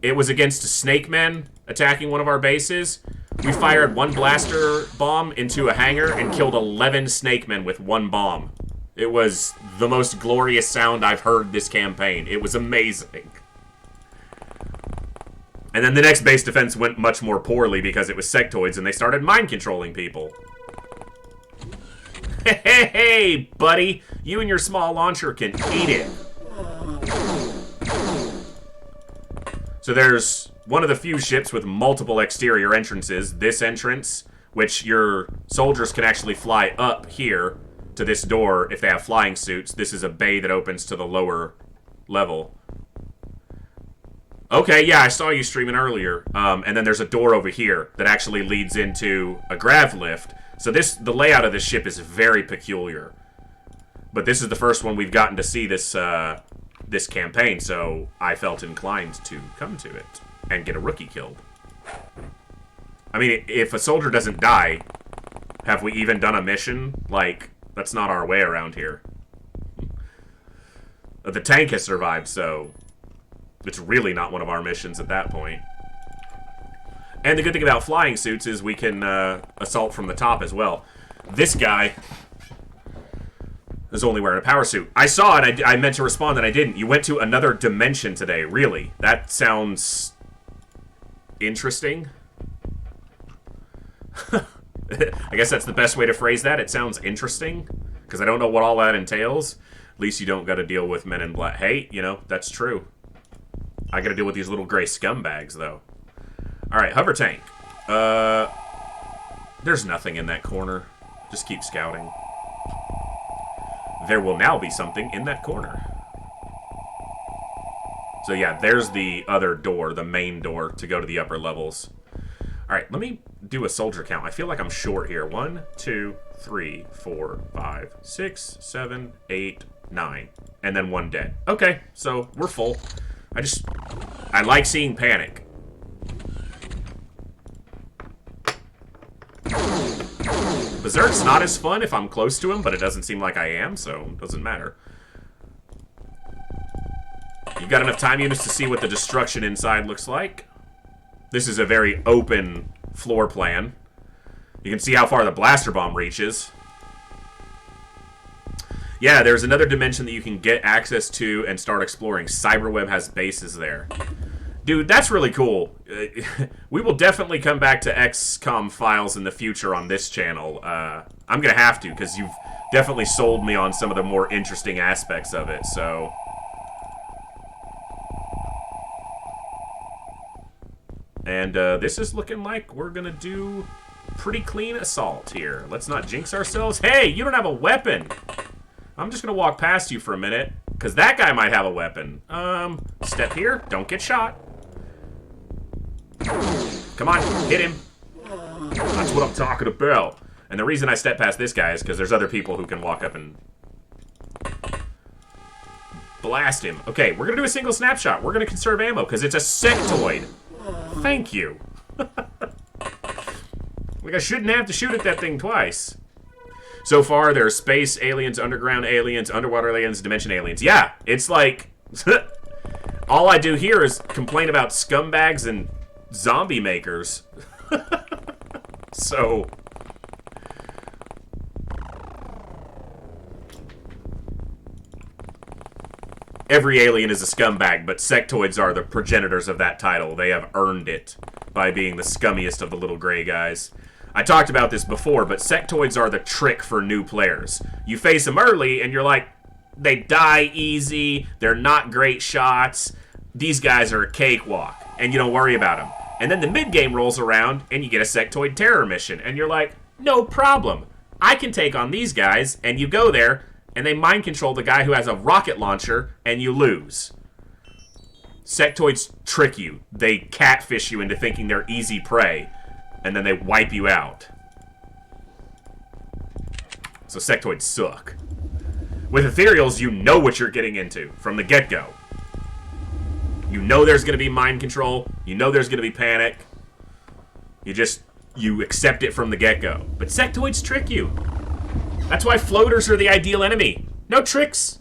It was against a snake man attacking one of our bases. We fired 1 blaster bomb into a hangar and killed 11 snake men with 1 bomb. It was the most glorious sound I've heard this campaign. It was amazing. And then the next base defense went much more poorly because it was sectoids and they started mind controlling people. Hey, buddy! You and your small launcher can eat it. So there's one of the few ships with multiple exterior entrances. This entrance, which your soldiers can actually fly up here to this door if they have flying suits. This is a bay that opens to the lower level. Okay, yeah, I saw you streaming earlier. And then there's a door over here that actually leads into a grav lift. So the layout of this ship is very peculiar. But this is the first one we've gotten to see this this campaign, so I felt inclined to come to it and get a rookie killed. I mean, if a soldier doesn't die, have we even done a mission? Like, that's not our way around here. The tank has survived, so it's really not one of our missions at that point. And the good thing about flying suits is we can assault from the top as well. This guy is only wearing a power suit. I saw it. I meant to respond, and I didn't. You went to another dimension today. Really? That sounds interesting. I guess that's the best way to phrase that. It sounds interesting, because I don't know what all that entails. At least you don't got to deal with men in black. Hey, you know, that's true. I got to deal with these little gray scumbags, though. Alright, hover tank. There's nothing in that corner. Just keep scouting. There will now be something in that corner. So yeah, there's the other door, the main door, to go to the upper levels. Alright, let me do a soldier count. I feel like I'm short here. 1, 2, 3, 4, 5, 6, 7, 8, 9. And then 1 dead. Okay, so we're full. I like seeing panic. Berserk's not as fun if I'm close to him, but it doesn't seem like I am, so it doesn't matter. You got enough time units to see what the destruction inside looks like. This is a very open floor plan. You can see how far the blaster bomb reaches. Yeah, there's another dimension that you can get access to and start exploring. Cyberweb has bases there. Dude, that's really cool. We will definitely come back to XCOM files in the future on this channel. I'm going to have to, because you've definitely sold me on some of the more interesting aspects of it, so... And this is looking like we're going to do pretty clean assault here. Let's not jinx ourselves. Hey, you don't have a weapon! I'm just going to walk past you for a minute, because that guy might have a weapon. Step here, don't get shot. Come on, hit him. That's what I'm talking about. And the reason I step past this guy is because there's other people who can walk up and blast him. Okay, we're going to do a single snapshot. We're going to conserve ammo, because it's a sectoid. Thank you. Like, I shouldn't have to shoot at that thing twice. So far, there's space aliens, underground aliens, underwater aliens, dimension aliens. Yeah, it's like... all I do here is complain about scumbags and zombie makers. So... every alien is a scumbag, but sectoids are the progenitors of that title. They have earned it by being the scummiest of the little gray guys. I talked about this before, but sectoids are the trick for new players. You face them early, and you're like, they die easy, they're not great shots, these guys are a cakewalk, and you don't worry about them. And then the mid-game rolls around, and you get a sectoid terror mission, and you're like, no problem. I can take on these guys, and you go there, and they mind control the guy who has a rocket launcher, and you lose. Sectoids trick you. They catfish you into thinking they're easy prey, and then they wipe you out. So sectoids suck. With ethereals, you know what you're getting into from the get-go. You know there's going to be mind control. You know there's going to be panic. You accept it from the get-go. But sectoids trick you. That's why floaters are the ideal enemy. No tricks.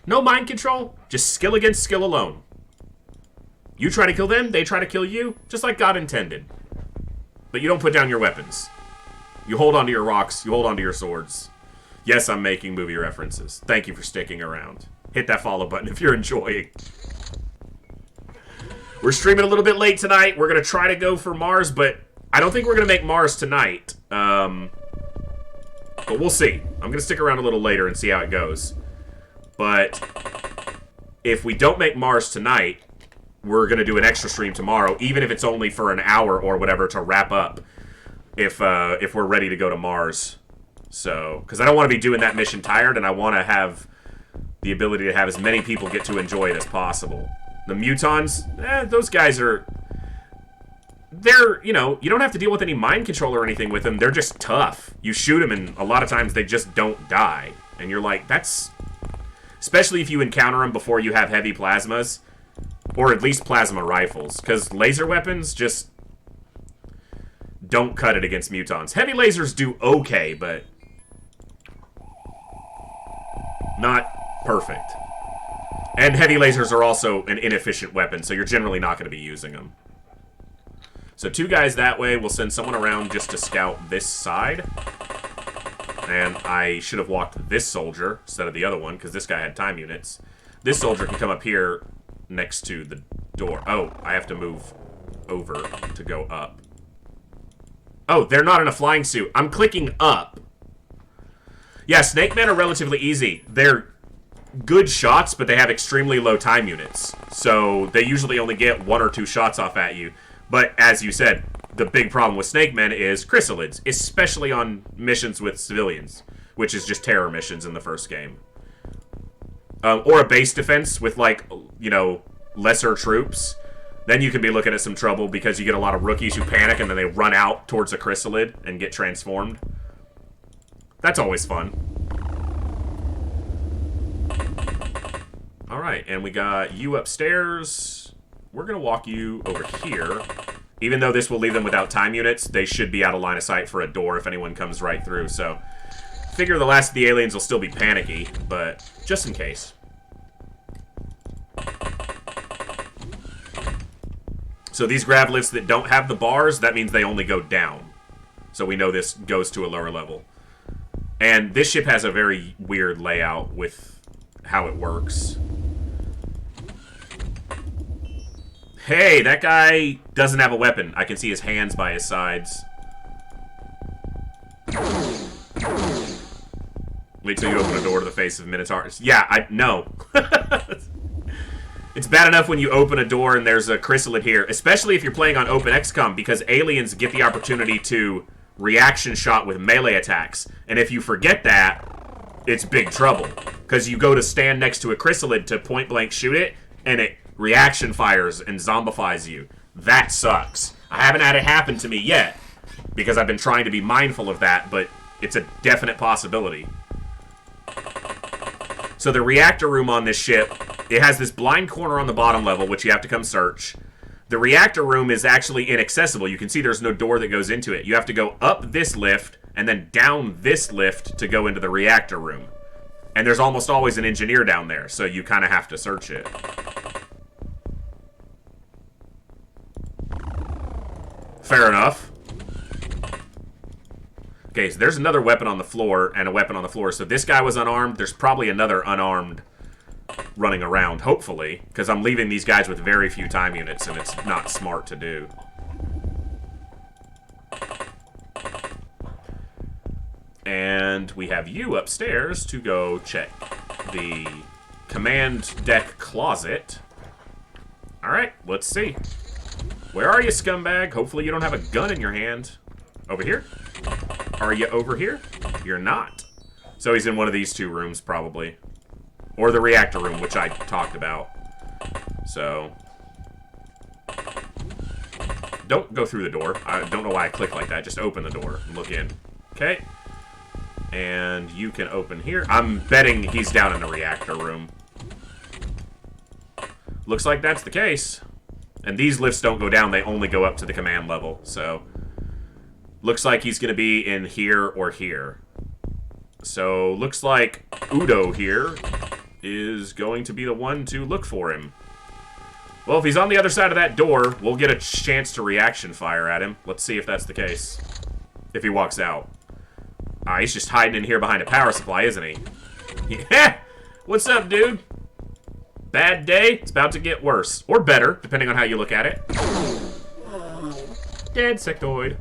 No mind control. Just skill against skill alone. You try to kill them, they try to kill you, just like God intended. But you don't put down your weapons. You hold onto your rocks, you hold onto your swords. Yes, I'm making movie references. Thank you for sticking around. Hit that follow button if you're enjoying. We're streaming a little bit late tonight. We're going to try to go for Mars, but I don't think we're going to make Mars tonight. But we'll see. I'm going to stick around a little later and see how it goes. But if we don't make Mars tonight, we're going to do an extra stream tomorrow, even if it's only for an hour or whatever to wrap up, if we're ready to go to Mars. So, because I don't want to be doing that mission tired, and I want to have the ability to have as many people get to enjoy it as possible. The Mutons, those guys are... They're, you know, you don't have to deal with any mind control or anything with them. They're just tough. You shoot them, and a lot of times they just don't die. And you're like, that's... Especially if you encounter them before you have heavy plasmas. Or at least plasma rifles. Because laser weapons just don't cut it against Mutons. Heavy lasers do okay, but... not perfect. And heavy lasers are also an inefficient weapon, so you're generally not going to be using them. So 2 guys that way. We'll send someone around just to scout this side. And I should have walked this soldier instead of the other one, because this guy had time units. This soldier can come up here next to the door. Oh, I have to move over to go up. Oh, they're not in a flying suit. I'm clicking up. Yeah, Snake Men are relatively easy. They're good shots, but they have extremely low time units. So they usually only get 1 or 2 shots off at you. But as you said, the big problem with Snake Men is chrysalids, especially on missions with civilians, which is just terror missions in the first game. Or a base defense with, like, you know, lesser troops. Then you can be looking at some trouble because you get a lot of rookies who panic and then they run out towards a chrysalid and get transformed. That's always fun. Alright, and we got you upstairs. We're going to walk you over here. Even though this will leave them without time units, they should be out of line of sight for a door if anyone comes right through. So, figure the last of the aliens will still be panicky, but just in case. So these grav lifts that don't have the bars, that means they only go down. So we know this goes to a lower level. And this ship has a very weird layout with how it works. Hey, that guy doesn't have a weapon. I can see his hands by his sides. Wait till you open a door to the face of Minotaurs. Yeah, no. It's bad enough when you open a door and there's a chrysalid here, especially if you're playing on openxcom, because aliens get the opportunity to reaction shot with melee attacks. And if you forget that, it's big trouble. Because you go to stand next to a chrysalid to point blank shoot it, and it reaction fires and zombifies you. That sucks. I haven't had it happen to me yet, because I've been trying to be mindful of that, but it's a definite possibility. So the reactor room on this ship, it has this blind corner on the bottom level, which you have to come search. The reactor room is actually inaccessible. You can see there's no door that goes into it. You have to go up this lift and then down this lift to go into the reactor room. And there's almost always an engineer down there, so you kind of have to search it. Fair enough. Okay, so there's another weapon on the floor and a weapon on the floor. So this guy was unarmed. There's probably another unarmed running around, hopefully, because I'm leaving these guys with very few time units, and it's not smart to do. And we have you upstairs to go check the command deck closet. Alright, let's see. Where are you, scumbag? Hopefully you don't have a gun in your hand. Over here? Are you over here? You're not. So he's in one of these two rooms, probably. Or the reactor room, which I talked about. So, don't go through the door. I don't know why I click like that. Just open the door and look in. Okay. And you can open here. I'm betting he's down in the reactor room. Looks like that's the case. And these lifts don't go down. They only go up to the command level. So, looks like he's going to be in here or here. So, looks like Udo here is going to be the one to look for him. Well, if he's on the other side of that door, we'll get a chance to reaction fire at him. Let's see if that's the case. If he walks out. He's just hiding in here behind a power supply, isn't he? Yeah! What's up, dude? Bad day? It's about to get worse. Or better, depending on how you look at it. Dead sectoid.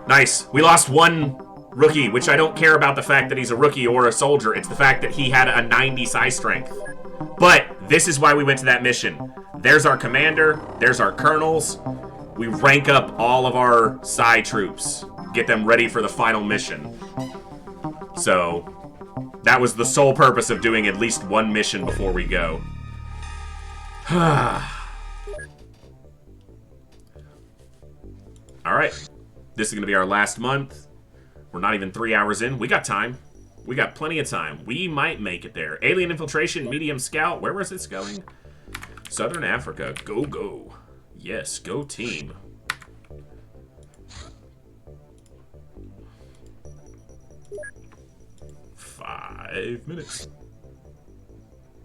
Nice. We lost one rookie, which I don't care about the fact that he's a rookie or a soldier. It's the fact that he had a 90 psi strength. But this is why we went to that mission. There's our commander. There's our colonels. We rank up all of our psi troops. Get them ready for the final mission. So, that was the sole purpose of doing at least one mission before we go. Alright. This is going to be our last month. We're not even 3 hours in. We got time. We got plenty of time. We might make it there. Alien infiltration, medium scout. Where was this going? Southern Africa. Go, go. Yes, go team. Five minutes.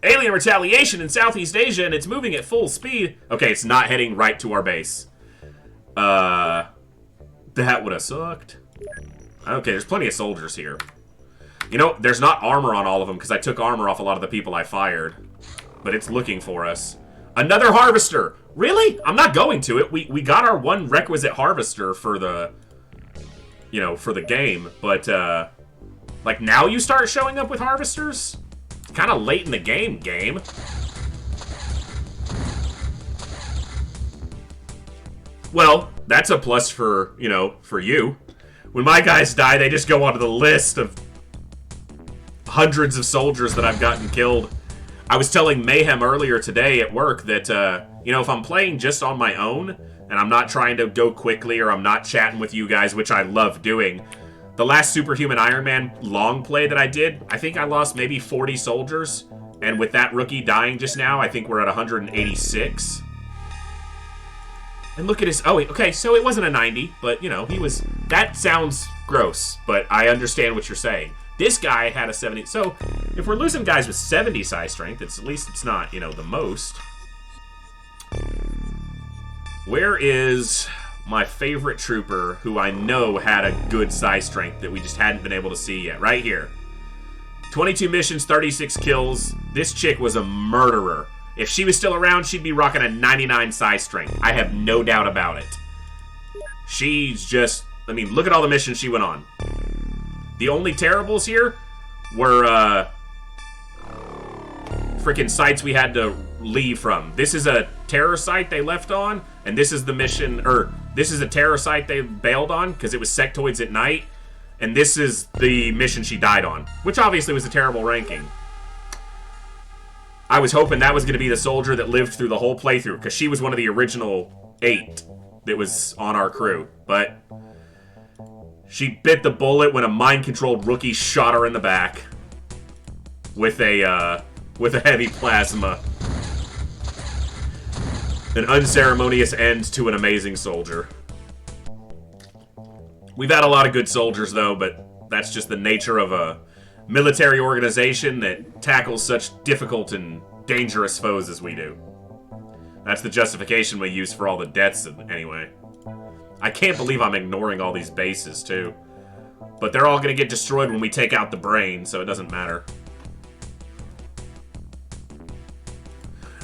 Alien retaliation in Southeast Asia, and it's moving at full speed. Okay, it's not heading right to our base. That would have sucked. Okay, there's plenty of soldiers here. You know, there's not armor on all of them because I took armor off a lot of the people I fired. But it's looking for us. Another harvester! Really? I'm not going to it. We got our one requisite harvester for the, you know, for the game. But, like, now you start showing up with harvesters? It's kind of late in the game. Well, that's a plus for, you know, for you. When my guys die, they just go onto the list of hundreds of soldiers that I've gotten killed. I was telling Mayhem earlier today at work that, you know, if I'm playing just on my own, and I'm not trying to go quickly, or I'm not chatting with you guys, which I love doing, the last Superhuman Ironman long play that I did, I think I lost maybe 40 soldiers, and with that rookie dying just now, I think we're at 186. And look at his... Oh, okay, so it wasn't a 90, but, you know, he was... That sounds gross, but I understand what you're saying. This guy had a 70... So, if we're losing guys with 70 psi strength, at least it's not, you know, the most. Where is my favorite trooper who I know had a good psi strength that we just hadn't been able to see yet? Right here. 22 missions, 36 kills. This chick was a murderer. If she was still around, she'd be rocking a 99 psi strength. I have no doubt about it. She's just... I mean, look at all the missions she went on. The only terribles here were, freaking sites we had to leave from. This is a terror site they left on, and this is the mission... this is a terror site they bailed on, because it was sectoids at night, and this is the mission she died on, which obviously was a terrible ranking. I was hoping that was going to be the soldier that lived through the whole playthrough, because she was one of the original 8 that was on our crew. But she bit the bullet when a mind-controlled rookie shot her in the back with a heavy plasma. An unceremonious end to an amazing soldier. We've had a lot of good soldiers, though, but that's just the nature of a military organization that tackles such difficult and dangerous foes as we do. That's the justification we use for all the deaths, anyway. I can't believe I'm ignoring all these bases, too. But they're all going to get destroyed when we take out the brain, so it doesn't matter.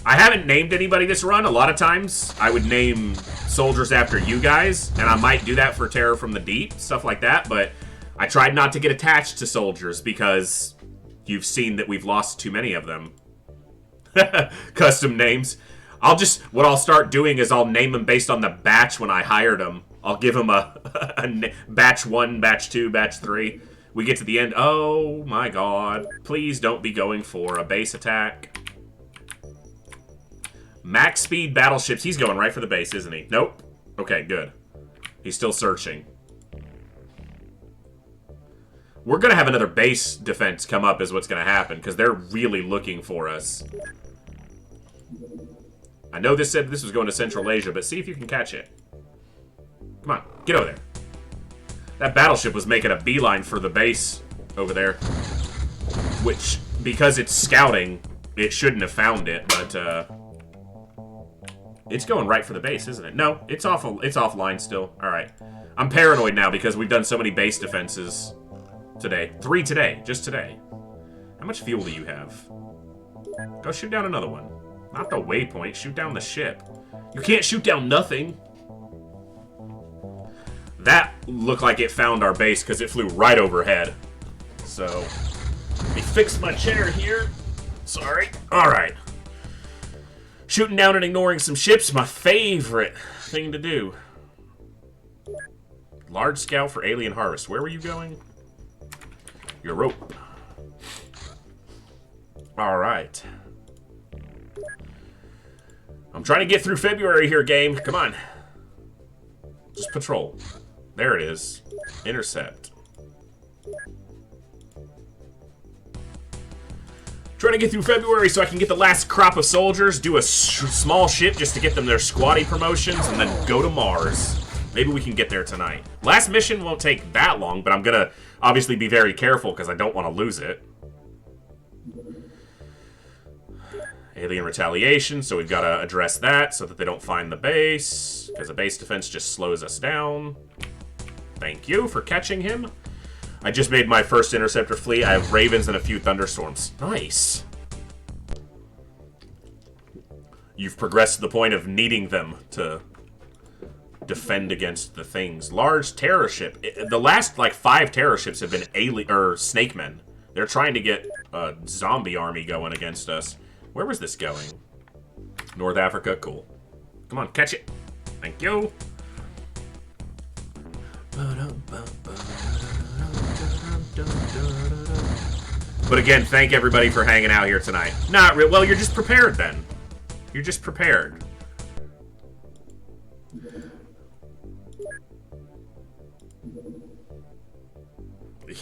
I haven't named anybody this run. A lot of times, I would name soldiers after you guys, and I might do that for Terror from the Deep, stuff like that, but I tried not to get attached to soldiers because you've seen that we've lost too many of them. Custom names. What I'll start doing is I'll name them based on the batch when I hired them. I'll give them a batch 1, batch 2, batch 3. We get to the end. Oh my god. Please don't be going for a base attack. Max speed battleships. He's going right for the base, isn't he? Nope. Okay, good. He's still searching. We're going to have another base defense come up is what's going to happen, because they're really looking for us. I know this said this was going to Central Asia, but see if you can catch it. Come on, get over there. That battleship was making a beeline for the base over there. Which, because it's scouting, it shouldn't have found it, but, it's going right for the base, isn't it? No, it's offline still. Alright. I'm paranoid now because we've done so many base defenses today. 3 today. Just today. How much fuel do you have? Go shoot down another one. Not the waypoint. Shoot down the ship. You can't shoot down nothing. That looked like it found our base because it flew right overhead. So, let me fix my chair here. Sorry. Alright. Shooting down and ignoring some ships, my favorite thing to do. Large scout for alien harvest. Where were you going? Europe. Alright. I'm trying to get through February here, game. Come on. Just patrol. There it is. Intercept. Trying to get through February so I can get the last crop of soldiers, do a small ship just to get them their squatty promotions, and then go to Mars. Maybe we can get there tonight. Last mission won't take that long, but I'm going to obviously be very careful because I don't want to lose it. Alien retaliation, so we've got to address that so that they don't find the base, because the base defense just slows us down. Thank you for catching him. I just made my first interceptor fleet. I have ravens and a few thunderstorms. Nice. You've progressed to the point of needing them to defend against the things. Large terror ship. The last, like, 5 terror ships have been snake men. They're trying to get a zombie army going against us. Where was this going? North Africa? Cool. Come on, catch it. Thank you. But again, thank everybody for hanging out here tonight. Not real. Well, you're just prepared then. You're just prepared.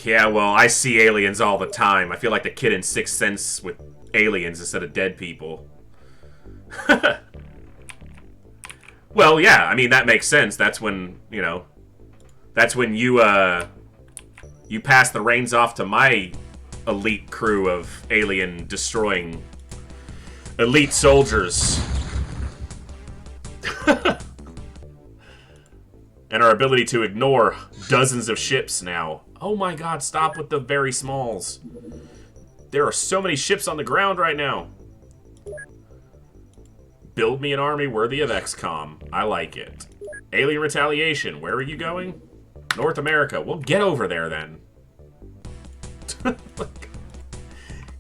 Yeah, well, I see aliens all the time. I feel like the kid in Sixth Sense with aliens instead of dead people. Well, yeah, I mean, that makes sense. That's when, you know, that's when you pass the reins off to my elite crew of alien destroying elite soldiers. And our ability to ignore dozens of ships now. Oh my god, stop with the very smalls. There are so many ships on the ground right now. Build me an army worthy of XCOM. I like it. Alien retaliation. Where are you going? North America. Well, get over there then.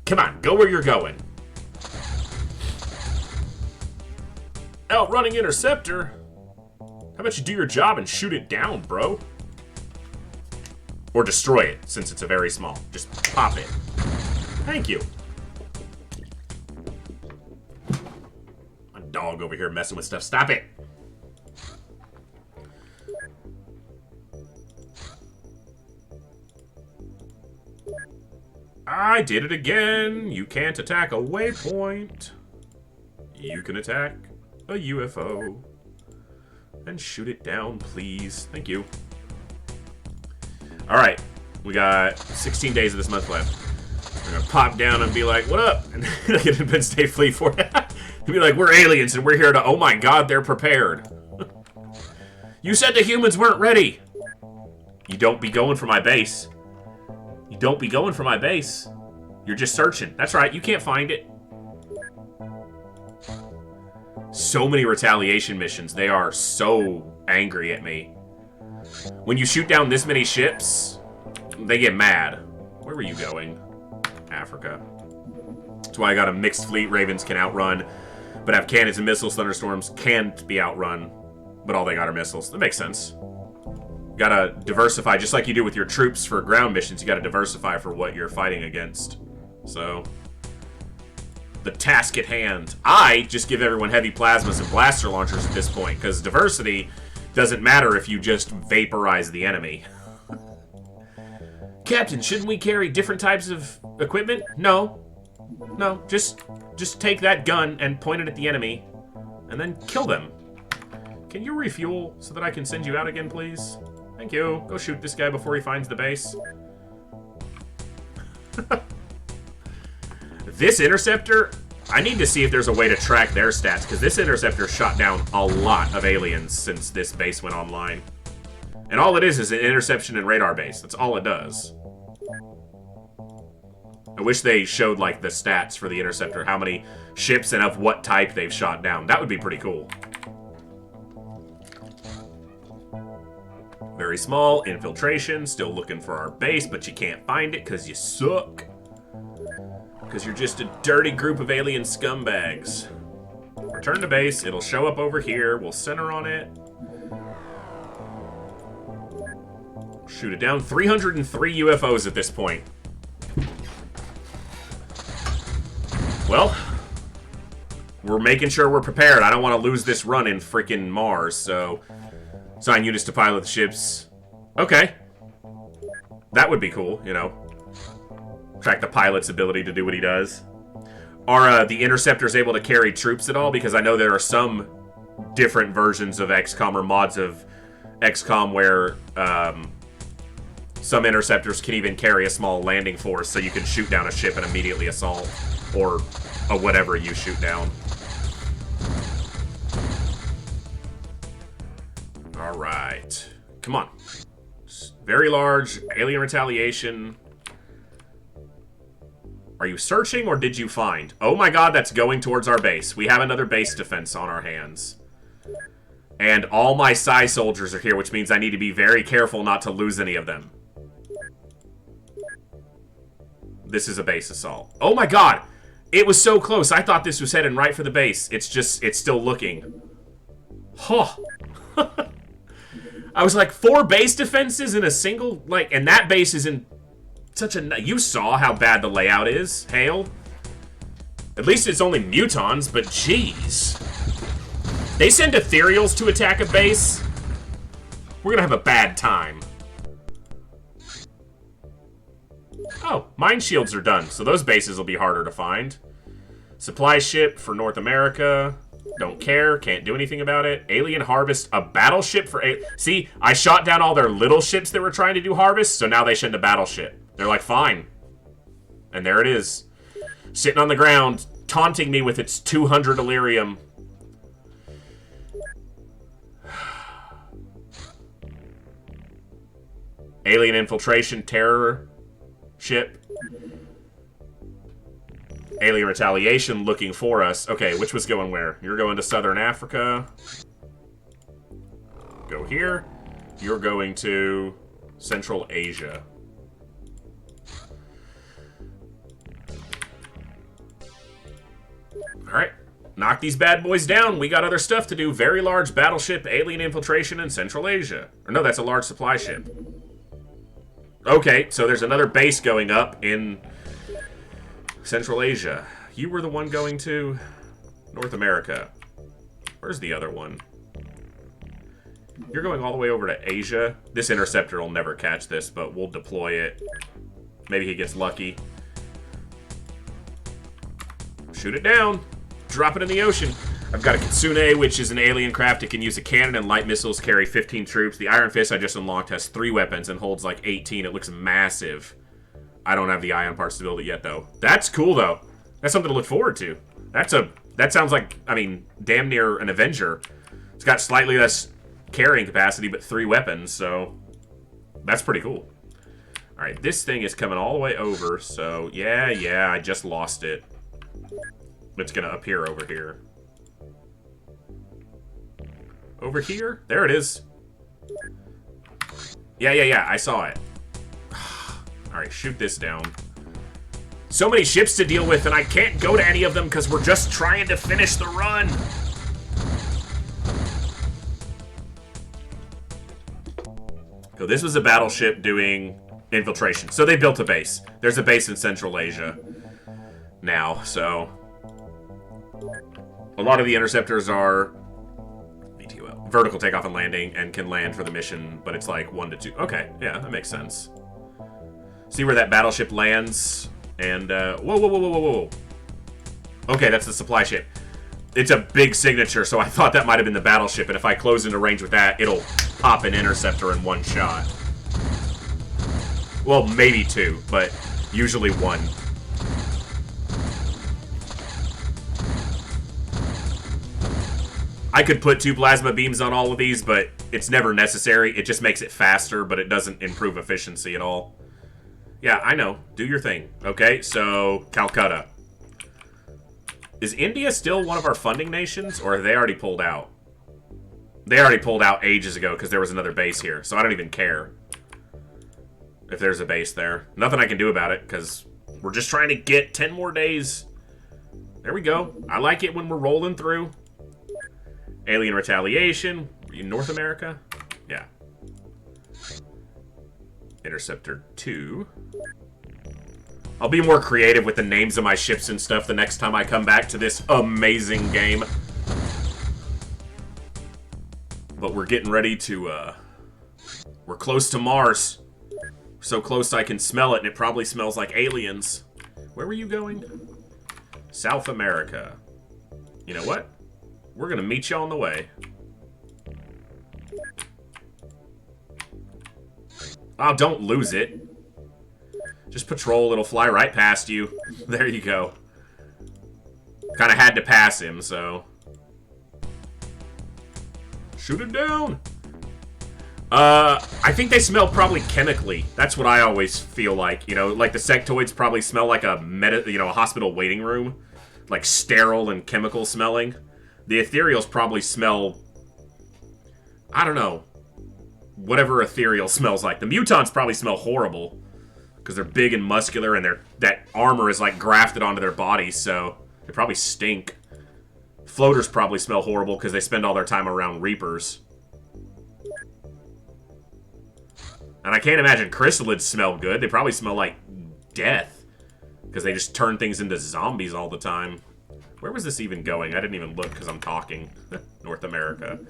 Come on, go where you're going. Outrunning interceptor? How about you do your job and shoot it down, bro? Or destroy it, since it's a very small. Just pop it. Thank you. My dog over here messing with stuff. Stop it. I did it again. You can't attack a waypoint. You can attack a UFO. And shoot it down, please. Thank you. Alright. We got 16 days of this month left. We're gonna pop down and be like, what up? And get an Independence Day fleet for it. Be like, we're aliens and we're here to... Oh my god, they're prepared. You said the humans weren't ready. You don't be going for my base. You don't be going for my base. You're just searching. That's right, you can't find it. So many retaliation missions. They are so angry at me. When you shoot down this many ships, they get mad. Where were you going? Africa. That's why I got a mixed fleet. Ravens can outrun, but have cannons and missiles. Thunderstorms can't be outrun, but all they got are missiles. That makes sense. Gotta diversify, just like you do with your troops for ground missions. You gotta diversify for what you're fighting against. So... the task at hand. I just give everyone heavy plasmas and blaster launchers at this point, because diversity doesn't matter if you just vaporize the enemy. Captain, shouldn't we carry different types of equipment? No. No, just take that gun and point it at the enemy, and then kill them. Can you refuel so that I can send you out again, please? Thank you. Go shoot this guy before he finds the base. This interceptor, I need to see if there's a way to track their stats, because this interceptor shot down a lot of aliens since this base went online. And all it is an interception and radar base. That's all it does. I wish they showed, like, the stats for the interceptor, how many ships and of what type they've shot down. That would be pretty cool. Very small, infiltration, still looking for our base, but you can't find it because you suck. Because you're just a dirty group of alien scumbags. Return to base. It'll show up over here. We'll center on it. Shoot it down. 303 UFOs at this point. Well, we're making sure we're prepared. I don't want to lose this run in freaking Mars, so... assign units to pilot the ships. Okay. That would be cool, you know. Track the pilot's ability to do what he does. Are the interceptors able to carry troops at all? Because I know there are some different versions of XCOM or mods of XCOM where some interceptors can even carry a small landing force, so you can shoot down a ship and immediately assault, or whatever you shoot down. All right, come on. Very large alien retaliation. Are you searching or did you find? Oh my god, that's going towards our base. We have another base defense on our hands. And all my Psi soldiers are here, which means I need to be very careful not to lose any of them. This is a base assault. Oh my god! It was so close. I thought this was heading right for the base. It's still looking. Huh. I was like, 4 base defenses in a single, like, and that base is in You saw how bad the layout is, Hale. At least it's only mutons, but jeez. They send ethereals to attack a base. We're gonna have a bad time. Oh, mine shields are done, so those bases will be harder to find. Supply ship for North America. Don't care, can't do anything about it. Alien harvest, a battleship for See, I shot down all their little ships that were trying to do harvest, so now they send a battleship. They're like, fine. And there it is. Sitting on the ground, taunting me with its 200 Illyrium. Alien infiltration, terror ship. Alien retaliation looking for us. Okay, which was going where? You're going to Southern Africa. Go here. You're going to Central Asia. Alright. Knock these bad boys down. We got other stuff to do. Very large battleship, alien infiltration in Central Asia. Or no, that's a large supply ship. Okay, so there's another base going up in Central Asia. You were the one going to North America. Where's the other one? You're going all the way over to Asia. This interceptor will never catch this, but we'll deploy it. Maybe he gets lucky. Shoot it down. Drop it in the ocean. I've got a Kitsune, which is an alien craft. It can use a cannon and light missiles, carry 15 troops. The Iron Fist I just unlocked has 3 weapons and holds like 18. It looks massive. I don't have the ion parts to build it yet, though. That's cool, though. That's something to look forward to. That sounds like, I mean, damn near an Avenger. It's got slightly less carrying capacity, but 3 weapons, so that's pretty cool. All right, this thing is coming all the way over, so yeah, I just lost it. It's gonna appear over here. Over here? There it is. Yeah, I saw it. Alright, shoot this down. So many ships to deal with, and I can't go to any of them because we're just trying to finish the run. So this was a battleship doing infiltration. So they built a base. There's a base in Central Asia now, so a lot of the interceptors are vertical takeoff and landing and can land for the mission, but it's like 1 to 2. Okay, yeah, that makes sense. See where that battleship lands, and whoa. Okay, that's the supply ship. It's a big signature, so I thought that might have been the battleship, and if I close into range with that, it'll pop an interceptor in 1 shot. Well, maybe 2, but usually 1. I could put 2 plasma beams on all of these, but it's never necessary. It just makes it faster, but it doesn't improve efficiency at all. Yeah, I know. Do your thing. Okay, so Calcutta. Is India still one of our funding nations, or have they already pulled out? They already pulled out ages ago because there was another base here, so I don't even care if there's a base there. Nothing I can do about it because we're just trying to get 10 more days. There we go. I like it when we're rolling through. Alien retaliation. In North America? Yeah. Interceptor 2. I'll be more creative with the names of my ships and stuff the next time I come back to this amazing game. But we're getting ready to, we're close to Mars. So close I can smell it, and it probably smells like aliens. Where were you going? South America. You know what? We're gonna meet you on the way. Oh, don't lose it. Just patrol, it'll fly right past you. There you go. Kinda had to pass him, so. Shoot him down! I think they smell probably chemically. That's what I always feel like. You know, like the sectoids probably smell like a a hospital waiting room. Like sterile and chemical smelling. The ethereals probably smell, I don't know, whatever ethereal smells like. The mutants probably smell horrible because they're big and muscular, and that armor is like grafted onto their bodies, so they probably stink. Floaters probably smell horrible because they spend all their time around reapers. And I can't imagine chrysalids smell good. They probably smell like death. Because they just turn things into zombies all the time. Where was this even going? I didn't even look because I'm talking. North America.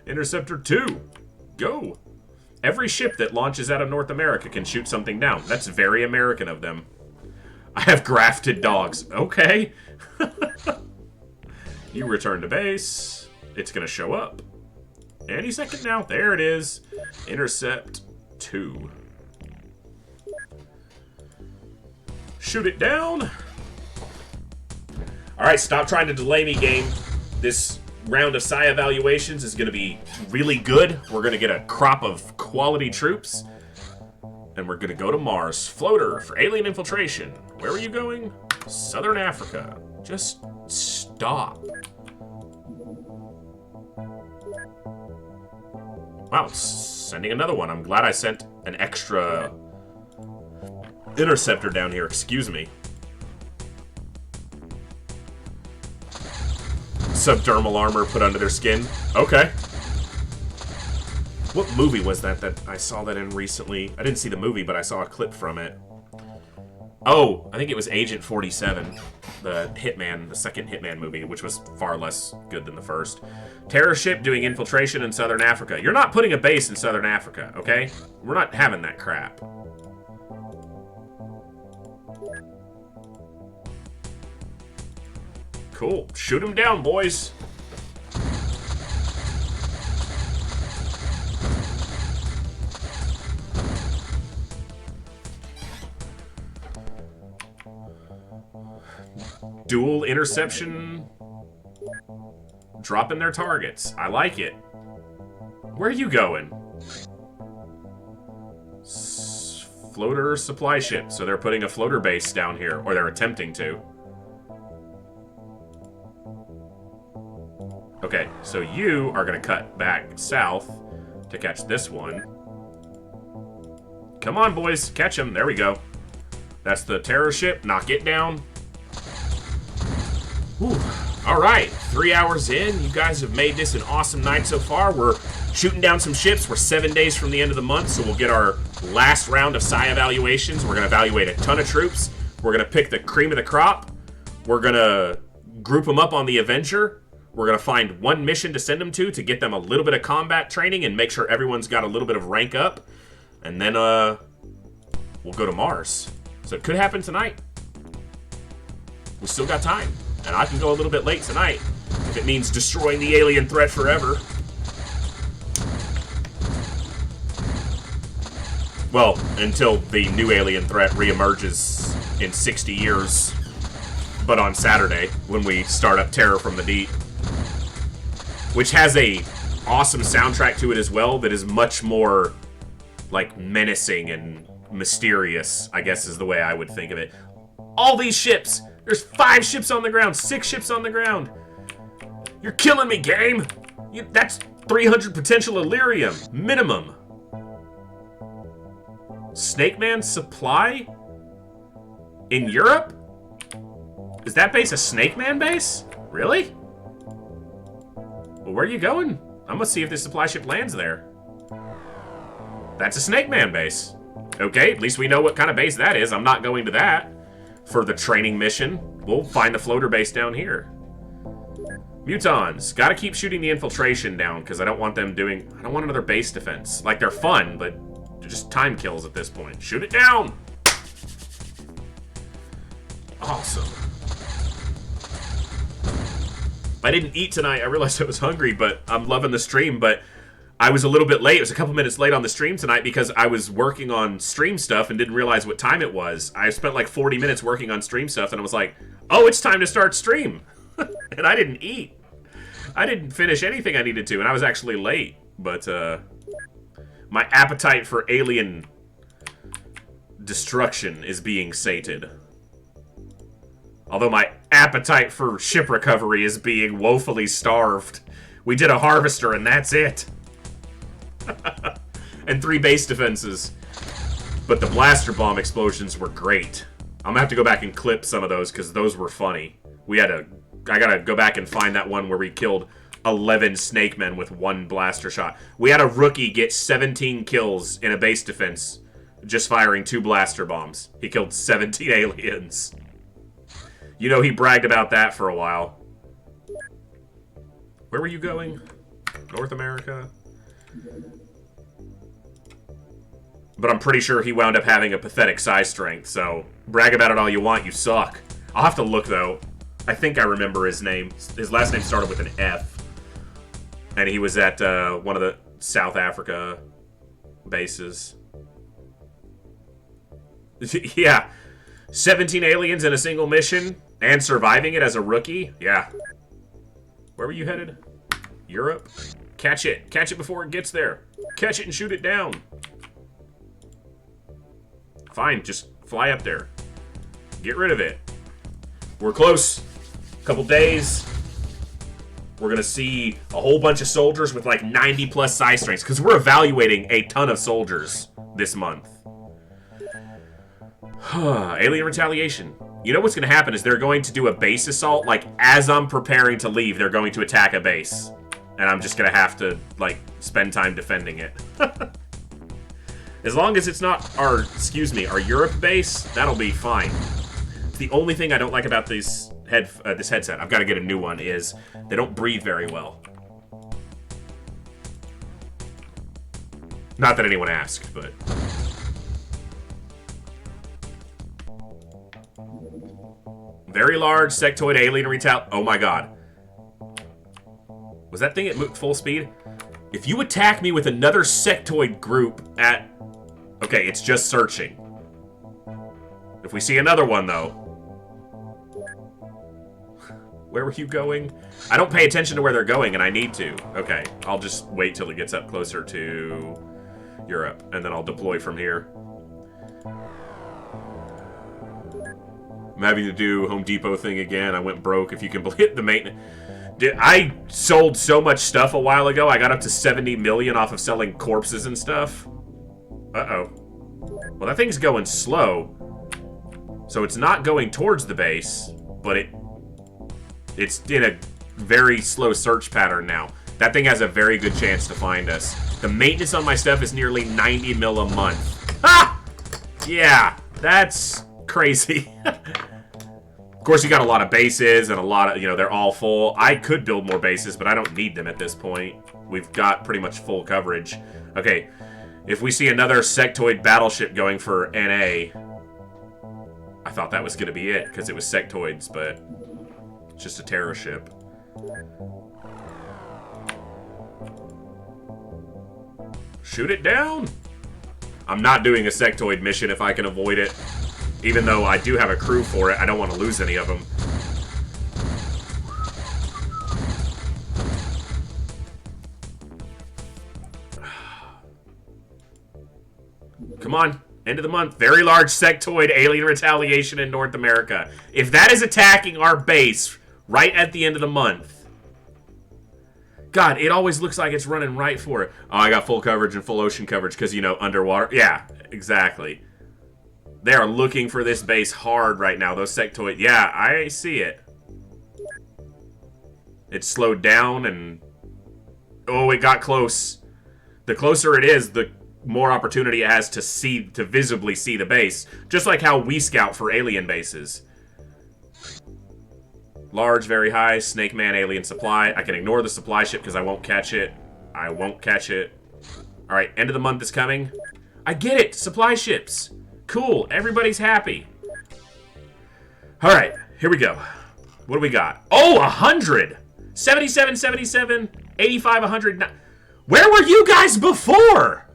Interceptor 2. Go. Every ship that launches out of North America can shoot something down. That's very American of them. I have grafted dogs. Okay. You return to base. It's going to show up. Any second now. There it is. Intercept 2. Shoot it down. Alright, stop trying to delay me, game. This round of Psi evaluations is going to be really good. We're going to get a crop of quality troops. And we're going to go to Mars. Floater for alien infiltration. Where are you going? Southern Africa. Just stop. Wow, sending another one. I'm glad I sent an extra interceptor down here. Excuse me. Subdermal armor put under their skin. Okay. What movie was that I saw that in recently? I didn't see the movie, but I saw a clip from it. Oh, I think it was Agent 47, the Hitman, the second Hitman movie, which was far less good than the first. Terror ship doing infiltration in Southern Africa. You're not putting a base in Southern Africa, okay? We're not having that crap. Cool. Shoot him down, boys. Dual interception. Dropping their targets. I like it. Where are you going? Floater supply ship. So they're putting a floater base down here. Or they're attempting to. Okay, so you are going to cut back south to catch this one. Come on, boys. Catch him. There we go. That's the terror ship. Knock it down. Whew. All right, 3 hours in. You guys have made this an awesome night so far. We're shooting down some ships. We're 7 days from the end of the month, so we'll get our last round of Psi evaluations. We're going to evaluate a ton of troops. We're going to pick the cream of the crop. We're going to group them up on the Avenger. We're going to find one mission to send them to get them a little bit of combat training and make sure everyone's got a little bit of rank up. And then we'll go to Mars. So it could happen tonight. We still got time. And I can go a little bit late tonight if it means destroying the alien threat forever. Well, until the new alien threat reemerges in 60 years. But on Saturday, when we start up Terror from the Deep. Which has a awesome soundtrack to it as well that is much more, like, menacing and mysterious, I guess is the way I would think of it. All these ships! There's 5 ships on the ground, 6 ships on the ground. You're killing me, game! That's 300 potential Illyrium, minimum. Snake Man supply? In Europe? Is that base a Snake Man base? Really? Well, where are you going? I'm gonna see if this supply ship lands there. That's a Snake Man base. Okay, at least we know what kind of base that is. I'm not going to that. For the training mission, we'll find the floater base down here. Mutons. Gotta keep shooting the infiltration down, because I don't want them doing... I don't want another base defense. Like, they're fun, but they're just time kills at this point. Shoot it down! Awesome. I didn't eat tonight. I realized I was hungry, but I'm loving the stream, but I was a little bit late. It was a couple minutes late on the stream tonight because I was working on stream stuff and didn't realize what time it was. I spent like 40 minutes working on stream stuff, and I was like, oh, it's time to start stream. And I didn't eat. I didn't finish anything I needed to, and I was actually late. But my appetite for alien destruction is being sated. Although my appetite for ship recovery is being woefully starved. We did a harvester, and that's it. And 3 base defenses. But the blaster bomb explosions were great. I'm gonna have to go back and clip some of those because those were funny. I gotta go back and find that one where we killed 11 snake men with 1 blaster shot. We had a rookie get 17 kills in a base defense just firing 2 blaster bombs. He killed 17 aliens. You know, he bragged about that for a while. Where were you going? North America? But I'm pretty sure he wound up having a pathetic size strength, so brag about it all you want, you suck. I'll have to look, though. I think I remember his name. His last name started with an F. And he was at one of the South Africa bases. Yeah. 17 aliens in a single mission and surviving it as a rookie? Yeah. Where were you headed? Europe? Catch it. Catch it before it gets there. Catch it and shoot it down. Fine, just fly up there. Get rid of it. We're close. Couple days. We're gonna see a whole bunch of soldiers with like 90 plus size strengths, because we're evaluating a ton of soldiers this month. Alien retaliation. You know what's gonna happen is they're going to do a base assault. Like, as I'm preparing to leave, they're going to attack a base. And I'm just gonna have to, like, spend time defending it. As long as it's not our, our Europe base, that'll be fine. The only thing I don't like about this headset, I've got to get a new one, is they don't breathe very well. Not that anyone asked, but... Very large sectoid alien oh my god. Was that thing at full speed? If you attack me with another sectoid group at... Okay, it's just searching. If we see another one, though... Where were you going? I don't pay attention to where they're going, and I need to. Okay, I'll just wait till it gets up closer to Europe, and then I'll deploy from here. I'm having to do Home Depot thing again. I went broke, if you can believe it. The maintenance... I sold so much stuff a while ago. I got up to 70 million off of selling corpses and stuff. Uh-oh. Well, that thing's going slow. So it's not going towards the base, but it's in a very slow search pattern now. That thing has a very good chance to find us. The maintenance on my stuff is nearly 90 mil a month. Ha! Yeah, that's crazy. Of course, you got a lot of bases and a lot of, they're all full. I could build more bases, but I don't need them at this point. We've got pretty much full coverage. Okay, if we see another sectoid battleship going for NA, I thought that was going to be it, because it was sectoids, but it's just a terror ship. Shoot it down! I'm not doing a sectoid mission if I can avoid it. Even though I do have a crew for it, I don't want to lose any of them. Come on. End of the month. Very large sectoid alien retaliation in North America. If that is attacking our base right at the end of the month. God, it always looks like it's running right for it. Oh, I got full coverage and full ocean coverage because, underwater. Yeah, exactly. They are looking for this base hard right now. Those sectoid... Yeah, I see it. It slowed down and... Oh, it got close. The closer it is, the more opportunity it has to visibly see the base. Just like how we scout for alien bases. Large, very high, Snake Man alien supply. I can ignore the supply ship because I won't catch it. I won't catch it. Alright, end of the month is coming. I get it! Supply ships! Cool, everybody's happy. Alright, here we go. What do we got? Oh, 100! 77, 77, 85, 100... Where were you guys before?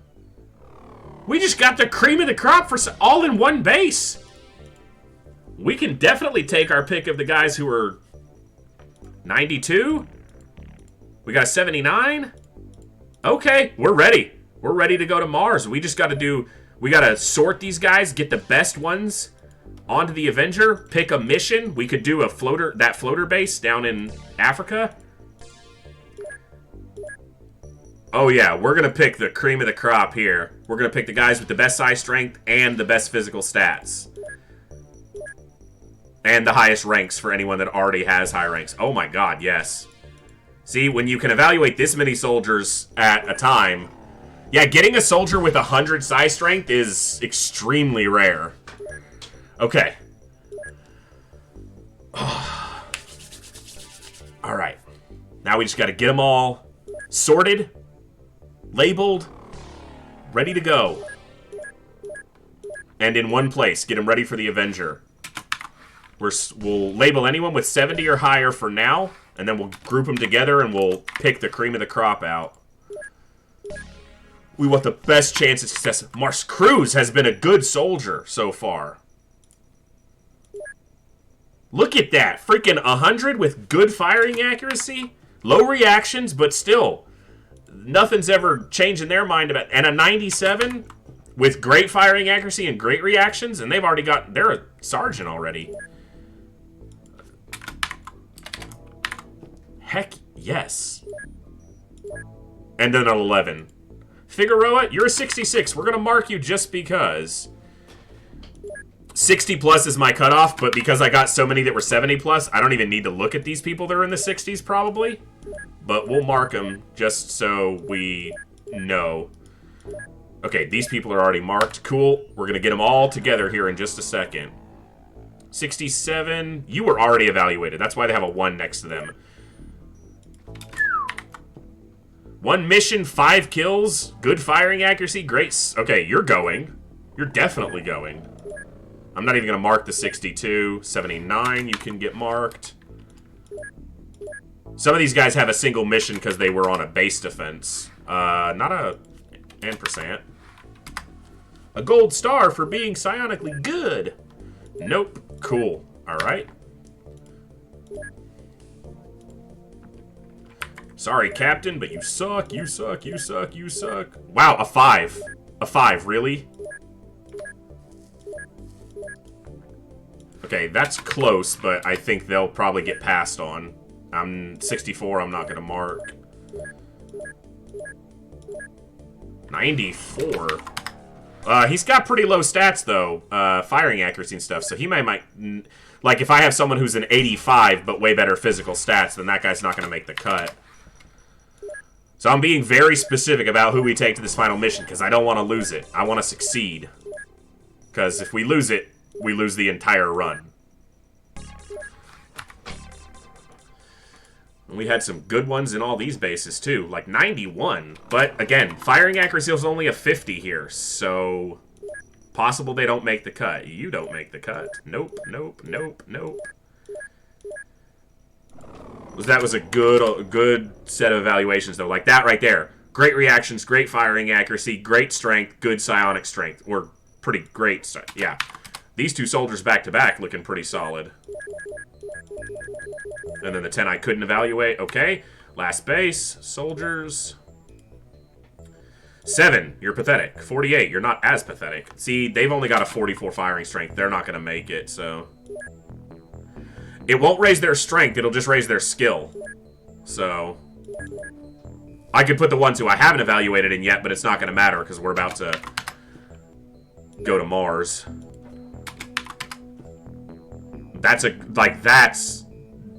We just got the cream of the crop for all in one base. We can definitely take our pick of the guys who are 92. We got 79. Okay, we're ready. We're ready to go to Mars. We just got to do... We gotta sort these guys, get the best ones onto the Avenger, pick a mission. We could do that floater base down in Africa. Oh yeah, we're gonna pick the cream of the crop here. We're gonna pick the guys with the best size strength and the best physical stats. And the highest ranks for anyone that already has high ranks. Oh my god, yes. See, when you can evaluate this many soldiers at a time, Yeah, getting a soldier with 100 psi strength is extremely rare. Okay. Alright. Now we just gotta get them all sorted, labeled, ready to go. And in one place. Get them ready for the Avenger. We'll label anyone with 70 or higher for now, and then we'll group them together and we'll pick the cream of the crop out. We want the best chance of success. Mars Cruz has been a good soldier so far. Look at that. Freaking 100 with good firing accuracy. Low reactions, but still. Nothing's ever changed in their mind about... And a 97 with great firing accuracy and great reactions. And they've already got... They're a sergeant already. Heck yes. And then an 11. Figueroa, you're a 66. We're going to mark you just because... 60 plus is my cutoff, but because I got so many that were 70 plus, I don't even need to look at these people that are in the 60s, probably. But we'll mark them just so we know. Okay, these people are already marked. Cool. We're going to get them all together here in just a second. 67. You were already evaluated. That's why they have a 1 next to them. 1 mission, 5 kills, good firing accuracy, great... Okay, you're going. You're definitely going. I'm not even going to mark the 62. 79, you can get marked. Some of these guys have a single mission because they were on a base defense. Not a ampersand. A gold star for being psionically good. Nope. Cool. Alright. Sorry, Captain, but you suck, you suck, you suck, you suck. Wow, a 5. A 5, really? Okay, that's close, but I think they'll probably get passed on. I'm 64, I'm not going to mark. 94. He's got pretty low stats, though. Firing accuracy and stuff, so he might... Like, if I have someone who's an 85, but way better physical stats, then that guy's not going to make the cut. So I'm being very specific about who we take to this final mission, because I don't want to lose it. I want to succeed. Because if we lose it, we lose the entire run. And we had some good ones in all these bases, too. Like 91. But, again, firing accuracy was only a 50 here. So, possible they don't make the cut. You don't make the cut. Nope, nope, nope, nope. That was a good set of evaluations, though. Like that right there. Great reactions, great firing accuracy, great strength, good psionic strength. Or pretty great. Yeah. These two soldiers back-to-back looking pretty solid. And then the 10 I couldn't evaluate. Okay. Last base. Soldiers. 7. You're pathetic. 48. You're not as pathetic. See, they've only got a 44 firing strength. They're not going to make it, so... It won't raise their strength. It'll just raise their skill. So... I could put the ones who I haven't evaluated in yet, but it's not going to matter because we're about to go to Mars. That's a... Like, that's...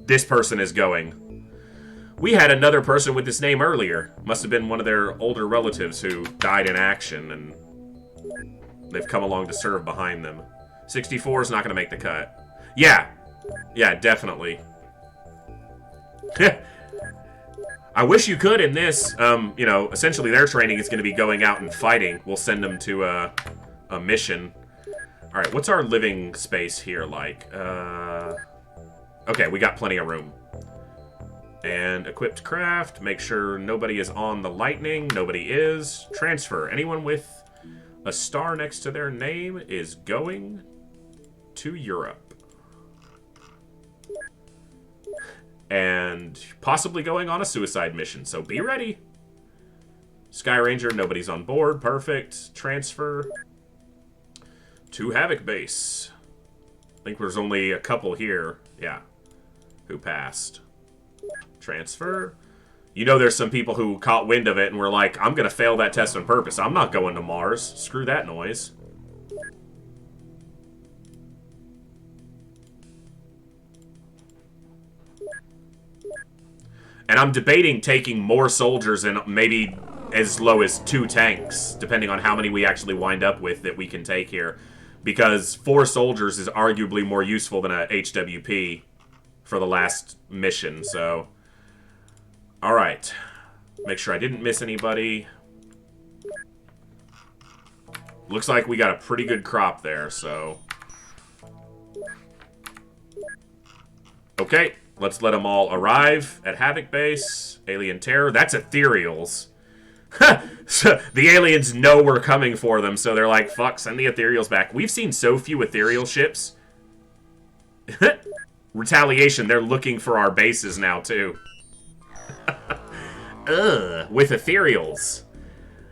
This person is going. We had another person with this name earlier. Must have been one of their older relatives who died in action, and they've come along to serve behind them. 64 is not going to make the cut. Yeah. Yeah, definitely. I wish you could in this. You know, essentially their training is going to be going out and fighting. We'll send them to a mission. Alright, what's our living space here like? Okay, we got plenty of room. And equipped craft. Make sure nobody is on the lightning. Nobody is. Transfer. Anyone with a star next to their name is going to Europe. And possibly going on a suicide mission. So be ready. Sky Ranger, nobody's on board. Perfect. Transfer to Havoc Base. I think there's only a couple here. Yeah. Who passed? Transfer. You know there's some people who caught wind of it and were like, I'm going to fail that test on purpose. I'm not going to Mars. Screw that noise. And I'm debating taking more soldiers and maybe as low as 2 tanks, depending on how many we actually wind up with that we can take here. Because 4 soldiers is arguably more useful than a HWP for the last mission, so... Alright. Make sure I didn't miss anybody. Looks like we got a pretty good crop there, so... Okay, let's let them all arrive at Havoc Base. Alien Terror. That's ethereals. So the aliens know we're coming for them, so they're like, fuck, send the ethereals back. We've seen so few ethereal ships. Retaliation, they're looking for our bases now, too. Ugh, with ethereals.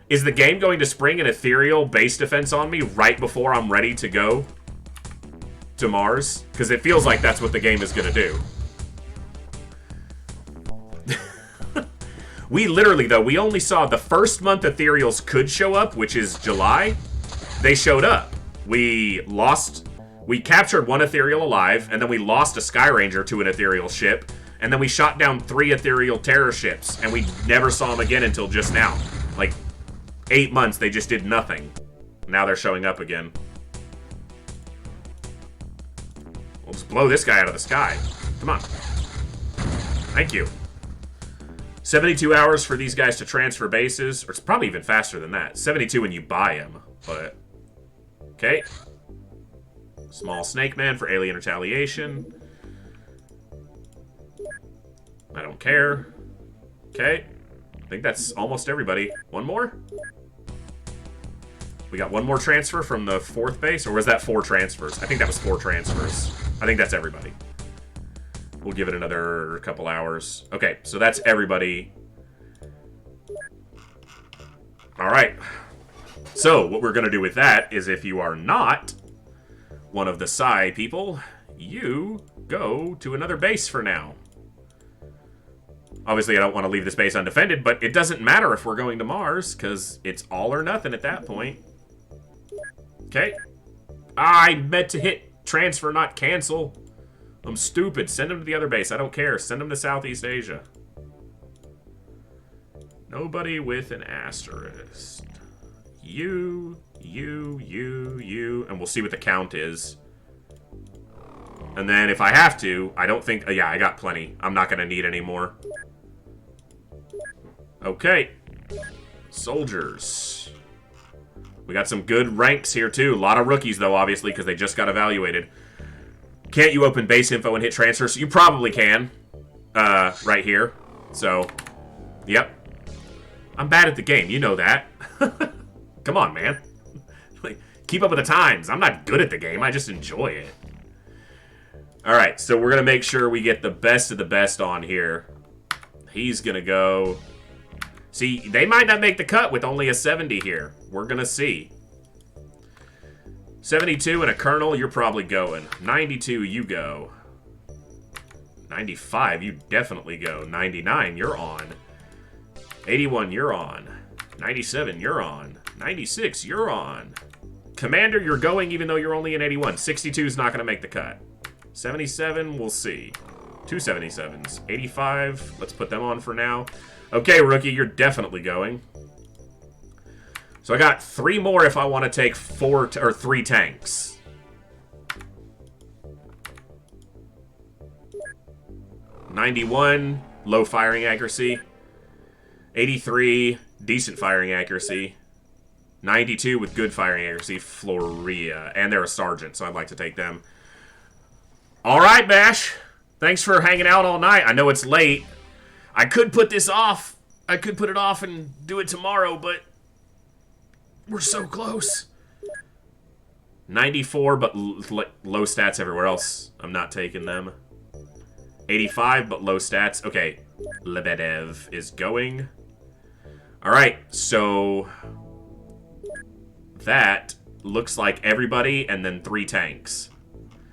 Is the game going to spring an ethereal base defense on me right before I'm ready to go to Mars? Because it feels like that's what the game is going to do. We literally, though, we only saw the first month ethereals could show up, which is July. They showed up. We captured 1 ethereal alive, and then we lost a Sky Ranger to an ethereal ship, and then we shot down 3 ethereal terror ships, and we never saw them again until just now. Like, 8 months, they just did nothing. Now they're showing up again. We'll just blow this guy out of the sky. Come on. Thank you. 72 hours for these guys to transfer bases. Or it's probably even faster than that. 72 when you buy them. But, okay. Small Snake Man for alien retaliation. I don't care. Okay. I think that's almost everybody. One more? We got 1 more transfer from the 4th base. Or was that 4 transfers? I think that was 4 transfers. I think that's everybody. We'll give it another couple hours. Okay, so that's everybody. Alright. So, what we're going to do with that is if you are not one of the Psi people, you go to another base for now. Obviously, I don't want to leave this base undefended, but it doesn't matter if we're going to Mars, because it's all or nothing at that point. Okay. I meant to hit transfer, not cancel. I'm stupid. Send them to the other base. I don't care. Send them to Southeast Asia. Nobody with an asterisk. You. And we'll see what the count is. And then if I have to, I don't think... yeah, I got plenty. I'm not going to need any more. Okay. Soldiers. We got some good ranks here, too. A lot of rookies, though, obviously, because they just got evaluated. Can't you open base info and hit transfer? So you probably can. Right here. So, yep. I'm bad at the game. You know that. Come on, man. Like, keep up with the times. I'm not good at the game. I just enjoy it. Alright, so we're going to make sure we get the best of the best on here. He's going to go... See, they might not make the cut with only a 70 here. We're going to see. 72 and a colonel, you're probably going. 92, you go. 95, you definitely go. 99, you're on. 81, you're on. 97, you're on. 96, you're on. Commander, you're going even though you're only in 81. 62 is not going to make the cut. 77, we'll see. 2 77s. 85, let's put them on for now. Okay, rookie, you're definitely going. So I got 3 more if I want to take 3 tanks. '91, low firing accuracy. 83, decent firing accuracy. 92 with good firing accuracy, Floria. And they're a sergeant, so I'd like to take them. Alright, Bash. Thanks for hanging out all night. I know it's late. I could put this off. I could put it off and do it tomorrow, but we're so close. 94, but low stats everywhere else. I'm not taking them. 85, but low stats. Okay, Lebedev is going. Alright, so that looks like everybody and then 3 tanks.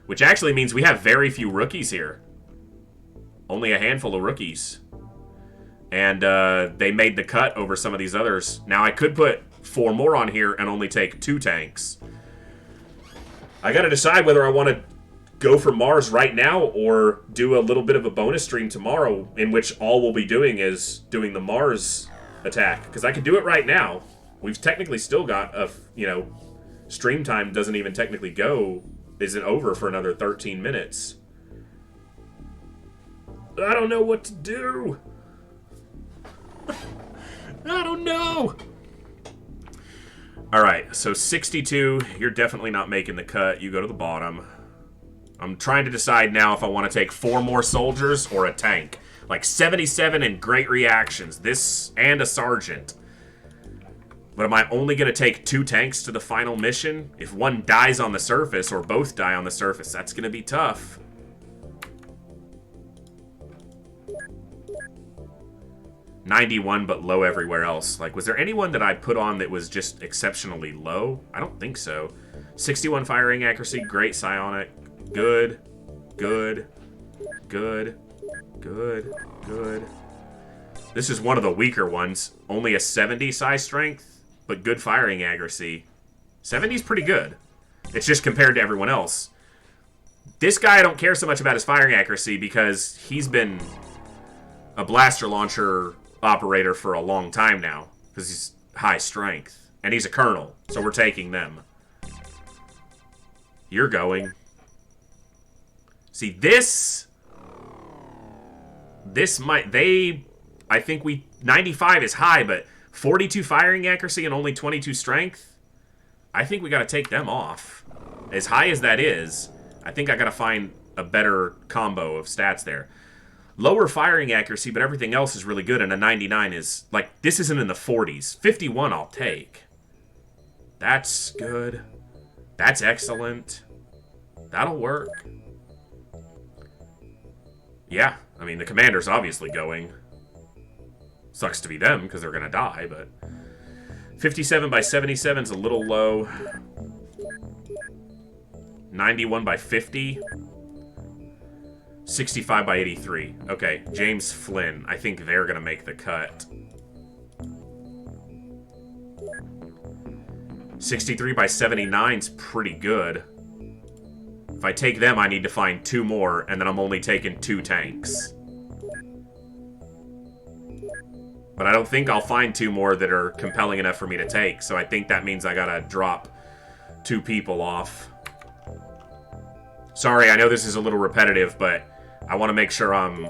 Which actually means we have very few rookies here. Only a handful of rookies. And they made the cut over some of these others. Now I could put 4 more on here and only take 2 tanks. I gotta decide whether I want to go for Mars right now or do a little bit of a bonus stream tomorrow in which all we'll be doing is doing the Mars attack, because I could do it right now. We've technically still got a, stream time doesn't even technically isn't over for another 13 minutes. I don't know what to do. I don't know. All right, so 62, you're definitely not making the cut. You go to the bottom. I'm trying to decide now if I want to take 4 more soldiers or a tank. Like 77 and great reactions. This and a sergeant. But am I only going to take 2 tanks to the final mission? If one dies on the surface or both die on the surface, that's going to be tough. $91, but low everywhere else. Like, was there anyone that I put on that was just exceptionally low? I don't think so. 61 firing accuracy, great psionic. Good, good, good, good, good. This is one of the weaker ones. Only a 70 psi strength, but good firing accuracy. 70's pretty good. It's just compared to everyone else. This guy, I don't care so much about his firing accuracy because he's been a blaster launcher operator for a long time now. Because he's high strength. And he's a colonel, so we're taking them. You're going. See, this might, I think 95 is high, but 42 firing accuracy and only 22 strength, I think we got to take them off. As high as that is, I think I got to find a better combo of stats there. Lower firing accuracy, but everything else is really good, and a 99 is, like, this isn't in the 40s. 51 I'll take. That's good. That's excellent. That'll work. Yeah, I mean, the commander's obviously going. Sucks to be them, because they're going to die, but... 57 by 77 is a little low. 91 by 50. 65 by 83. Okay, James Flynn. I think they're going to make the cut. 63 by 79 is pretty good. If I take them, I need to find 2 more, and then I'm only taking 2 tanks. But I don't think I'll find 2 more that are compelling enough for me to take, so I think that means I gotta drop 2 people off. Sorry, I know this is a little repetitive, but I want to make sure I'm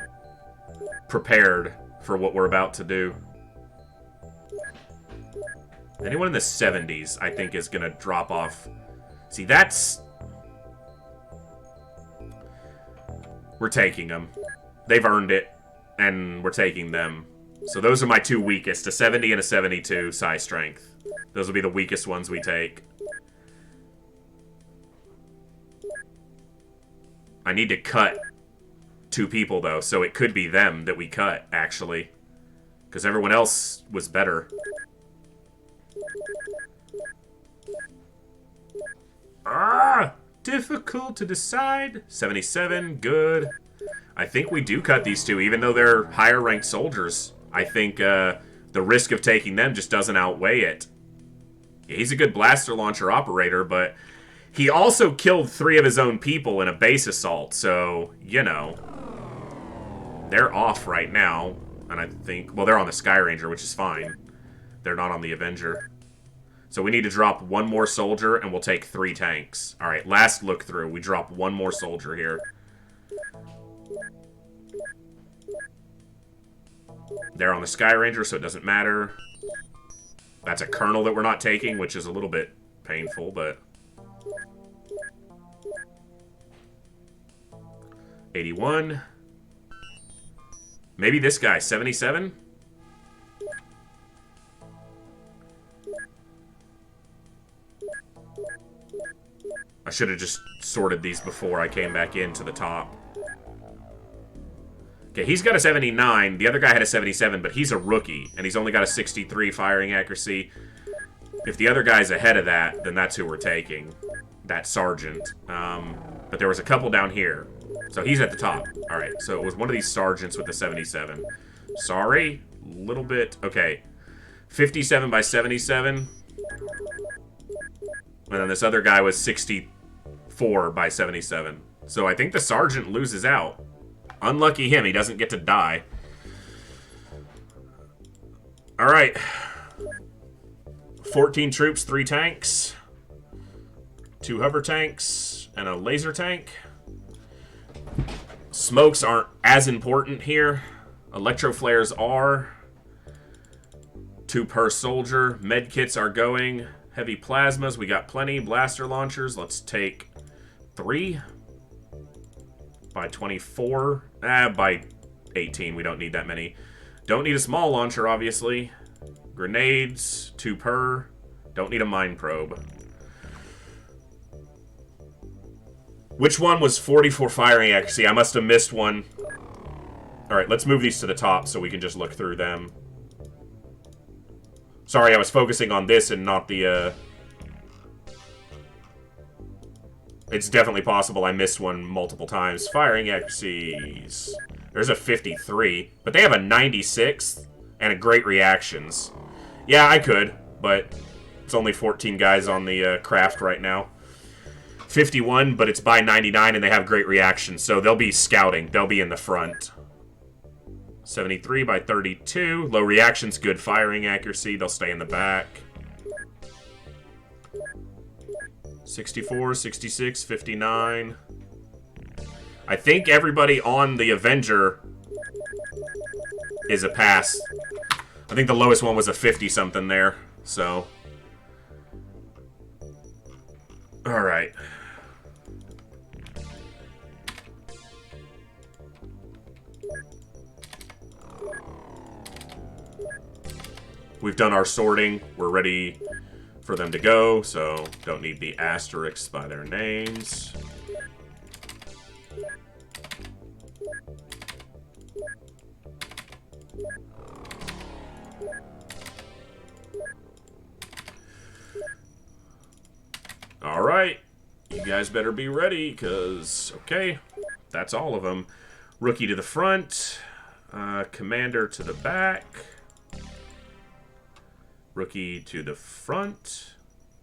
prepared for what we're about to do. Anyone in the 70s, I think, is gonna drop off. See, that's... We're taking them. They've earned it, and we're taking them. So those are my 2 weakest, a 70 and a 72 psi strength. Those will be the weakest ones we take. I need to cut 2 people, though, so it could be them that we cut, actually. Because everyone else was better. Ah! Difficult to decide. 77, good. I think we do cut these 2, even though they're higher ranked soldiers. I think the risk of taking them just doesn't outweigh it. Yeah, he's a good blaster launcher operator, but he also killed 3 of his own people in a base assault, so, you know. They're off right now, and I think... Well, they're on the Sky Ranger, which is fine. They're not on the Avenger. So we need to drop 1 more soldier, and we'll take 3 tanks. Alright, last look through. We drop 1 more soldier here. They're on the Sky Ranger, so it doesn't matter. That's a colonel that we're not taking, which is a little bit painful, but... 81. Maybe this guy, 77? I should have just sorted these before I came back into the top. Okay, he's got a 79. The other guy had a 77, but he's a rookie, and he's only got a 63 firing accuracy. If the other guy's ahead of that, then that's who we're taking. That sergeant. But there was a couple down here. So he's at the top. Alright, so it was one of these sergeants with the 77. Sorry. Little bit. Okay. 57 by 77. And then this other guy was 64 by 77. So I think the sergeant loses out. Unlucky him, he doesn't get to die. Alright. 14 troops, 3 tanks, 2 hover tanks, and a laser tank. Smokes aren't as important here. Electro flares are. 2 per soldier. Med kits are going. Heavy plasmas, we got plenty. Blaster launchers, let's take 3. By 24. By 18, we don't need that many. Don't need a small launcher, obviously. Grenades, 2 per. Don't need a mine probe. Which one was 44 firing accuracy? I must have missed one. Alright, let's move these to the top so we can just look through them. Sorry, I was focusing on this and not the, It's definitely possible I missed one multiple times. Firing accuracies. There's a 53, but they have a 96 and a great reactions. Yeah, I could, but it's only 14 guys on the craft right now. 51, but it's by 99 and they have great reactions, so they'll be scouting. They'll be in the front. 73 by 32. Low reactions, good firing accuracy. They'll stay in the back. 64, 66, 59. I think everybody on the Avenger is a pass. I think the lowest one was a 50-something there, so. Alright. We've done our sorting. We're ready for them to go, so don't need the asterisks by their names. Alright, you guys better be ready, because, okay, that's all of them. Rookie to the front, commander to the back, rookie to the front,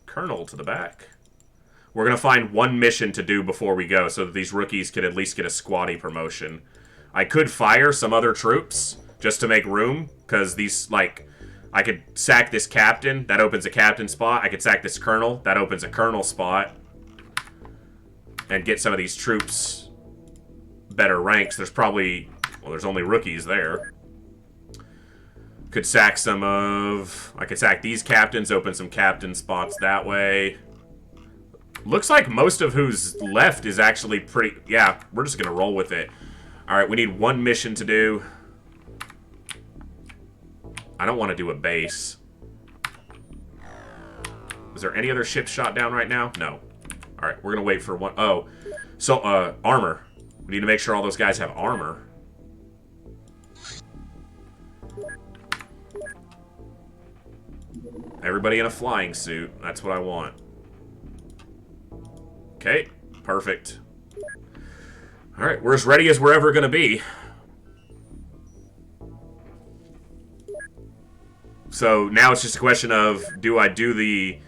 colonel to the back. We're going to find one mission to do before we go, so that these rookies can at least get a squatty promotion. I could fire some other troops, just to make room, because these, like, I could sack this captain, that opens a captain spot. I could sack this colonel, that opens a colonel spot. And get some of these troops better ranks. There's probably, well, there's only rookies there. Could sack some of, I could sack these captains, open some captain spots that way. Looks like most of who's left is actually pretty, yeah, we're just going to roll with it. Alright, we need one mission to do. I don't want to do a base. Is there any other ships shot down right now? No. Alright, we're going to wait for one. Oh, so, armor. We need to make sure all those guys have armor. Everybody in a flying suit. That's what I want. Okay, perfect. Alright, we're as ready as we're ever going to be. So now it's just a question of, do I do the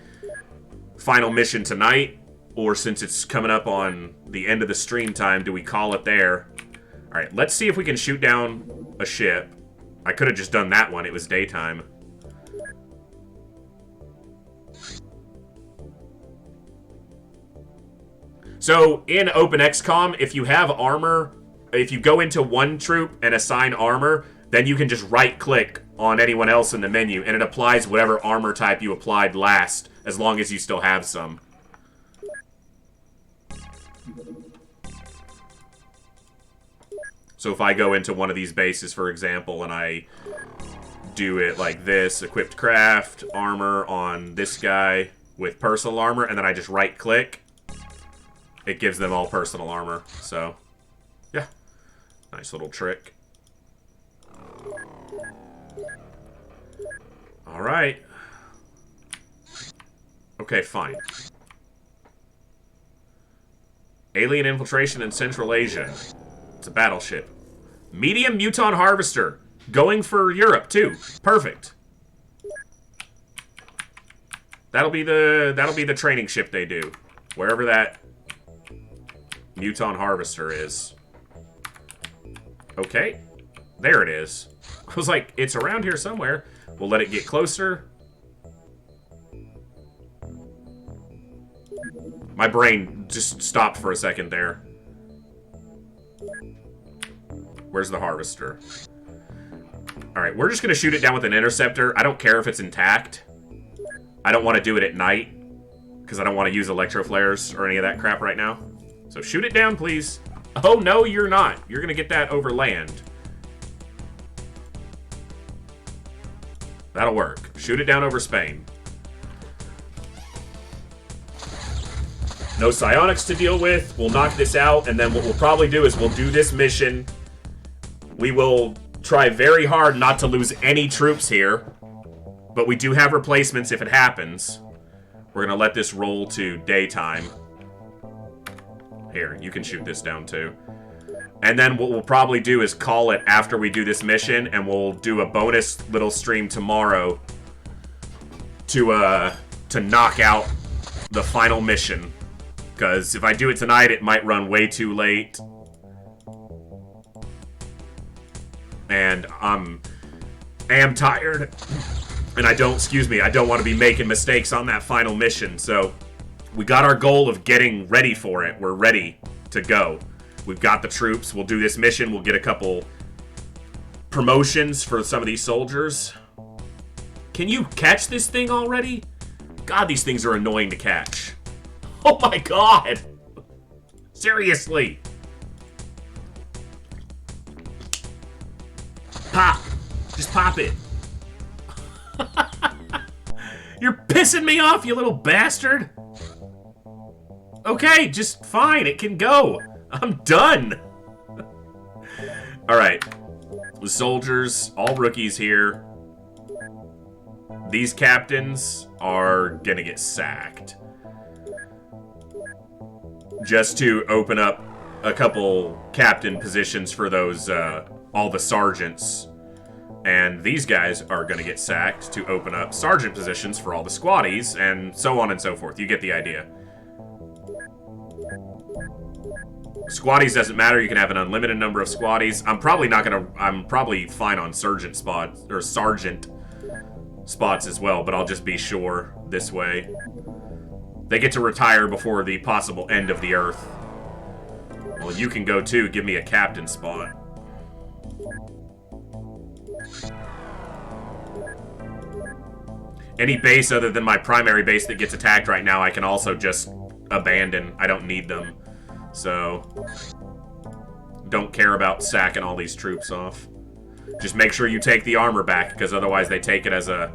final mission tonight? Or since it's coming up on the end of the stream time, do we call it there? Alright, let's see if we can shoot down a ship. I could have just done that one. It was daytime. So, in openxcom, if you have armor, if you go into one troop and assign armor, then you can just right-click on anyone else in the menu, and it applies whatever armor type you applied last, as long as you still have some. So if I go into one of these bases, for example, and I do it like this, equipped craft, armor on this guy with personal armor, and then I just right-click, it gives them all personal armor. So, yeah. Nice little trick. Alright. Okay, fine. Alien infiltration in Central Asia. It's a battleship. Medium Muton Harvester. Going for Europe, too. Perfect. That'll be the training ship they do. Wherever that Muton Harvester is. Okay. There it is. I was like, it's around here somewhere. We'll let it get closer. My brain just stopped for a second there. Where's the harvester? Alright, we're just going to shoot it down with an interceptor. I don't care if it's intact. I don't want to do it at night, because I don't want to use electro flares or any of that crap right now. So shoot it down, please. Oh, no, you're not. You're going to get that over land. That'll work. Shoot it down over Spain. No psionics to deal with. We'll knock this out, and then what we'll probably do is we'll do this mission. We will try very hard not to lose any troops here, but we do have replacements if it happens. We're going to let this roll to daytime. Here, you can shoot this down too. And then what we'll probably do is call it after we do this mission, and we'll do a bonus little stream tomorrow to knock out the final mission. Because if I do it tonight, it might run way too late. And I am tired. And I don't want to be making mistakes on that final mission. So we got our goal of getting ready for it. We're ready to go. We've got the troops. We'll do this mission. We'll get a couple promotions for some of these soldiers. Can you catch this thing already? God, these things are annoying to catch. Oh my god! Seriously! Pop! Just pop it. You're pissing me off, you little bastard! Okay, just fine, it can go. I'm done! Alright. The soldiers, all rookies here. These captains are gonna get sacked. Just to open up a couple captain positions for those, all the sergeants. And these guys are going to get sacked to open up sergeant positions for all the squaddies, and so on and so forth. You get the idea. Squaddies doesn't matter. You can have an unlimited number of squaddies. I'm probably fine on sergeant spots, or sergeant spots as well, but I'll just be sure this way. They get to retire before the possible end of the Earth. Well, you can go too. Give me a captain spot. Any base other than my primary base that gets attacked right now, I can also just abandon. I don't need them. So, don't care about sacking all these troops off. Just make sure you take the armor back, because otherwise they take it as a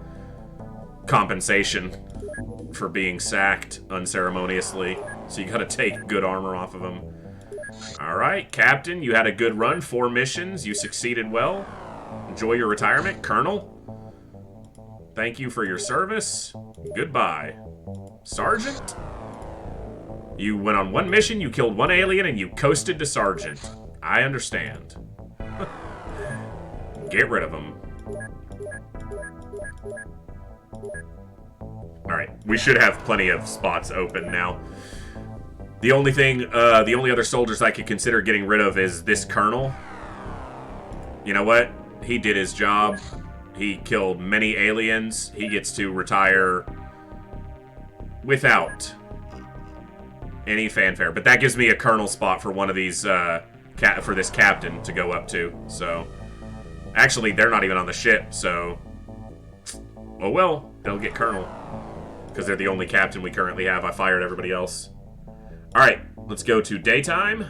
compensation for being sacked unceremoniously. So you gotta take good armor off of them. Alright, Captain, you had a good run. 4 missions. You succeeded well. Enjoy your retirement. Colonel, thank you for your service. Goodbye. Sergeant, you went on 1 mission, you killed 1 alien, and you coasted to Sergeant. I understand. Get rid of him. Alright, we should have plenty of spots open now. The only other soldiers I could consider getting rid of is this colonel. You know what? He did his job. He killed many aliens. He gets to retire without any fanfare. But that gives me a colonel spot for one of these, for this captain to go up to. So, actually, they're not even on the ship, so... Oh well, they'll get colonel. Because they're the only captain we currently have. I fired everybody else. Alright, let's go to daytime.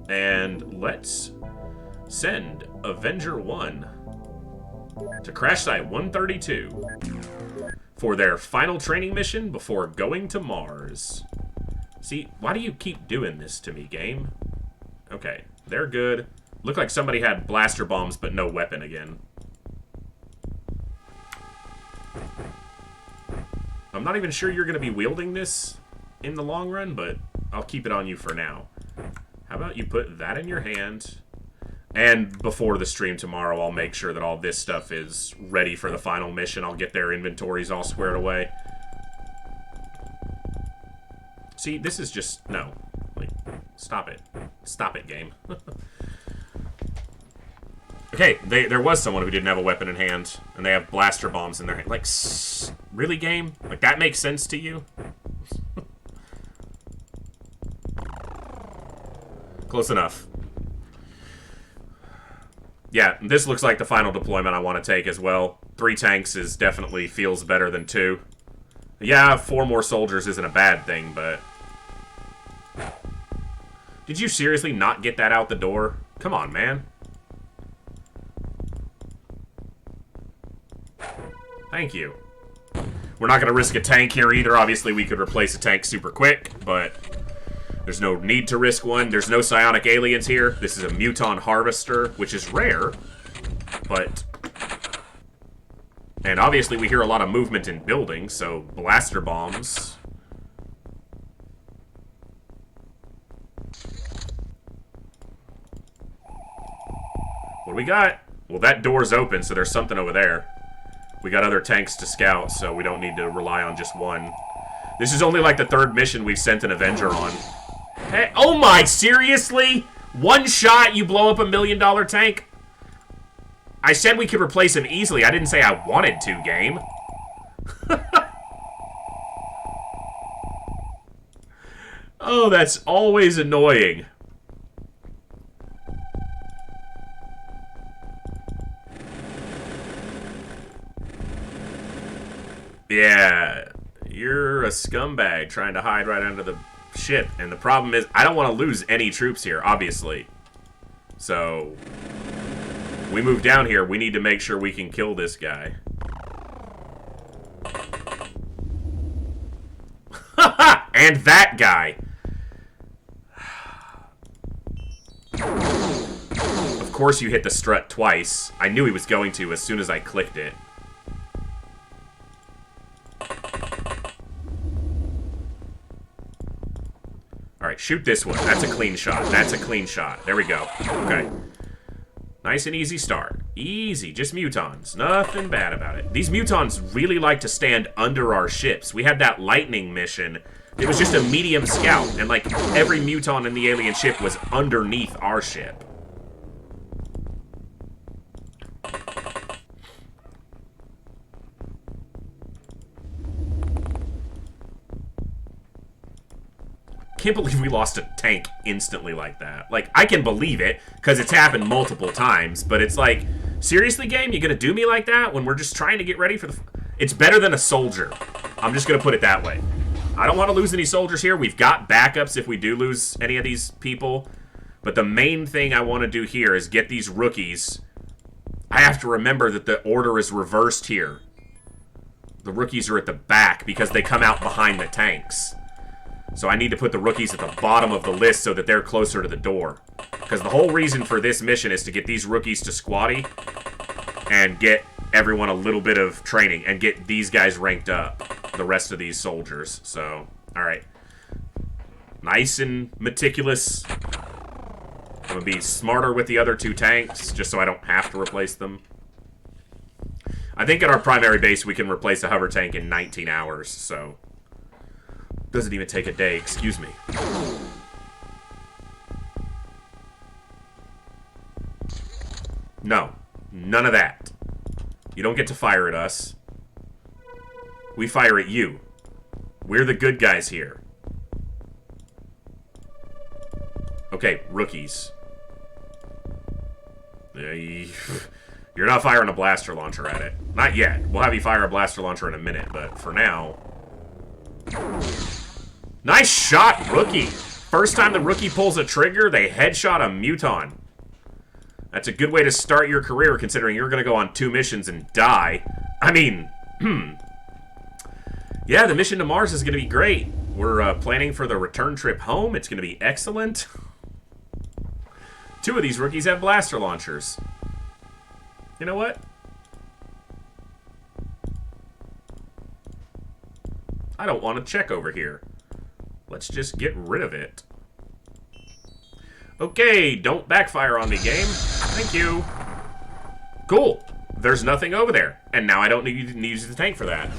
And let's send Avenger 1 to crash site 132 for their final training mission before going to Mars. See, why do you keep doing this to me, game? Okay, they're good. Looked like somebody had blaster bombs, but no weapon again. I'm not even sure you're going to be wielding this in the long run, but I'll keep it on you for now. How about you put that in your hand? And before the stream tomorrow, I'll make sure that all this stuff is ready for the final mission. I'll get their inventories all squared away. See, this is just... No. Like, Stop it. Stop it, game. Okay, there was someone who didn't have a weapon in hand, and they have blaster bombs in their hand. Like, really, game? Like, that makes sense to you? Close enough. Yeah, this looks like the final deployment I want to take as well. 3 tanks is definitely feels better than 2. Yeah, 4 more soldiers isn't a bad thing, but... Did you seriously not get that out the door? Come on, man. Thank you. We're not going to risk a tank here either. Obviously, we could replace a tank super quick, but there's no need to risk one. There's no psionic aliens here. This is a muton harvester, which is rare, but... And obviously, we hear a lot of movement in buildings, so blaster bombs... What do we got? Well, that door's open, so there's something over there. We got other tanks to scout, so we don't need to rely on just one. This is only like the 3rd mission we've sent an Avenger on. Hey, oh my, seriously? One shot, you blow up $1 million tank? I said we could replace him easily. I didn't say I wanted to, game. Oh, that's always annoying. Yeah, you're a scumbag trying to hide right under the ship. And the problem is, I don't want to lose any troops here, obviously. So, we move down here, we need to make sure we can kill this guy. And that guy. Of course you hit the strut twice. I knew he was going to as soon as I clicked it. Alright, shoot this one. That's a clean shot. That's a clean shot. There we go. Okay. Nice and easy start. Easy. Just mutons. Nothing bad about it. These mutons really like to stand under our ships. We had that lightning mission. It was just a medium scout, and like every muton in the alien ship was underneath our ship. Can't believe we lost a tank instantly like that. Like, I can believe it, because it's happened multiple times, but it's like, seriously, game? You gonna do me like that when we're just trying to get ready for the... It's better than a soldier. I'm just gonna put it that way. I don't want to lose any soldiers here. We've got backups if we do lose any of these people. But the main thing I want to do here is get these rookies. I have to remember that the order is reversed here. The rookies are at the back because they come out behind the tanks. So I need to put the rookies at the bottom of the list so that they're closer to the door. Because the whole reason for this mission is to get these rookies to squatty and get everyone a little bit of training and get these guys ranked up, the rest of these soldiers. So, alright. Nice and meticulous. I'm going to be smarter with the other 2 tanks just so I don't have to replace them. I think at our primary base we can replace a hover tank in 19 hours, so... Doesn't even take a day, excuse me. No. None of that. You don't get to fire at us. We fire at you. We're the good guys here. Okay, rookies. You're not firing a blaster launcher at it. Not yet. We'll have you fire a blaster launcher in a minute, but for now... Nice shot, rookie! First time the rookie pulls a trigger, they headshot a muton. That's a good way to start your career, considering you're going to go on 2 missions and die. I mean, yeah, the mission to Mars is going to be great. We're planning for the return trip home. It's going to be excellent. 2 of these rookies have blaster launchers. You know what? I don't want to check over here. Let's just get rid of it. Okay, don't backfire on me, game. Thank you. Cool. There's nothing over there. And now I don't need to use the tank for that.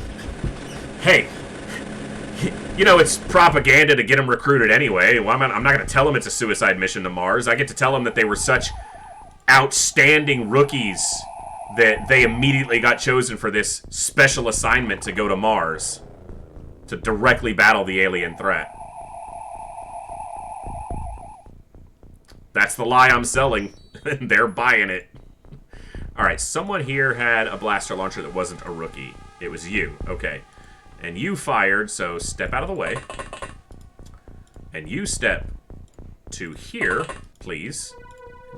Hey. You know, it's propaganda to get them recruited anyway. Well, I'm not going to tell them it's a suicide mission to Mars. I get to tell them that they were such outstanding rookies that they immediately got chosen for this special assignment to go to Mars to directly battle the alien threat. That's the lie I'm selling. They're buying it. Alright, someone here had a blaster launcher that wasn't a rookie. It was you. Okay. And you fired, so step out of the way. And you step to here, please.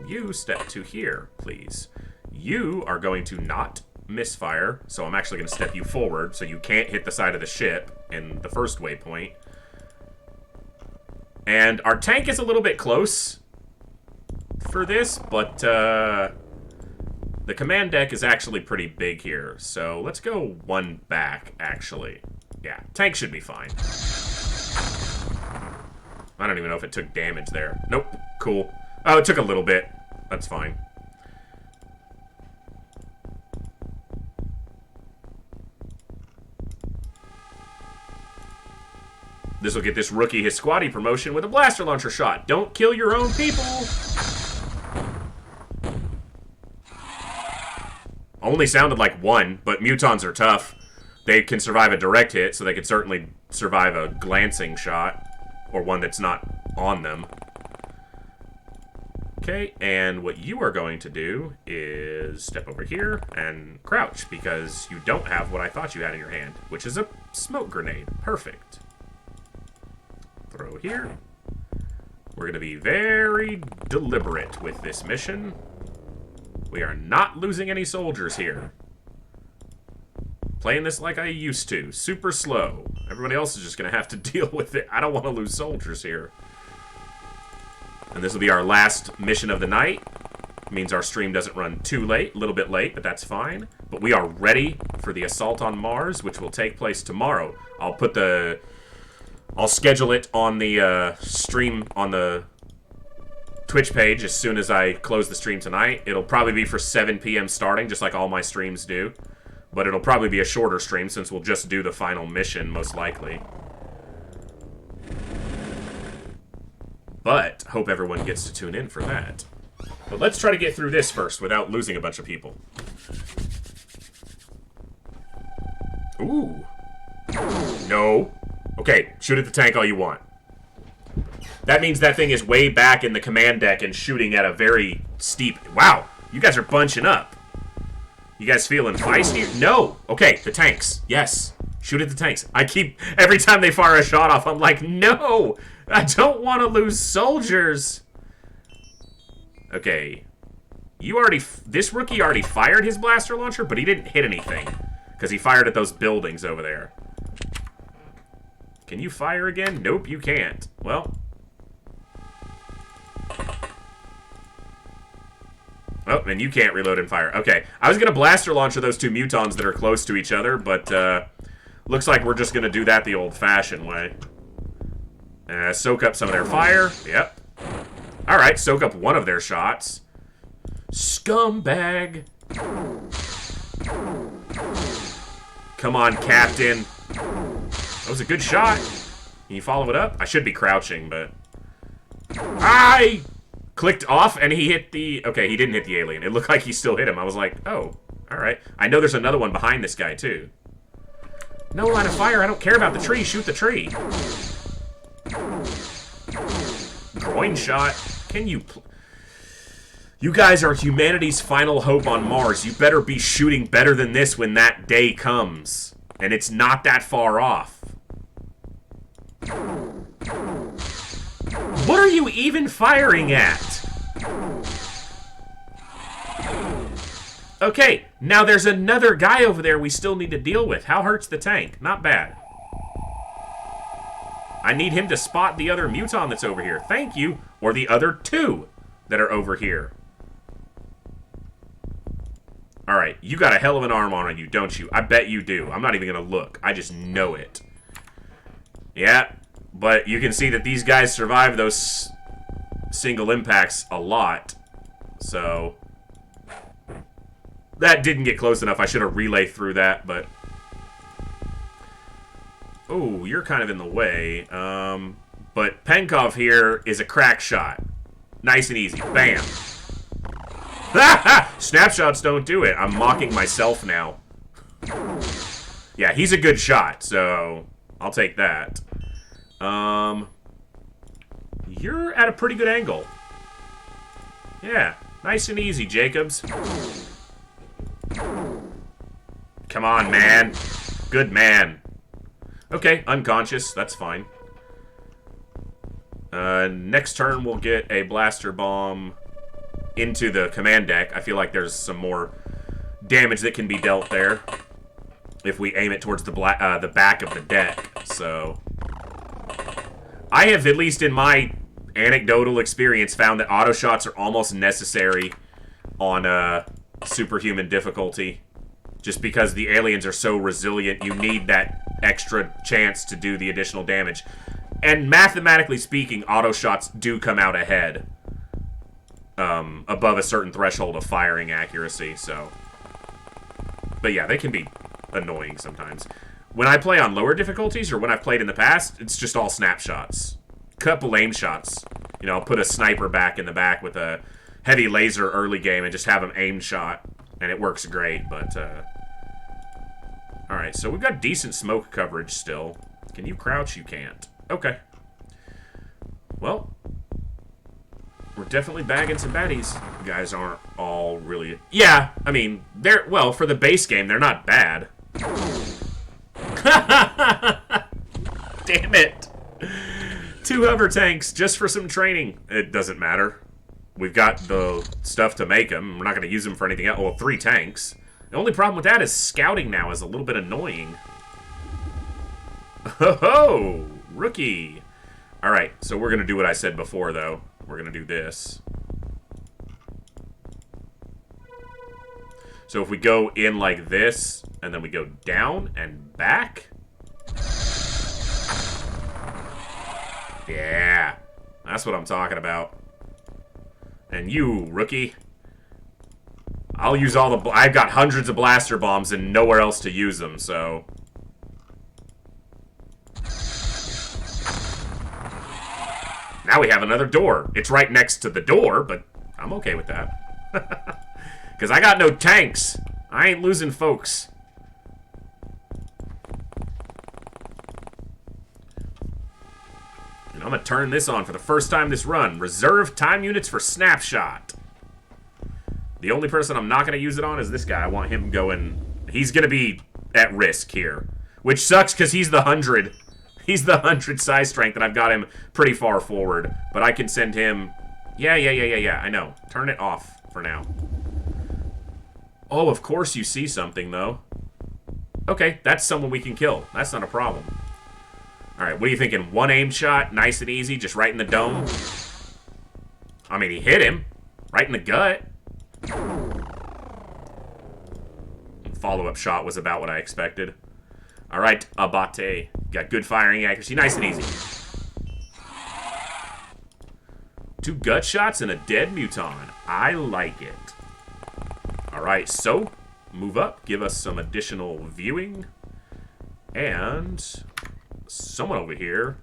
You step to here, please. You are going to not misfire, so I'm actually going to step you forward so you can't hit the side of the ship in the first waypoint. And our tank is a little bit close for this, but the command deck is actually pretty big here. So let's go one back, actually. Yeah, tank should be fine. I don't even know if it took damage there. Nope, cool. Oh, it took a little bit. That's fine. This will get this rookie his squatty promotion with a blaster launcher shot. Don't kill your own people! Only sounded like one, but mutons are tough. They can survive a direct hit, so they could certainly survive a glancing shot. Or one that's not on them. Okay, and what you are going to do is step over here and crouch, because you don't have what I thought you had in your hand, which is a smoke grenade. Perfect. Throw here. We're going to be very deliberate with this mission. We are not losing any soldiers here. Playing this like I used to. Super slow. Everybody else is just going to have to deal with it. I don't want to lose soldiers here. And this will be our last mission of the night. It means our stream doesn't run too late. A little bit late, but that's fine. But we are ready for the assault on Mars, which will take place tomorrow. I'll schedule it on the stream on the Twitch page as soon as I close the stream tonight. It'll probably be for 7 p.m. starting, just like all my streams do. But it'll probably be a shorter stream since we'll just do the final mission, most likely. But hope everyone gets to tune in for that. But let's try to get through this first without losing a bunch of people. Ooh. No. Okay, shoot at the tank all you want. That means that thing is way back in the command deck and shooting at a very steep... Wow, you guys are bunching up. You guys feeling feisty? No. Okay, the tanks. Yes. Shoot at the tanks. Every time they fire a shot off, I'm like, no! I don't want to lose soldiers! Okay. This rookie already fired his blaster launcher, but he didn't hit anything. Because he fired at those buildings over there. Can you fire again? Nope, you can't. Well. Oh, and you can't reload and fire. Okay, I was going to blaster launcher those two mutons that are close to each other, but looks like we're just going to do that the old-fashioned way. Soak up some of their fire. Yep. Alright, soak up one of their shots. Scumbag. Come on, Captain. That was a good shot. Can you follow it up? I should be crouching, but... I clicked off, and he hit the... Okay, he didn't hit the alien. It looked like he still hit him. I was like, oh, alright. I know there's another one behind this guy, too. No line of fire. I don't care about the tree. Shoot the tree. Groin shot. Can you... You guys are humanity's final hope on Mars. You better be shooting better than this when that day comes. And it's not that far off. What are you even firing at? Okay, now there's another guy over there we still need to deal with. How hurt's the tank? Not bad. I need him to spot the other muton that's over here. Thank you. Or the other two that are over here. Alright, you got a hell of an arm on you, don't you? I bet you do. I'm not even going to look. I just know it. Yeah, but you can see that these guys survive those single impacts a lot. So, that didn't get close enough. I should have relayed through that, but... Oh, you're kind of in the way. But Penkov here is a crack shot. Nice and easy. Bam. Snapshots don't do it. I'm mocking myself now. Yeah, he's a good shot, so I'll take that. You're at a pretty good angle. Yeah, nice and easy, Jacobs. Come on, man. Good man. Okay, unconscious. That's fine. Next turn, we'll get a blaster bomb into the command deck. I feel like there's some more damage that can be dealt there if we aim it towards the back of the deck. So I have, at least in my anecdotal experience, found that auto shots are almost necessary on superhuman difficulty. Just because the aliens are so resilient, you need that extra chance to do the additional damage. And mathematically speaking, auto shots do come out ahead above a certain threshold of firing accuracy, so. But yeah, they can be annoying sometimes. When I play on lower difficulties, or when I've played in the past, it's just all snapshots. Couple aim shots. You know, I'll put a sniper back in the back with a heavy laser early game and just have him aim shot, and it works great, but, alright, so we've got decent smoke coverage still. Can you crouch? You can't. Okay. Well, we're definitely bagging some baddies. You guys aren't all really... Yeah, I mean, they're... Well, for the base game, they're not bad. Damn it. 2 hover tanks just for some training. It doesn't matter. We've got the stuff to make them. We're not going to use them for anything else. Well, 3 tanks. The only problem with that is scouting now is a little bit annoying. Ho-ho! Rookie! Alright, so we're going to do what I said before, though. We're going to do this. So if we go in like this, and then we go down and back... Yeah! That's what I'm talking about. And you, rookie... I'll use all the... I've got hundreds of blaster bombs and nowhere else to use them, so... Now we have another door. It's right next to the door, but I'm okay with that. Because I got no tanks. I ain't losing folks. And I'm going to turn this on for the first time this run. Reserve time units for snapshot. The only person I'm not going to use it on is this guy. I want him going... He's going to be at risk here. Which sucks because he's the 100. He's the 100 size strength, and I've got him pretty far forward. But I can send him... Yeah, I know. Turn it off for now. Oh, of course you see something, though. Okay, that's someone we can kill. That's not a problem. Alright, what are you thinking? 1 aim shot, nice and easy, just right in the dome? I mean, he hit him. Right in the gut. Follow-up shot was about what I expected. Alright, Abate. Got good firing accuracy, nice and easy. 2 gut shots and a dead muton. I like it. Alright, so, move up, give us some additional viewing. And someone over here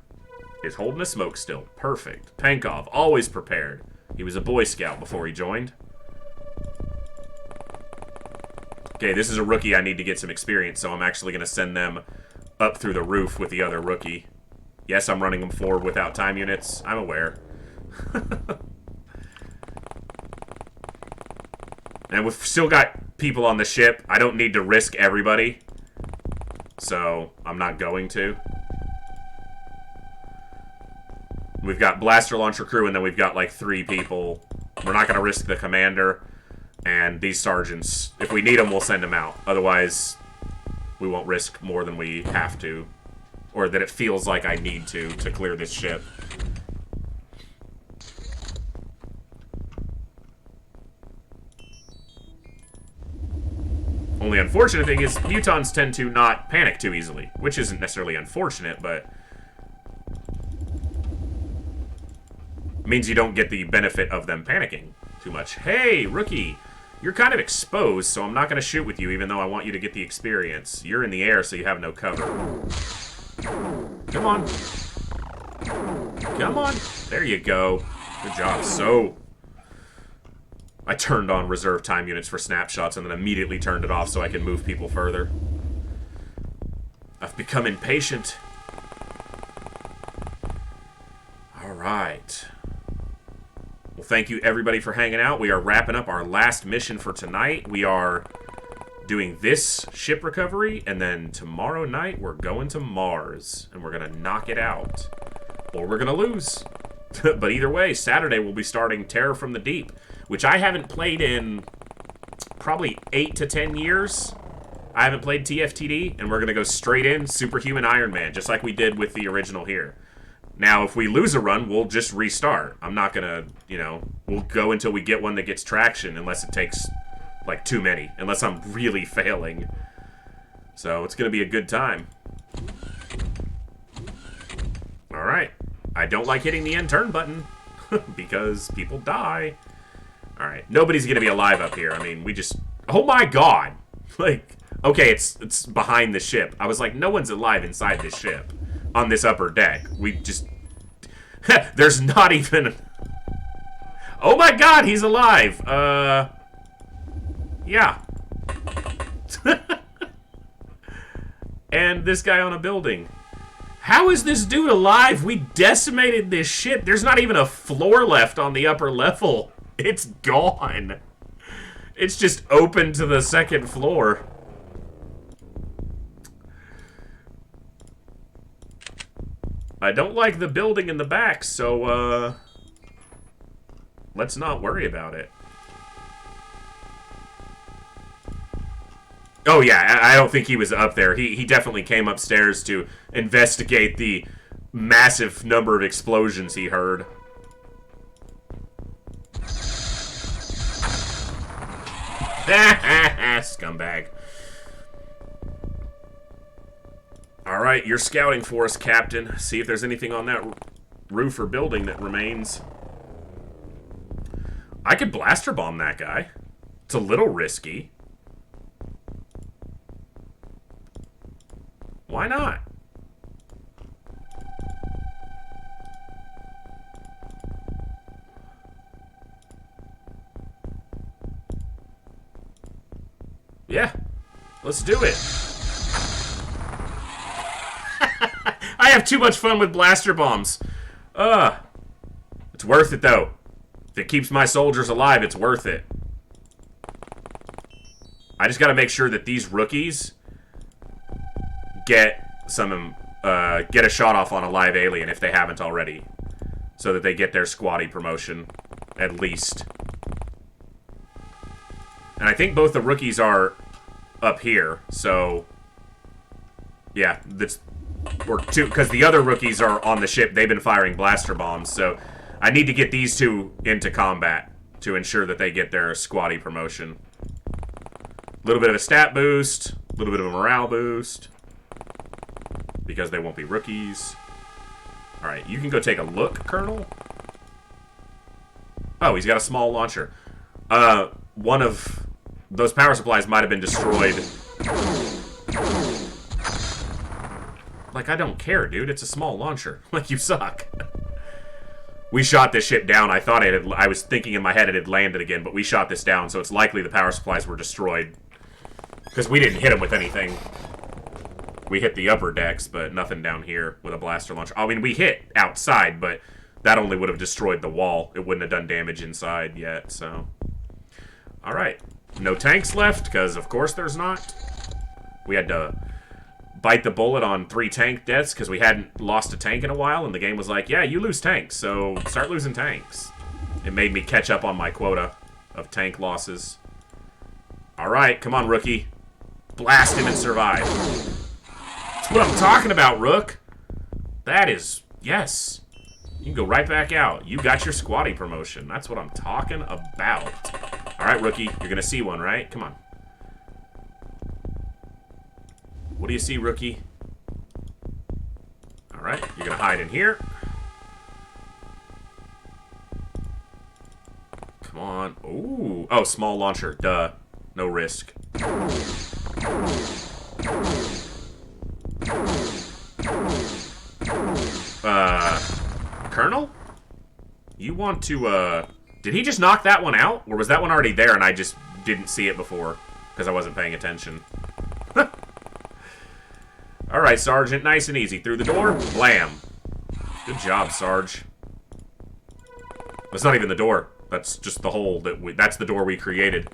is holding a smoke still. Perfect. Penkov, always prepared. He was a Boy Scout before he joined. Okay, this is a rookie I need to get some experience, so I'm actually going to send them up through the roof with the other rookie. Yes, I'm running them forward without time units. I'm aware. And we've still got people on the ship. I don't need to risk everybody. So, I'm not going to. We've got blaster launcher crew, and then we've got like 3 people. We're not going to risk the commander. And these sergeants, if we need them, we'll send them out. Otherwise, we won't risk more than we have to. Or that it feels like I need to clear this ship. Only unfortunate thing is, mutons tend to not panic too easily. Which isn't necessarily unfortunate, but... means you don't get the benefit of them panicking too much. Hey, rookie! You're kind of exposed, so I'm not going to shoot with you, even though I want you to get the experience. You're in the air, so you have no cover. Come on. Come on. There you go. Good job. So, I turned on reserve time units for snapshots and then immediately turned it off so I can move people further. I've become impatient. Alright. Well, thank you everybody for hanging out. We are wrapping up our last mission for tonight. We are doing this ship recovery, and then tomorrow night we're going to Mars, and we're going to knock it out. Or we're going to lose. But either way, Saturday we'll be starting Terror from the Deep, which I haven't played in probably 8 to 10 years. I haven't played TFTD, and we're going to go straight in Superhuman Ironman, just like we did with the original here. Now, if we lose a run, we'll just restart. I'm not going to, you know, we'll go until we get one that gets traction, unless it takes, like, too many. Unless I'm really failing. So, it's going to be a good time. Alright. I don't like hitting the end turn button, because people die. Alright. Nobody's going to be alive up here. I mean, we just... Oh my god! Like, okay, it's behind the ship. I was like, no one's alive inside this ship. On this upper deck. We just... There's not even... Oh my god, he's alive! Yeah. And this guy on a building. How is this dude alive? We decimated this ship. There's not even a floor left on the upper level. It's gone. It's just open to the second floor. I don't like the building in the back, so, let's not worry about it. Oh, yeah, I don't think he was up there. He definitely came upstairs to investigate the massive number of explosions he heard. Scumbag. Alright, you're scouting for us, Captain. See if there's anything on that roof or building that remains. I could blaster bomb that guy. It's a little risky. Why not? Yeah, let's do it. I have too much fun with blaster bombs. It's worth it, though. If it keeps my soldiers alive, it's worth it. I just gotta make sure that these rookies get some, get a shot off on a live alien if they haven't already. So that they get their squatty promotion, at least. And I think both the rookies are up here, so... Yeah, that's... Or two, because the other rookies are on the ship. They've been firing blaster bombs, so I need to get these two into combat to ensure that they get their squatty promotion. A little bit of a stat boost, a little bit of a morale boost, because they won't be rookies. Alright, you can go take a look, Colonel. Oh, he's got a small launcher. One of those power supplies might have been destroyed. Like, I don't care, dude. It's a small launcher. Like, you suck. We shot this ship down. I thought it had... I was thinking in my head it had landed again, but we shot this down, so it's likely the power supplies were destroyed. Because we didn't hit them with anything. We hit the upper decks, but nothing down here with a blaster launcher. I mean, we hit outside, but that only would have destroyed the wall. It wouldn't have done damage inside yet, so... Alright. No tanks left, because of course there's not. We had to bite the bullet on 3 tank deaths because we hadn't lost a tank in a while, and the game was like, yeah, you lose tanks, so start losing tanks. It made me catch up on my quota of tank losses. Alright, come on, rookie. Blast him and survive. That's what I'm talking about, Rook. That is, yes. You can go right back out. You got your squatty promotion. That's what I'm talking about. Alright, rookie, you're gonna see one, right? Come on. What do you see, rookie? Alright, you're gonna hide in here. Come on. Ooh. Oh, small launcher. Duh. No risk. Colonel? You want to, Did he just knock that one out? Or was that one already there and I just didn't see it before? Because I wasn't paying attention. Alright, Sergeant. Nice and easy. Through the door. Blam. Good job, Sarge. That's not even the door. That's just the hole that that's the door we created.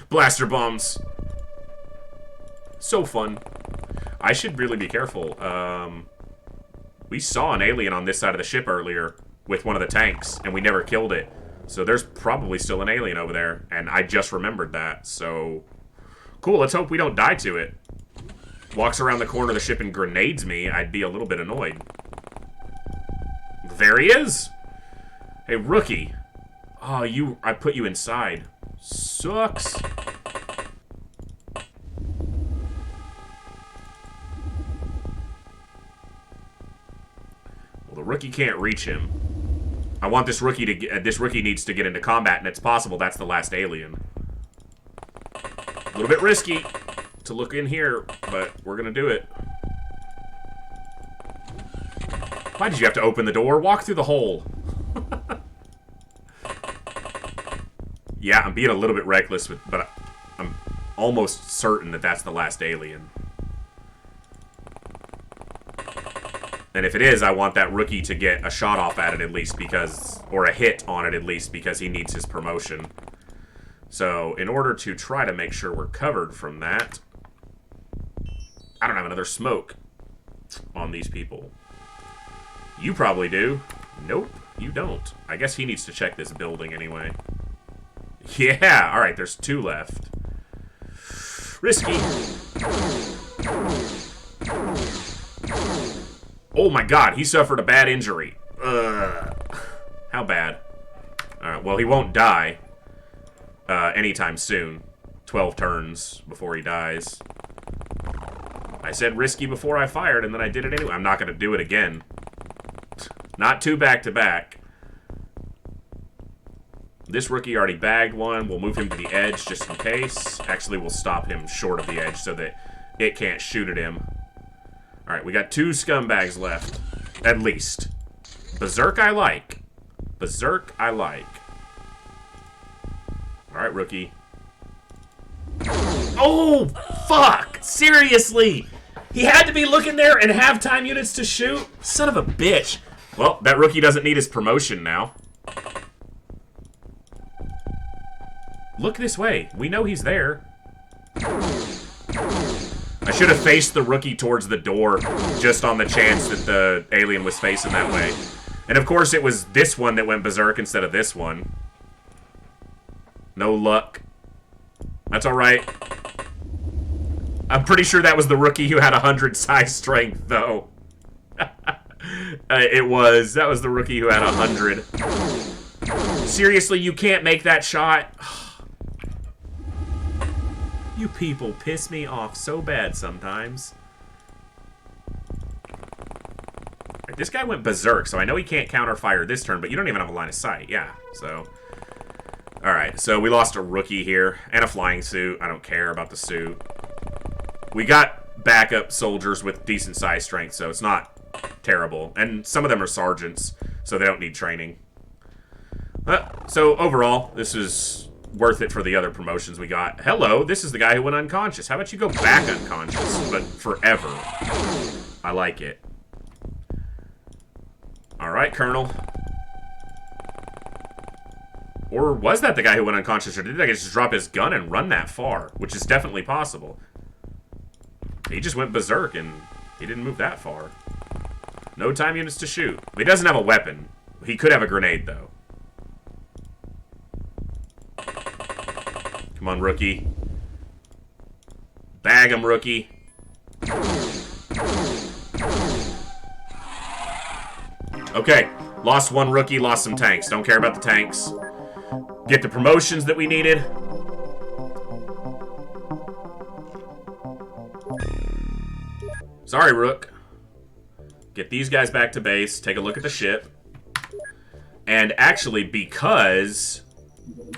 Blaster bombs. So fun. I should really be careful. We saw an alien on this side of the ship earlier with one of the tanks, and we never killed it. So there's probably still an alien over there, and I just remembered that. So, cool. Let's hope we don't die to it. Walks around the corner of the ship and grenades me, I'd be a little bit annoyed. There he is! Hey, rookie. Oh, I put you inside. Sucks. Well, the rookie can't reach him. I want this rookie to get, this rookie needs to get into combat, and it's possible that's the last alien. A little bit risky to look in here, but we're gonna do it. Why did you have to open the door? Walk through the hole. Yeah, I'm being a little bit reckless, but I'm almost certain that that's the last alien. And if it is, I want that rookie to get a shot off at it at least because, or a hit on it at least because he needs his promotion. So, in order to try to make sure we're covered from that, I don't have another smoke on these people. You probably do. Nope, you don't. I guess he needs to check this building anyway. Yeah, alright, there's 2 left. Risky. Oh my god, he suffered a bad injury. How bad? Alright, well, he won't die anytime soon. 12 turns before he dies. I said risky before I fired, and then I did it anyway. I'm not going to do it again. Not 2 back-to-back. This rookie already bagged one. We'll move him to the edge just in case. Actually, we'll stop him short of the edge so that it can't shoot at him. Alright, we got 2 scumbags left. At least. Berserk I like. Berserk I like. Alright, rookie. Oh, fuck! Seriously! He had to be looking there and have time units to shoot? Son of a bitch. Well, that rookie doesn't need his promotion now. Look this way. We know he's there. I should have faced the rookie towards the door just on the chance that the alien was facing that way. And of course it was this one that went berserk instead of this one. No luck. That's alright. I'm pretty sure that was the rookie who had 100 size strength, though. That was the rookie who had 100. Seriously, you can't make that shot? You people piss me off so bad sometimes. Right, this guy went berserk, so I know he can't counterfire this turn, but you don't even have a line of sight. Yeah, so... Alright, so we lost a rookie here, and a flying suit. I don't care about the suit. We got backup soldiers with decent size strength, so it's not terrible. And some of them are sergeants, so they don't need training. So overall, this is worth it for the other promotions we got. Hello, this is the guy who went unconscious. How about you go back unconscious, but forever? I like it. Alright, Colonel. Or was that the guy who went unconscious, or did that guy just drop his gun and run that far? Which is definitely possible. He just went berserk and he didn't move that far. No time units to shoot. He doesn't have a weapon. He could have a grenade, though. Come on, rookie. Bag him, rookie. Okay. Lost 1 rookie, lost some tanks. Don't care about the tanks. Get the promotions that we needed. Sorry, Rook. Get these guys back to base. Take a look at the ship. And actually, because...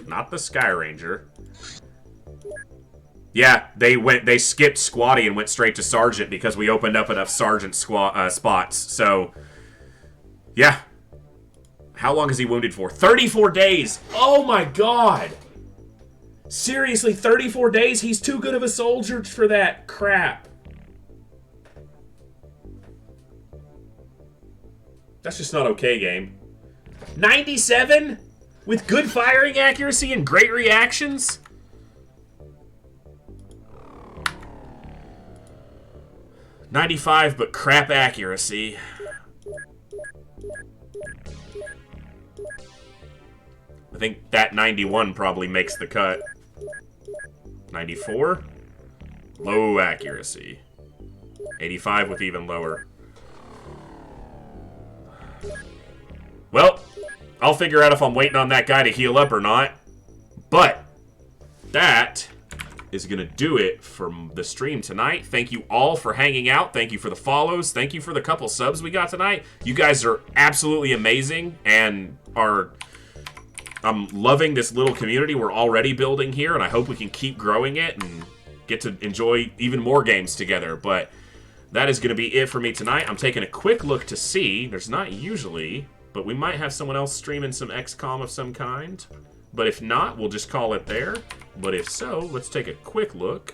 Not the Sky Ranger. Yeah, they skipped Squatty and went straight to Sergeant because we opened up enough Sergeant spots. So, Yeah. How long is he wounded for? 34 days! Oh my god! Seriously, 34 days? He's too good of a soldier for that crap. That's just not okay, game. 97? With good firing accuracy and great reactions? $95, but crap accuracy. I think that 91 probably makes the cut. 94? Low accuracy. 85 with even lower. Well, I'll figure out if I'm waiting on that guy to heal up or not. But that is going to do it for the stream tonight. Thank you all for hanging out. Thank you for the follows. Thank you for the couple subs we got tonight. You guys are absolutely amazing and are... I'm loving this little community we're already building here, and I hope we can keep growing it and get to enjoy even more games together. But that is going to be it for me tonight. I'm taking a quick look to see. There's not usually, but we might have someone else streaming some XCOM of some kind. But if not, we'll just call it there. But if so, let's take a quick look.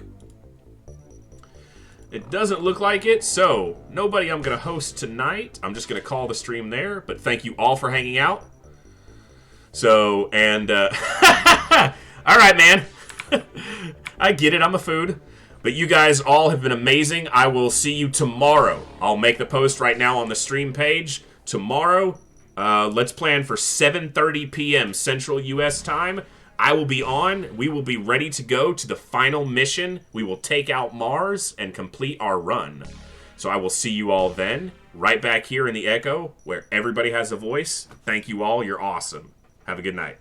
It doesn't look like it, so nobody I'm going to host tonight. I'm just going to call the stream there. But thank you all for hanging out. So, and, all right, man. I get it, I'm a food. But you guys all have been amazing. I will see you tomorrow. I'll make the post right now on the stream page. Tomorrow, let's plan for 7:30 p.m. Central U.S. time. I will be on. We will be ready to go to the final mission. We will take out Mars and complete our run. So I will see you all then, right back here in the Echo, where everybody has a voice. Thank you all. You're awesome. Have a good night.